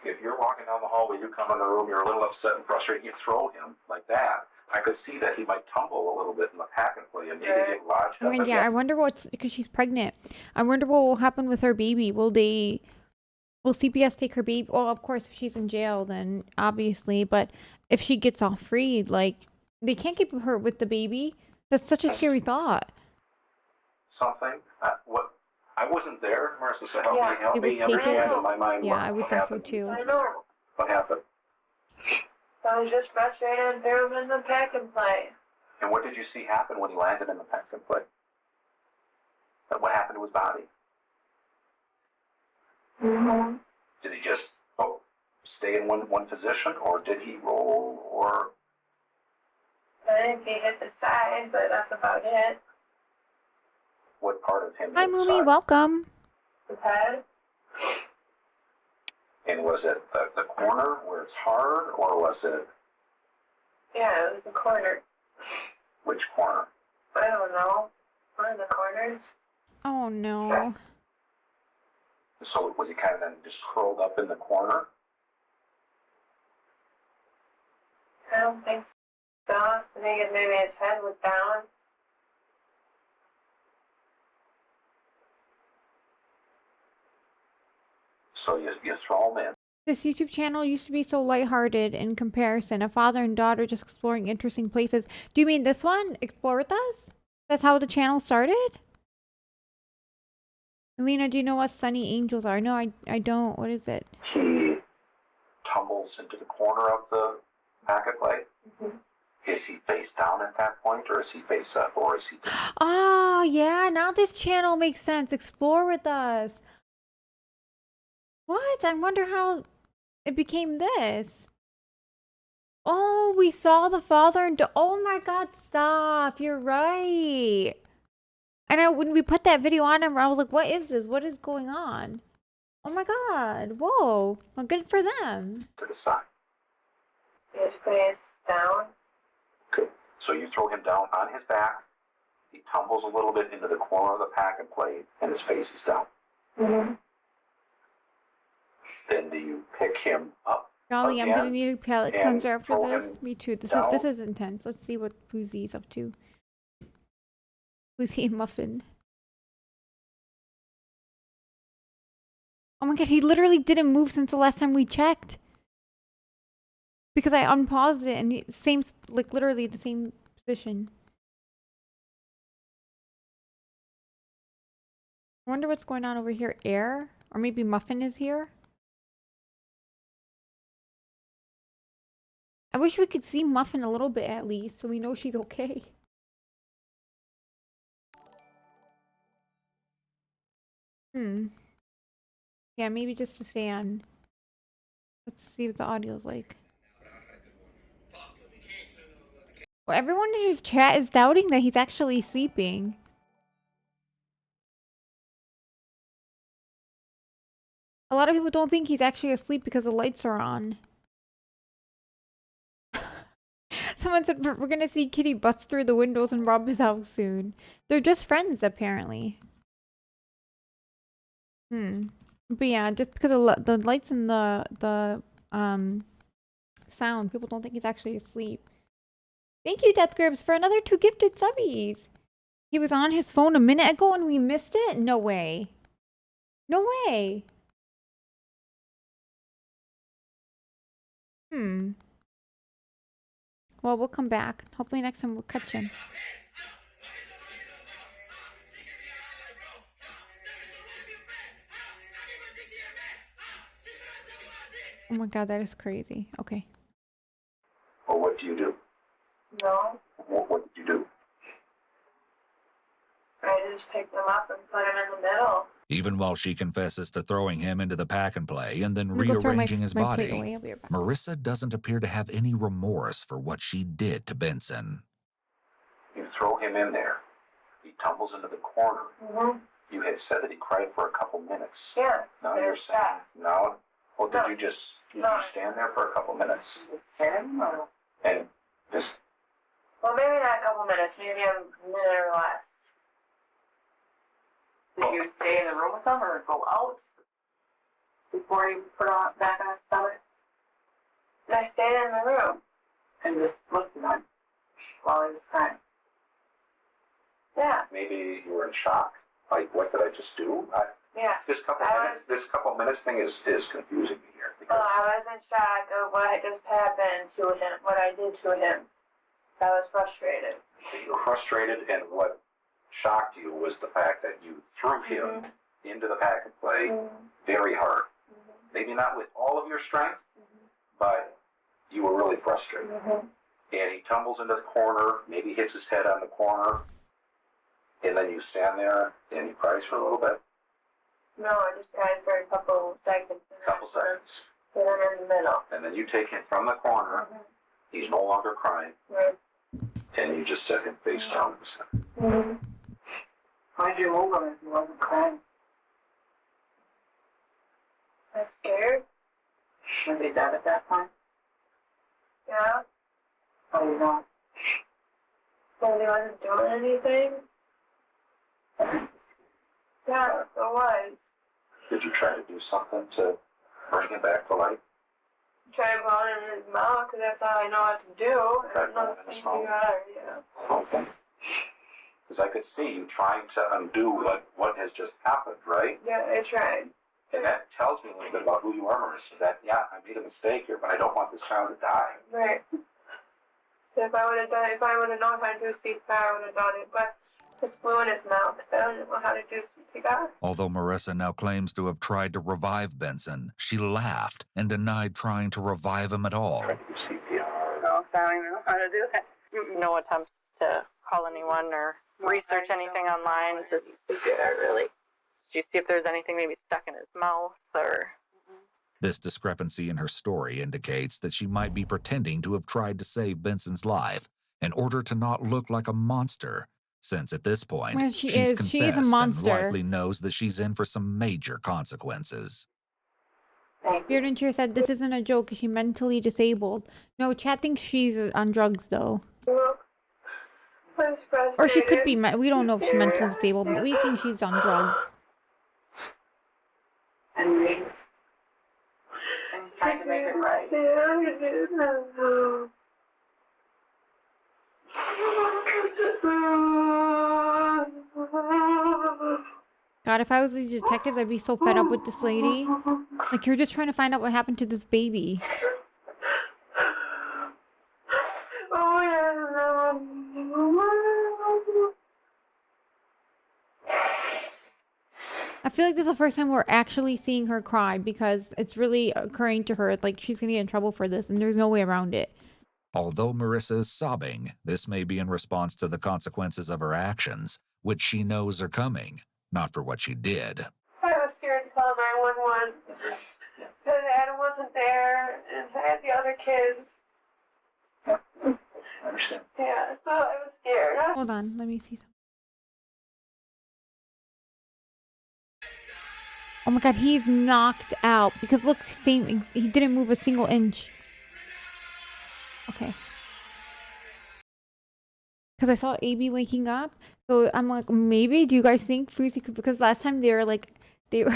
if you're walking down the hallway, you come in the room, you're a little upset and frustrated, you throw him like that. I could see that he might tumble a little bit in the pack and play and maybe get lodged I up mean, yeah, I against. wonder what's because she's pregnant. I wonder what will happen with her baby. Will CPS take her baby? Well, of course, if she's in jail, then obviously. But if she gets off free, like they can't keep her with the baby. That's such a scary thought. Something. What? I wasn't there, Marissa. So help They would me take understand it. in my mind Yeah, what I would think so happened. too. I know. What happened? I was just frustrated and threw him in the pack and play. And what did you see happen when he landed in the pack and play? And what happened to his body? Mm-hmm. Did he just stay in one position, or did he roll, or? I think he hit the side, but that's about it. What part of him? Hi, hit the Moomy. side? Welcome. The head? And was it the corner where it's hard, or was it Yeah, it was the corner. which corner? I don't know. One of the corners. Oh no. So was he kind of then just curled up in the corner? I don't think so. I think maybe his head was down. So you throw him in. This YouTube channel used to be so lighthearted in comparison. A father and daughter just exploring interesting places. Do you mean this one? Explore with us? That's how the channel started? Lena, do you know what Sunny Angels are? No, I don't. What is it? He tumbles into the corner of the packet play. Mm-hmm. Is he face down at that point, or is he face up, or is he? Oh, yeah. Now this channel makes sense. Explore with us. What? I wonder how it became this. Oh, we saw the father and oh my God, stop. You're right. I know when we put that video on him, I was like, what is this? What is going on? Oh my God. Whoa. Well, good for them. To the side. You have to put his down. Good. So you throw him down on his back. He tumbles a little bit into the corner of the pack and play, and his face is down. Mm-hmm. Then do you pick him up? Golly, I'm gonna need a palate and cleanser after throw this. him Me too. This down? is intense. Let's see what Fousey's up to. Fousey and Muffin. Oh my God, he literally didn't move since the last time we checked. Because I unpaused it and same, like literally the same position. I wonder what's going on over here. Air? Or maybe Muffin is here? I wish we could see Muffin a little bit at least so we know she's okay. Yeah, maybe just a fan. Let's see what the audio's like. Well, everyone in his chat is doubting that he's actually sleeping. A lot of people don't think he's actually asleep because the lights are on. Someone said we're gonna see Kitty bust through the windows and rob his house soon. They're just friends, apparently. But yeah, just because of the lights and the sound, people don't think he's actually asleep. Thank you, Death Grips, for another 2 gifted subbies. He was on his phone a minute ago and we missed it? No way. No way. Well, we'll come back. Hopefully next time we'll catch him. Oh my God, that is crazy. Okay. Or what do you do? No. What did you do? I just picked him up and put him in the middle. Even while she confesses to throwing him into the pack and play and then I'm gonna go throw rearranging his my plate body, away. I'll be right back. Marissa doesn't appear to have any remorse for what she did to Benson. You throw him in there. He tumbles into the corner. Mm-hmm. You had said that he cried for a couple minutes. Yeah. Now you're saying, no? Well, did No. you just No. you stand there for a couple minutes? Just him or? And just, Well, maybe not a couple minutes. Maybe a minute or less. Did you stay in the room with him or go out before you put on back on his stomach? I stayed in the room and just looked at him while he was crying. Yeah. maybe you were in shock. Like, what did I just do? Yeah. This couple minutes thing is confusing me here. Well, I was in shock of what had just happened to him, what I did to him. I was frustrated. You were frustrated, and what shocked you was the fact that you threw him into the pack and play very hard. Maybe not with all of your strength, but you were really frustrated. And he tumbles into the corner, maybe hits his head on the corner, and then you stand there and he cries for a little bit. No, I just cried for a couple seconds. Put him in the middle. And then you take him from the corner. He's no longer crying. Right. And you just set him face down in the center. Why'd you move him if he wasn't crying? I was scared. Was he dead at that point? Yeah. How do you know? Well, he wasn't doing anything. Yeah, it was. Did you try to do something to bring him back to life? Try to blow it in his mouth, because that's all I know how to do. Try to blow it in his mouth? Yeah. Okay. Because I could see you trying to undo what has just happened, right? Yeah, I tried. And that tells me a little bit about who you are, Marissa. That, yeah, I made a mistake here, but I don't want this child to die. Right. If I would have known how to do CPR, I would have done it. But just blew in his mouth. I don't know how to do CPR. Although Marissa now claims to have tried to revive Benson, she laughed and denied trying to revive him at all. Try to do CPR. No, 'cause I don't even know how to do that. No attempts to call anyone or research anything online. Just CPR, really. Did you see if there's anything maybe stuck in his mouth or... This discrepancy in her story indicates that she might be pretending to have tried to save Benson's life in order to not look like a monster, since at this point, Well, she is a confessed and monster. likely knows that she's in for some major consequences. Spirit and Cheer said this isn't a joke. Is she mentally disabled? No, Chad thinks she's on drugs though. Or she could be. We don't know if she's mentally disabled, but we think she's on drugs. And trying to make it right. God, if I was these detectives, I'd be so fed up with this lady. Like, you're just trying to find out what happened to this baby. I feel like this is the first time we're actually seeing her cry because it's really occurring to her like she's gonna get in trouble for this and there's no way around it. Although Marissa is sobbing, this may be in response to the consequences of her actions, which she knows are coming, not for what she did. I was scared to call 911 because Adam wasn't there and I had the other kids. I understand. Yeah, so I was scared. Hold on, let me see something. Oh my god, he's knocked out because look, he didn't move a single inch. Okay. Because I saw AB waking up, so I'm like, maybe do you guys think Fuzi could? Because last time they were like, they were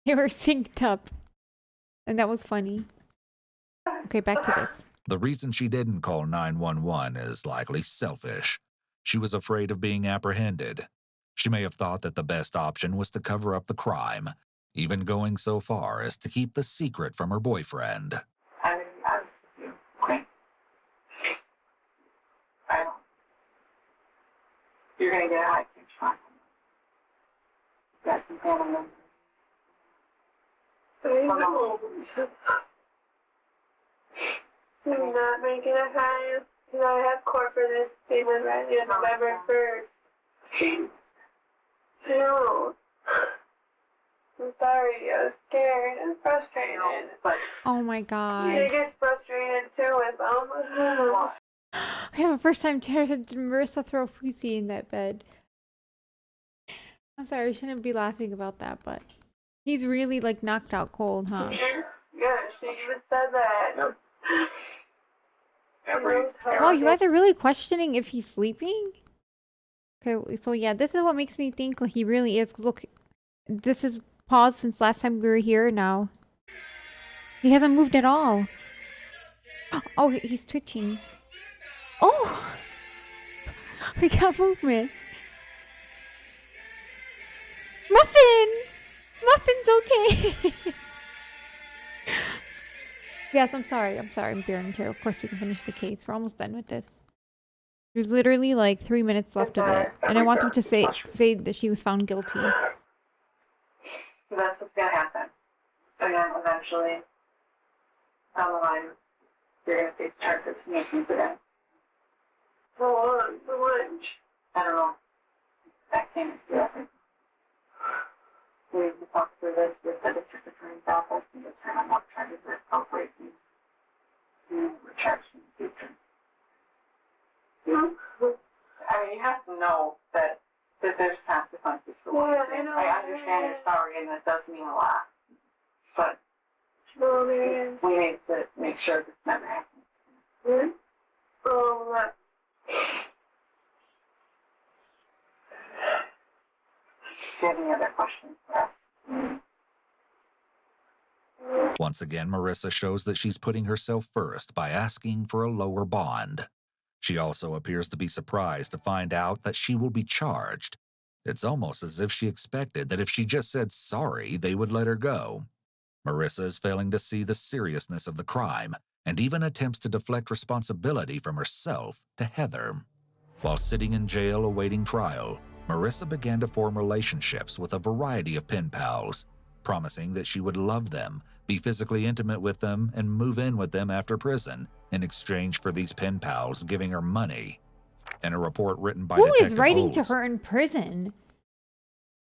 synced up, and that was funny. Okay, back to this. The reason she didn't call 911 is likely selfish. She was afraid of being apprehended. She may have thought that the best option was to cover up the crime, even going so far as to keep the secret from her boyfriend. I'm going to be honest with you, okay? You're going to get a high pitch fine. That's some family members. I'm not making a high. You know, I have court for this statement right here, November 1st. No. I'm sorry, I was scared and frustrated. Oh my god. You get frustrated too with them. I have a first time Tara said, did Marissa throw Fuzi in that bed? I'm sorry, I shouldn't be laughing about that, but he's really like knocked out cold, huh? Yeah, she even said that. Wow, you guys are really questioning if he's sleeping? Okay, so yeah, this is what makes me think he really is. Look, this is paused since last time we were here now. He hasn't moved at all. Oh, he's twitching. Oh! We got movement. Muffin! Muffin's okay. Yes, I'm sorry. I'm bearing chair. Of course we can finish the case. We're almost done with this. There's literally like 3 minutes left of it. And I want them to say that she was found guilty. So that's what's gonna happen. So then eventually, down the line, you're gonna face charges for making incident. For lunch. I don't know. That came into everything. We need to talk through this with the district attorney's office and determine what charges are appropriate to charge in the future. I mean, you have to know that there's consequences for what you do. I understand you're sorry, and that does mean a lot. But we need to make sure this never happens. Do you have any other questions for us? Once again, Marissa shows that she's putting herself first by asking for a lower bond. She also appears to be surprised to find out that she will be charged. It's almost as if she expected that if she just said sorry, they would let her go. Marissa is failing to see the seriousness of the crime and even attempts to deflect responsibility from herself to Heather. While sitting in jail awaiting trial, Marissa began to form relationships with a variety of pen pals, promising that she would love them, be physically intimate with them, and move in with them after prison in exchange for these pen pals giving her money. In a report written by Who Detective is writing Oates, to her in prison?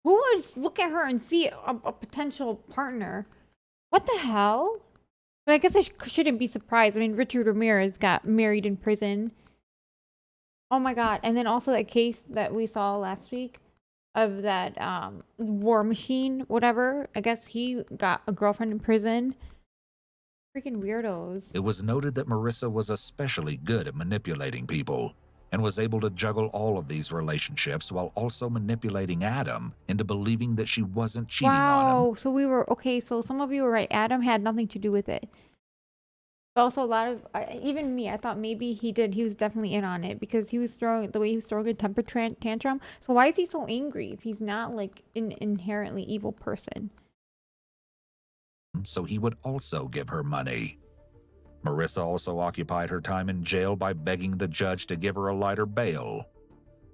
Who would look at her and see a potential partner? What the hell? But I guess I shouldn't be surprised. I mean, Richard Ramirez got married in prison. Oh my god. And then also that case that we saw last week of that war machine, whatever. I guess he got a girlfriend in prison. Freaking weirdos. It was noted that Marissa was especially good at manipulating people and was able to juggle all of these relationships while also manipulating Adam into believing that she wasn't cheating on him. Wow. So we were okay. So some of you were right. Adam had nothing to do with it. But also a lot of even me, I thought maybe he did. He was definitely in on it because he was throwing the way he was throwing a temper tantrum. So why is he so angry if he's not like an inherently evil person? So he would also give her money. Marissa also occupied her time in jail by begging the judge to give her a lighter bail.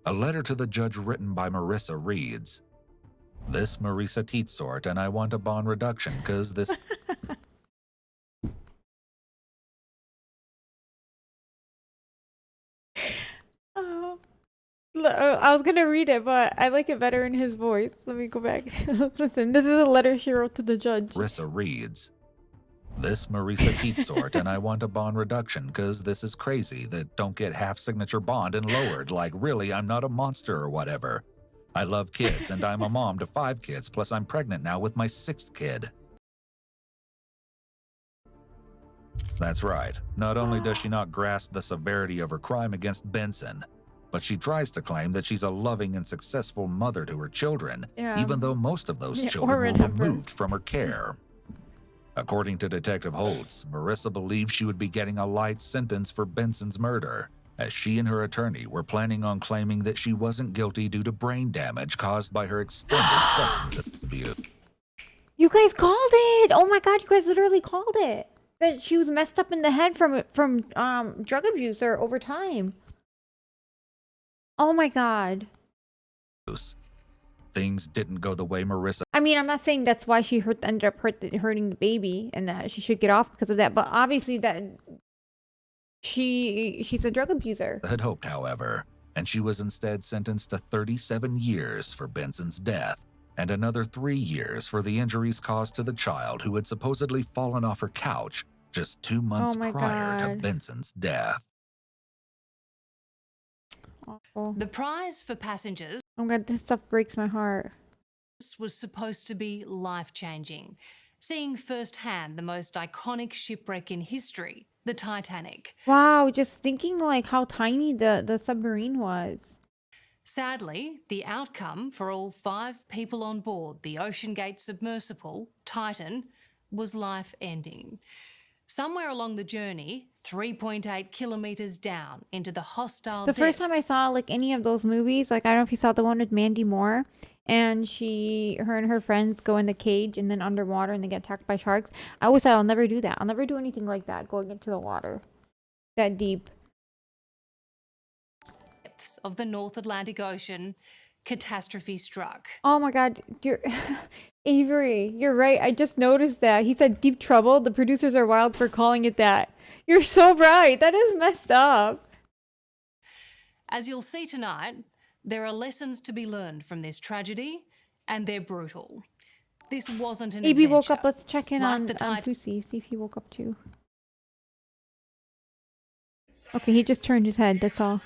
A letter to the judge written by Marissa reads, "This Marissa Teetsort and I want a bond reduction because this..." Oh. I was gonna read it, but I like it better in his voice. Let me go back. Listen, this is a letter she wrote to the judge. Marissa reads, "This Marissa Teetsort and I want a bond reduction because this is crazy that don't get half signature bond and lowered like really I'm not a monster or whatever. I love kids and I'm a mom to 5 kids plus I'm pregnant now with my 6th kid." That's right. Not only does she not grasp the severity of her crime against Benson, but she tries to claim that she's a loving and successful mother to her children, even though most of those children were removed from her care. According to Detective Holtz, Marissa believed she would be getting a light sentence for Benson's murder, as she and her attorney were planning on claiming that she wasn't guilty due to brain damage caused by her extended substance abuse. You guys called it! Oh my god, you guys literally called it! That she was messed up in the head from drug abuse or over time. Oh my god. Things didn't go the way Marissa I mean, I'm not saying that's why she ended up hurting the baby and that she should get off because of that, but obviously that she's a drug abuser. had hoped, however, and she was instead sentenced to 37 years for Benson's death and another 3 years for the injuries caused to the child who had supposedly fallen off her couch just 2 months prior to Benson's death. Awful. The prize for passengers Oh my god, this stuff breaks my heart. was supposed to be life-changing, seeing firsthand the most iconic shipwreck in history, the Titanic. Wow, just thinking like how tiny the submarine was. Sadly, the outcome for all 5 people on board the OceanGate submersible, Titan, was life-ending. Somewhere along the journey, 3.8 kilometers down into the hostile The first time I saw like any of those movies, like I don't know if you saw the one with Mandy Moore, and her and her friends go in the cage and then underwater and they get attacked by sharks. I always thought I'll never do that. I'll never do anything like that, going into the water that deep. depths of the North Atlantic Ocean, catastrophe struck. Oh my god, Avery, you're right. I just noticed that. He said deep trouble. The producers are wild for calling it that. You're so right. That is messed up. As you'll see tonight, there are lessons to be learned from this tragedy, and they're brutal. This wasn't an AB adventure. woke up. Let's check in Like on the Pussy. See if he woke up too. Okay, he just turned his head. That's all.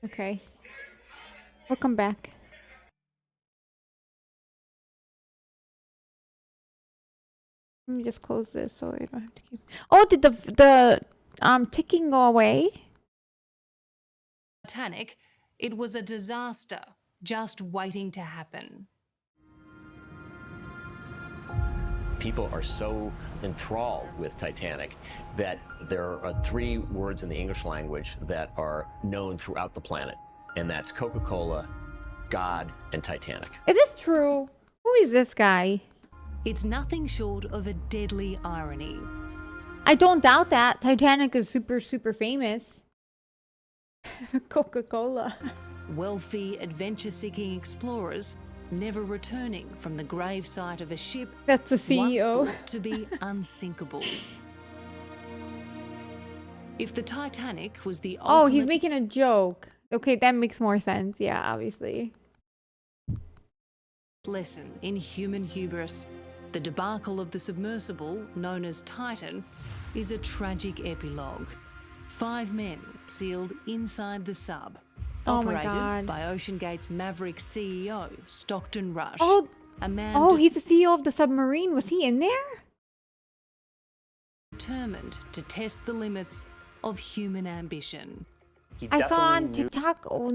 Okay. We'll come back. Let me just close this so I don't have to keep. Oh, did the ticking go away? Titanic, it was a disaster just waiting to happen. People are so enthralled with Titanic that there are 3 words in the English language that are known throughout the planet, and that's Coca-Cola, God, and Titanic. Is this true? Who is this guy? It's nothing short of a deadly irony. I don't doubt that. Titanic is super, super famous. Coca-Cola. Wealthy, adventure-seeking explorers never returning from the gravesite of a ship That's the CEO. once thought to be unsinkable. If the Titanic was the Oh, ultimate he's making a joke. Okay, that makes more sense. Yeah, obviously. lesson in human hubris, the debacle of the submersible, known as Titan, is a tragic epilogue. 5 men sealed inside the sub, Oh my operated God. by OceanGate's maverick CEO, Stockton Rush. Oh, a man oh, he's the CEO of the submarine. Was he in there? determined to test the limits of human ambition. I saw on TikTok oh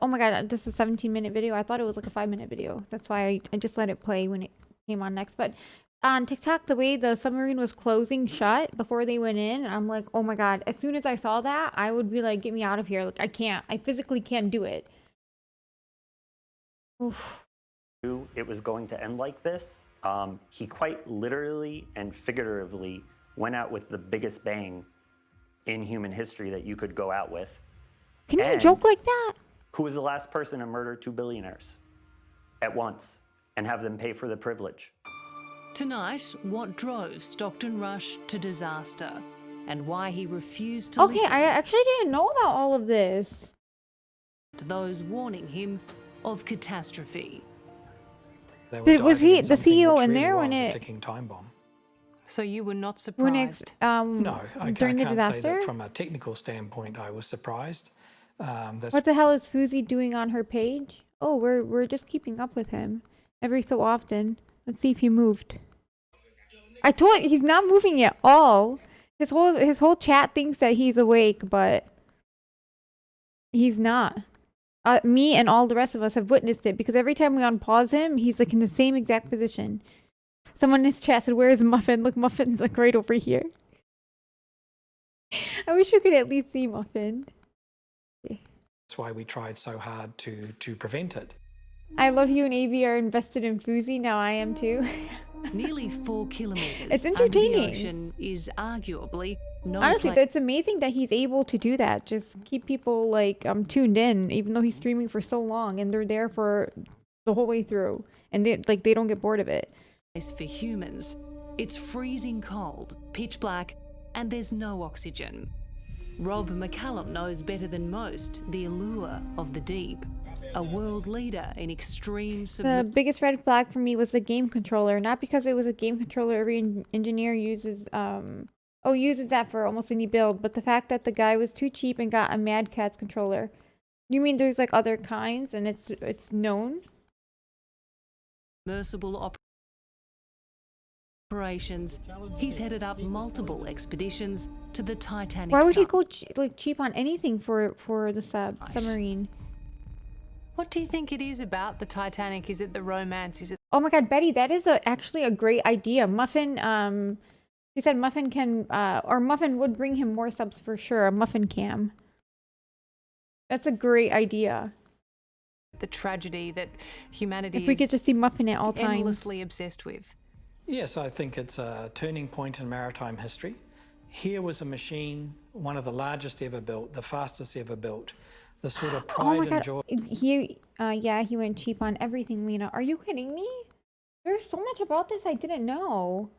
my God, this is a 17-minute video. I thought it was like a 5-minute video. That's why I just let it play when it came on next. But on TikTok, the way the submarine was closing shut before they went in, I'm like, oh my God. As soon as I saw that, I would be like, get me out of here. Like, I physically can't do it. Oof. It was going to end like this. He quite literally and figuratively went out with the biggest bang in human history that you could go out with. Can you joke like that? Who was the last person to murder 2 billionaires at once and have them pay for the privilege? Tonight, what drove Stockton Rush to disaster and why he refused to Okay, listen I actually didn't know about all of this. to those warning him of catastrophe. Was he the CEO in there when it? Ticking time bomb. So you were not When surprised? No, I during the can't say disaster? that from a technical standpoint. I was surprised. That's What the hell is Fuzi doing on her page? Oh, we're just keeping up with him every so often. Let's see if he moved. I told you, he's not moving at all. His whole chat thinks that he's awake, but he's not. Me and all the rest of us have witnessed it because every time we unpause him, he's like in the same exact position. Someone in his chat said, "Where is Muffin?" Look, Muffin's like right over here. I wish you could at least see Muffin. That's why we tried so hard to prevent it. I love you and AB are invested in Fuzi. Now I am too. Nearly 4 kilometres It's under the entertaining. ocean is arguably no Honestly, place that's amazing that he's able to do that. Just keep people like tuned in, even though he's streaming for so long, and they're there for the whole way through, and they don't get bored of it. for humans. It's freezing cold, pitch black, and there's no oxygen. Rob McCallum knows better than most the allure of the deep. A world leader in extreme The biggest red flag for me was the game controller. Not because it was a game controller every engineer uses uses that for almost any build, but the fact that the guy was too cheap and got a Mad Catz controller. You mean there's like other kinds and it's known? submersible operations. He's headed up multiple expeditions to the Titanic. Why would he sub. go cheap on anything for the submarine? What do you think it is about the Titanic? Is it the romance? Is it? Oh my God, Betty, that is actually a great idea. Muffin, he said Muffin can, or Muffin would bring him more subs for sure. A Muffin cam. That's a great idea. The tragedy that humanity If we get to see Muffin at all times. endlessly obsessed with. Yes, I think it's a turning point in maritime history. Here was a machine, one of the largest ever built, the fastest ever built. The sort of Oh my pride and God, joy. he went cheap on everything, Lena. Are you kidding me? There's so much about this I didn't know.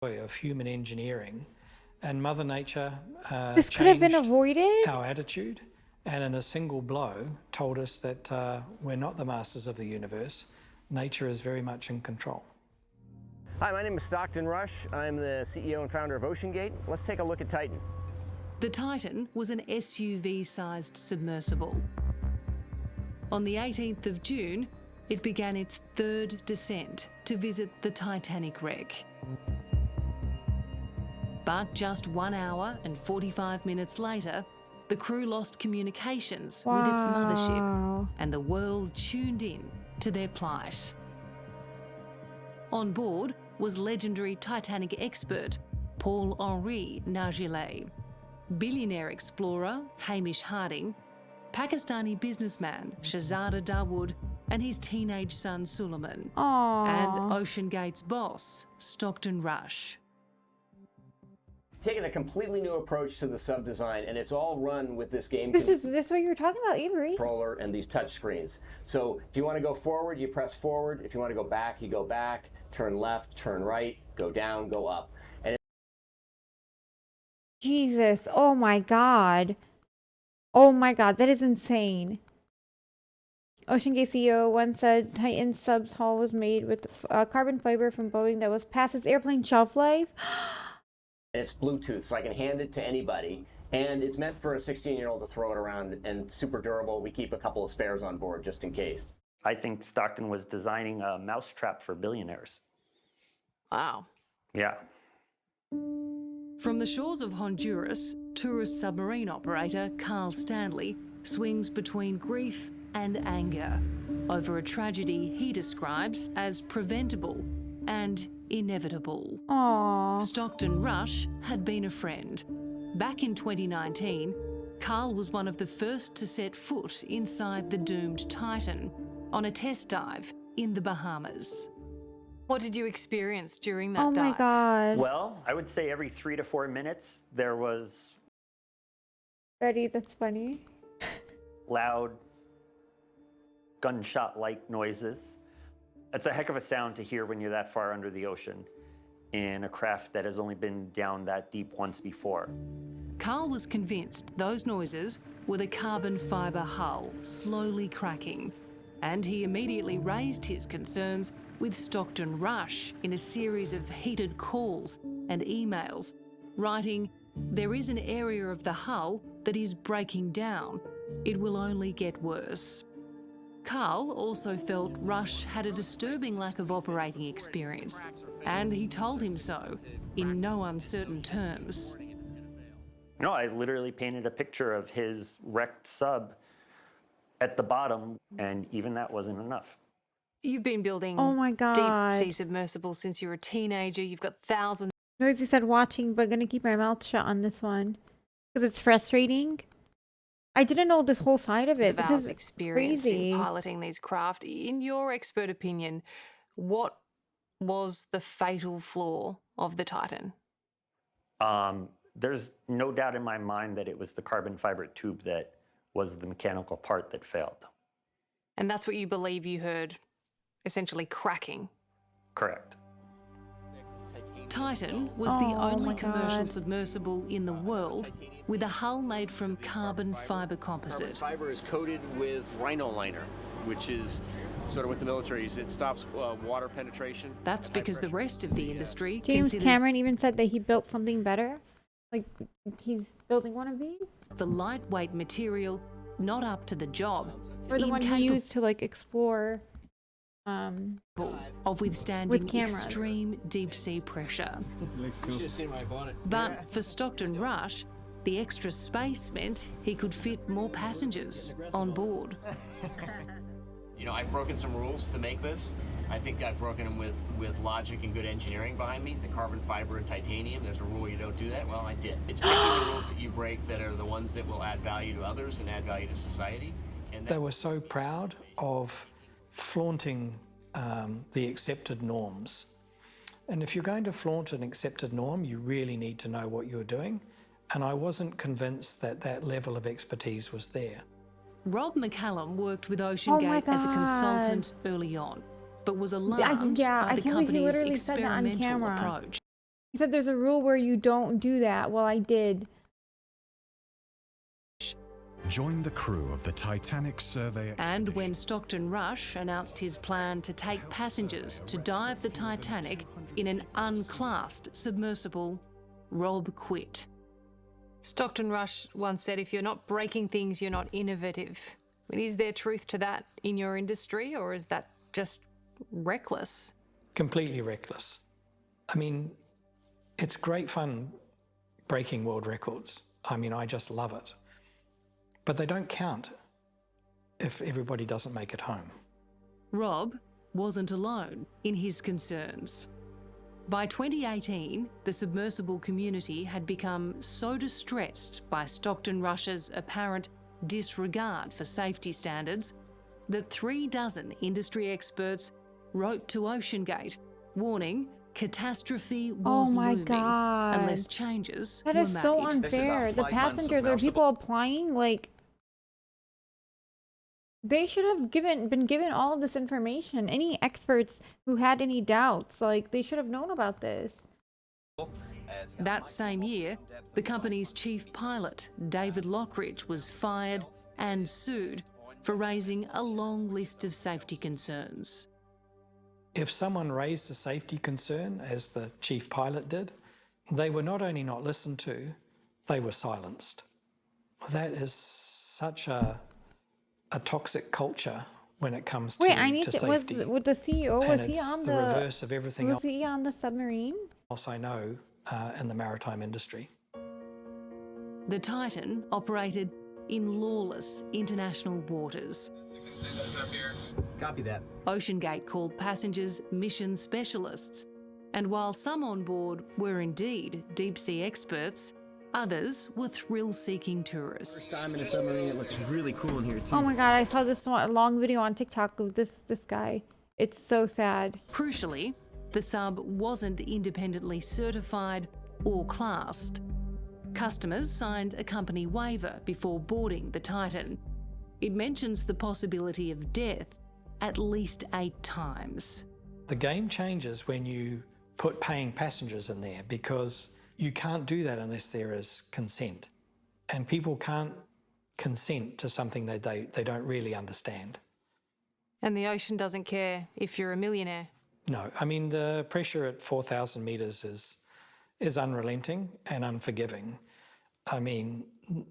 Of human engineering, and Mother Nature This could have been changed avoided. our attitude, and in a single blow told us that we're not the masters of the universe. Nature is very much in control. Hi, my name is Stockton Rush. I'm the CEO and founder of OceanGate. Let's take a look at Titan. The Titan was an SUV-sized submersible. On the 18th of June, it began its third descent to visit the Titanic wreck. But just 1 hour and 45 minutes later, the crew lost communications with its mothership, and the world tuned in to their plight. On board was legendary Titanic expert Paul-Henri Nargeolet, billionaire explorer Hamish Harding, Pakistani businessman Shahzada Dawood, and his teenage son Suleiman, and OceanGate's boss, Stockton Rush. Taking a completely new approach to the sub design, and it's all run with this game This is what you were talking about, Avery. controller and these touch screens. So if you want to go forward, you press forward. If you want to go back, you go back. Turn left, turn right, go down, go up. And Jesus, oh my God. Oh my God, that is insane. OceanGate CEO once said Titan sub's hull was made with carbon fiber from Boeing that was past its airplane shelf life. It's Bluetooth, so I can hand it to anybody. And it's meant for a 16-year-old to throw it around, and super durable. We keep a couple of spares on board just in case. I think Stockton was designing a mousetrap for billionaires. Wow. Yeah. From the shores of Honduras, tourist submarine operator Carl Stanley swings between grief and anger over a tragedy he describes as preventable and inevitable. Aww. Stockton Rush had been a friend. Back in 2019, Carl was one of the first to set foot inside the doomed Titan on a test dive in the Bahamas. What did you experience during that dive? Oh my God. Well, I would say every 3 to 4 minutes there was Ready? That's funny. loud gunshot-like noises. It's a heck of a sound to hear when you're that far under the ocean in a craft that has only been down that deep once before. Carl was convinced those noises were the carbon fibre hull slowly cracking, and he immediately raised his concerns with Stockton Rush in a series of heated calls and emails, writing, "There is an area of the hull that is breaking down. It will only get worse." Carl also felt Rush had a disturbing lack of operating experience, and he told him so in no uncertain terms. No, I literally painted a picture of his wrecked sub at the bottom, and even that wasn't enough. You've been building Oh my God. deep sea submersibles since you were a teenager. You've got thousands. Noisy said watching, but gonna keep my mouth shut on this one because it's frustrating. I didn't know this whole side of it. This is experience crazy. in piloting these craft. In your expert opinion, what was the fatal flaw of the Titan? There's no doubt in my mind that it was the carbon fiber tube that was the mechanical part that failed. And that's what you believe you heard, essentially cracking. Correct. Titan was the only commercial submersible in the world with a hull made from carbon fiber composite. Carbon fiber is coated with rhino liner, which is sort of what the military uses. It stops water penetration. That's because the rest of the industry James considers Cameron even said that he built something better. Like he's building one of these. the lightweight material not up to the job. Or the one he incapable used to like explore. Of withstanding with cameras. extreme deep sea pressure. You should have seen my bonnet. But for Stockton Rush, the extra space meant he could fit more passengers on board. You know, I've broken some rules to make this. I think I've broken them with logic and good engineering behind me. The carbon fiber and titanium, there's a rule you don't do that. Well, I did. It's breaking the rules that you break that are the ones that will add value to others and add value to society. And They were so proud of flaunting the accepted norms. And if you're going to flaunt an accepted norm, you really need to know what you're doing. And I wasn't convinced that that level of expertise was there. Rob McCallum worked with OceanGate as a consultant early on, but was alarmed by the company's experimental approach. He said there's a rule where you don't do that. Well, I did. Join the crew of the Titanic survey expedition. And when Stockton Rush announced his plan to take passengers to dive the Titanic in an unclassed submersible, Rob quit. Stockton Rush once said, if you're not breaking things, you're not innovative. I mean, is there truth to that in your industry, or is that just reckless? Completely reckless. I mean, it's great fun breaking world records. I mean, I just love it. But they don't count if everybody doesn't make it home. Rob wasn't alone in his concerns. By 2018, the submersible community had become so distressed by Stockton Rush's apparent disregard for safety standards that 36 industry experts wrote to OceanGate, warning catastrophe was looming God. unless changes That were is made. so unfair. The passengers or people applying, like, they should have been given all of this information. Any experts who had any doubts, like, they should have known about this. That same year, the company's chief pilot, David Lockridge, was fired and sued for raising a long list of safety concerns. If someone raised a safety concern, as the chief pilot did, they were not only not listened to, they were silenced. That is such a toxic culture when it comes Wait, I to need to. safety. Was the CEO? And Was he it's on the reverse of everything Was he on the submarine? else I know in the maritime industry. The Titan operated in lawless international waters. Copy that. OceanGate called passengers mission specialists. And while some on board were indeed deep-sea experts, others were thrill-seeking tourists. First time in a submarine, it looks really cool in here too. Oh my god, I saw this long video on TikTok of this guy. It's so sad. Crucially, the sub wasn't independently certified or classed. Customers signed a company waiver before boarding the Titan. It mentions the possibility of death at least 8 times. The game changes when you put paying passengers in there, because you can't do that unless there is consent. And people can't consent to something that they don't really understand. And the ocean doesn't care if you're a millionaire. No, I mean, the pressure at 4,000 metres is unrelenting and unforgiving. I mean, you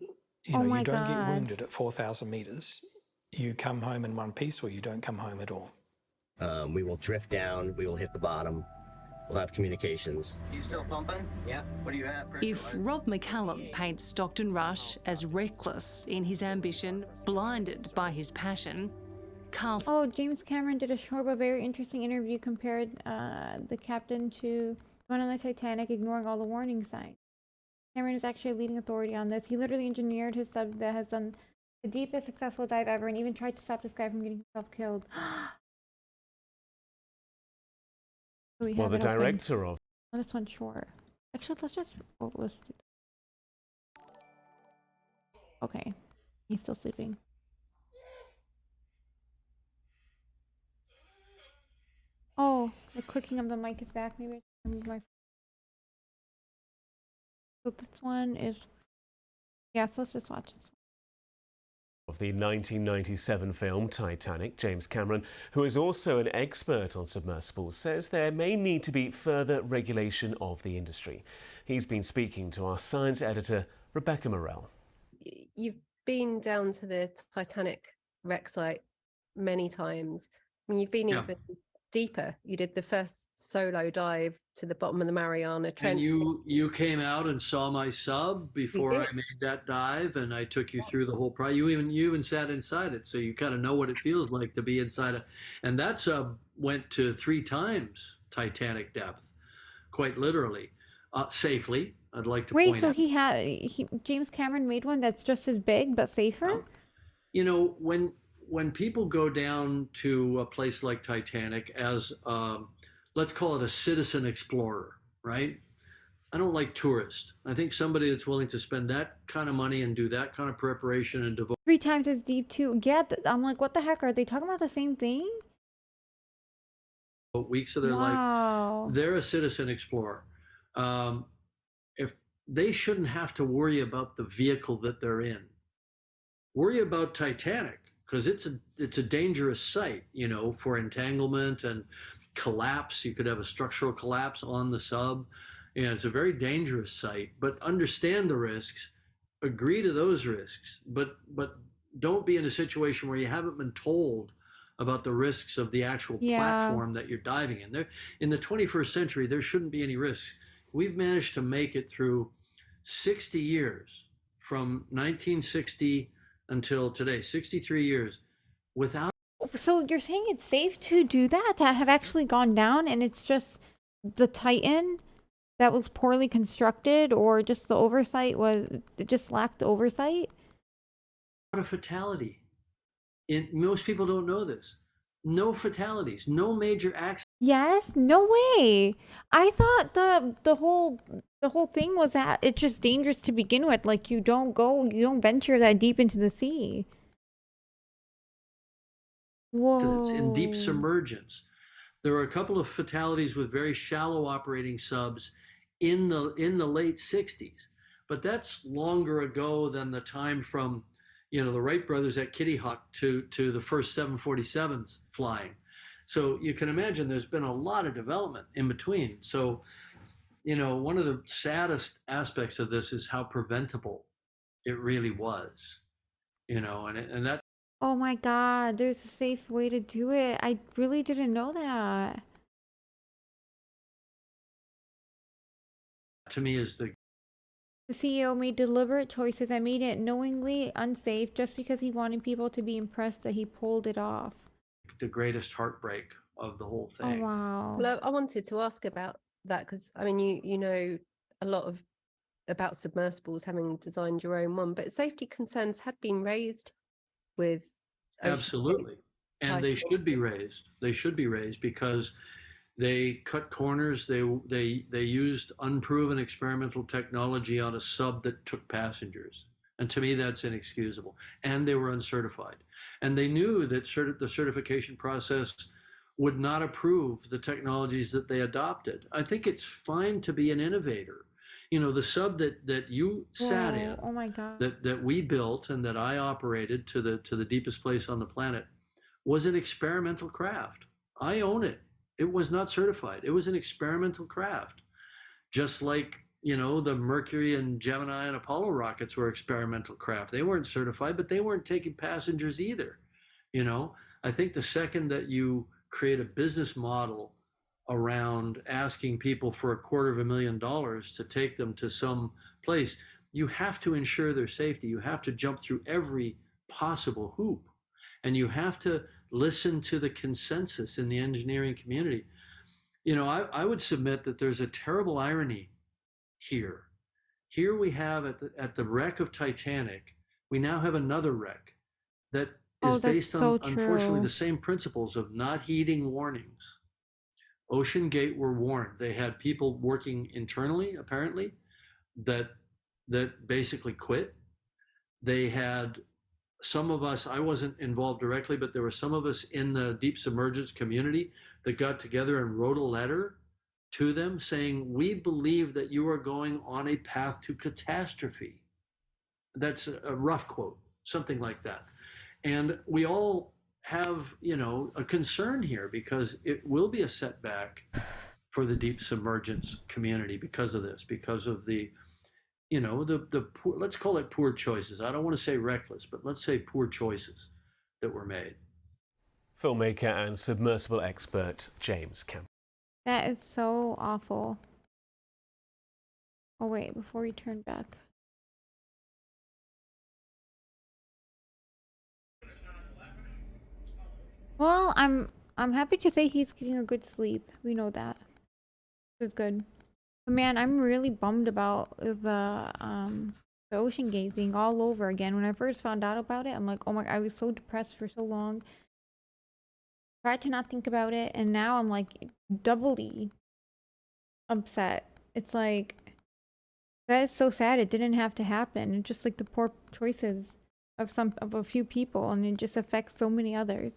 know, you don't get wounded at 4,000 metres. You come home in one piece or you don't come home at all. We will drift down, we will hit the bottom, we'll have communications. You still pumping? Yeah. What are you at? If Rob McCallum paints Stockton Rush as reckless in his ambition, blinded by his passion, Carl... Oh, James Cameron did a short but very interesting interview, compared the captain to the one on the Titanic, ignoring all the warning signs. Cameron is actually a leading authority on this. He literally engineered his sub that has done the deepest successful dive ever, and even tried to stop this guy from getting himself killed. So Well, the director of... Oh, this one's short. Actually, let's just... Oh, let's do that. Okay. He's still sleeping. Oh, the clicking of the mic is back. Maybe I should move my... So this one is... Yeah, so let's just watch this one. Of the 1997 film Titanic, James Cameron, who is also an expert on submersibles, says there may need to be further regulation of the industry. He's been speaking to our science editor, Rebecca Morell. You've been down to the Titanic wreck site many times. I mean, you've been even deeper. You did the first solo dive to the bottom of the Mariana Trench. And you came out and saw my sub before I made that dive, and I took you through the whole process. You even sat inside it, so you kind of know what it feels like to be inside it. And that sub went to 3 times Titanic depth, quite literally, safely. I'd like to point out. Wait, so James Cameron made one that's just as big but safer? You know, when people go down to a place like Titanic as, let's call it a citizen explorer, right? I don't like tourist. I think somebody that's willing to spend that kind of money and do that kind of preparation and devote 3 times as deep too. Yeah, I'm like, what the heck? Are they talking about the same thing? weeks of their life, they're a citizen explorer. If they shouldn't have to worry about the vehicle that they're in. Worry about Titanic, because it's a dangerous site, you know, for entanglement and collapse. You could have a structural collapse on the sub. And it's a very dangerous site, but understand the risks, agree to those risks, but don't be in a situation where you haven't been told about the risks of the actual platform that you're diving in. There, in the 21st century, there shouldn't be any risks. We've managed to make it through 60 years, from 1960 until today, 63 years, without. So you're saying it's safe to do that, to have actually gone down, and it's just the Titan that was poorly constructed, or just the oversight it just lacked the oversight? Not a fatality. Most people don't know this. No fatalities, no major accidents. Yes, no way. I thought the whole thing was that it's just dangerous to begin with. Like, you don't venture that deep into the sea. Whoa. It's in deep submergence. There were a couple of fatalities with very shallow operating subs in the late 60s, but that's longer ago than the time from the Wright brothers at Kitty Hawk to the first 747s flying. So you can imagine there's been a lot of development in between. So, one of the saddest aspects of this is how preventable it really was, and that Oh my God, there's a safe way to do it. I really didn't know that. to me is the The CEO made deliberate choices and made it knowingly unsafe just because he wanted people to be impressed that he pulled it off. greatest heartbreak of the whole Oh thing. wow. Well, I wanted to ask about that because I mean, you know a lot about submersibles, having designed your own one, but safety concerns had been raised with Absolutely. And they Titan. should be raised. They should be raised because they cut corners. They used unproven experimental technology on a sub that took passengers. And to me, that's inexcusable. And they were uncertified. And they knew that the certification process would not approve the technologies that they adopted. I think it's fine to be an innovator. The sub that you sat in, Oh my God. that we built and that I operated to the deepest place on the planet was an experimental craft. I own it. It was not certified. It was an experimental craft. Just like, the Mercury and Gemini and Apollo rockets were experimental craft. They weren't certified, but they weren't taking passengers either. I think the second that you create a business model around asking people for $250,000 to take them to some place, you have to ensure their safety. You have to jump through every possible hoop. And you have to listen to the consensus in the engineering community. I would submit that there's a terrible irony here. Here we have at the wreck of Titanic, we now have another wreck that is based on, unfortunately, the same principles of not heeding warnings. Ocean Gate were warned. They had people working internally, apparently, that basically quit. They had some of us, I wasn't involved directly, but there were some of us in the deep submergence community that got together and wrote a letter to them saying, we believe that you are going on a path to catastrophe. That's a rough quote, something like that. And we all have, a concern here because it will be a setback for the deep submergence community because of this, because of the poor, let's call it poor choices. I don't want to say reckless, but let's say poor choices that were made. Filmmaker and submersible expert James Cameron. That is so awful. Oh wait, before we turn back. Well, I'm happy to say he's getting a good sleep. We know that. It's good. But man, I'm really bummed about the Ocean Gate thing all over again. When I first found out about it, I'm like, oh my, I was so depressed for so long. Tried to not think about it, and now I'm like doubly upset. It's like, that is so sad. It didn't have to happen. It's just like the poor choices of a few people, and it just affects so many others.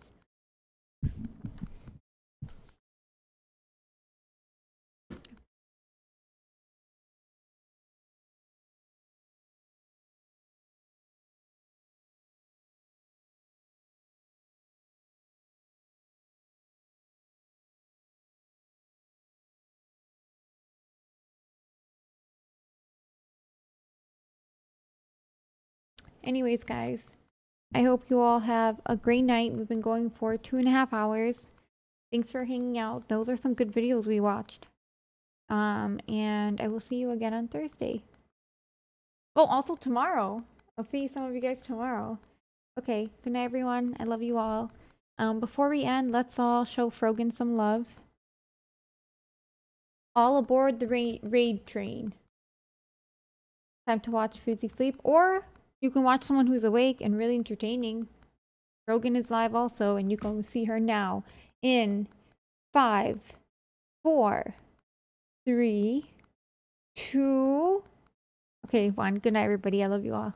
Anyways, guys, I hope you all have a great night. We've been going for 2.5 hours. Thanks for hanging out. Those are some good videos we watched. And I will see you again on Thursday. Oh, also tomorrow. I'll see some of you guys tomorrow. Okay, good night, everyone. I love you all. Before we end, let's all show Frogan some love. All aboard the raid train. Time to watch Foozy sleep, or you can watch someone who's awake and really entertaining. Rogan is live also, and you can see her now in 5, 4, 3, 2. Okay, 1. Good night, everybody. I love you all.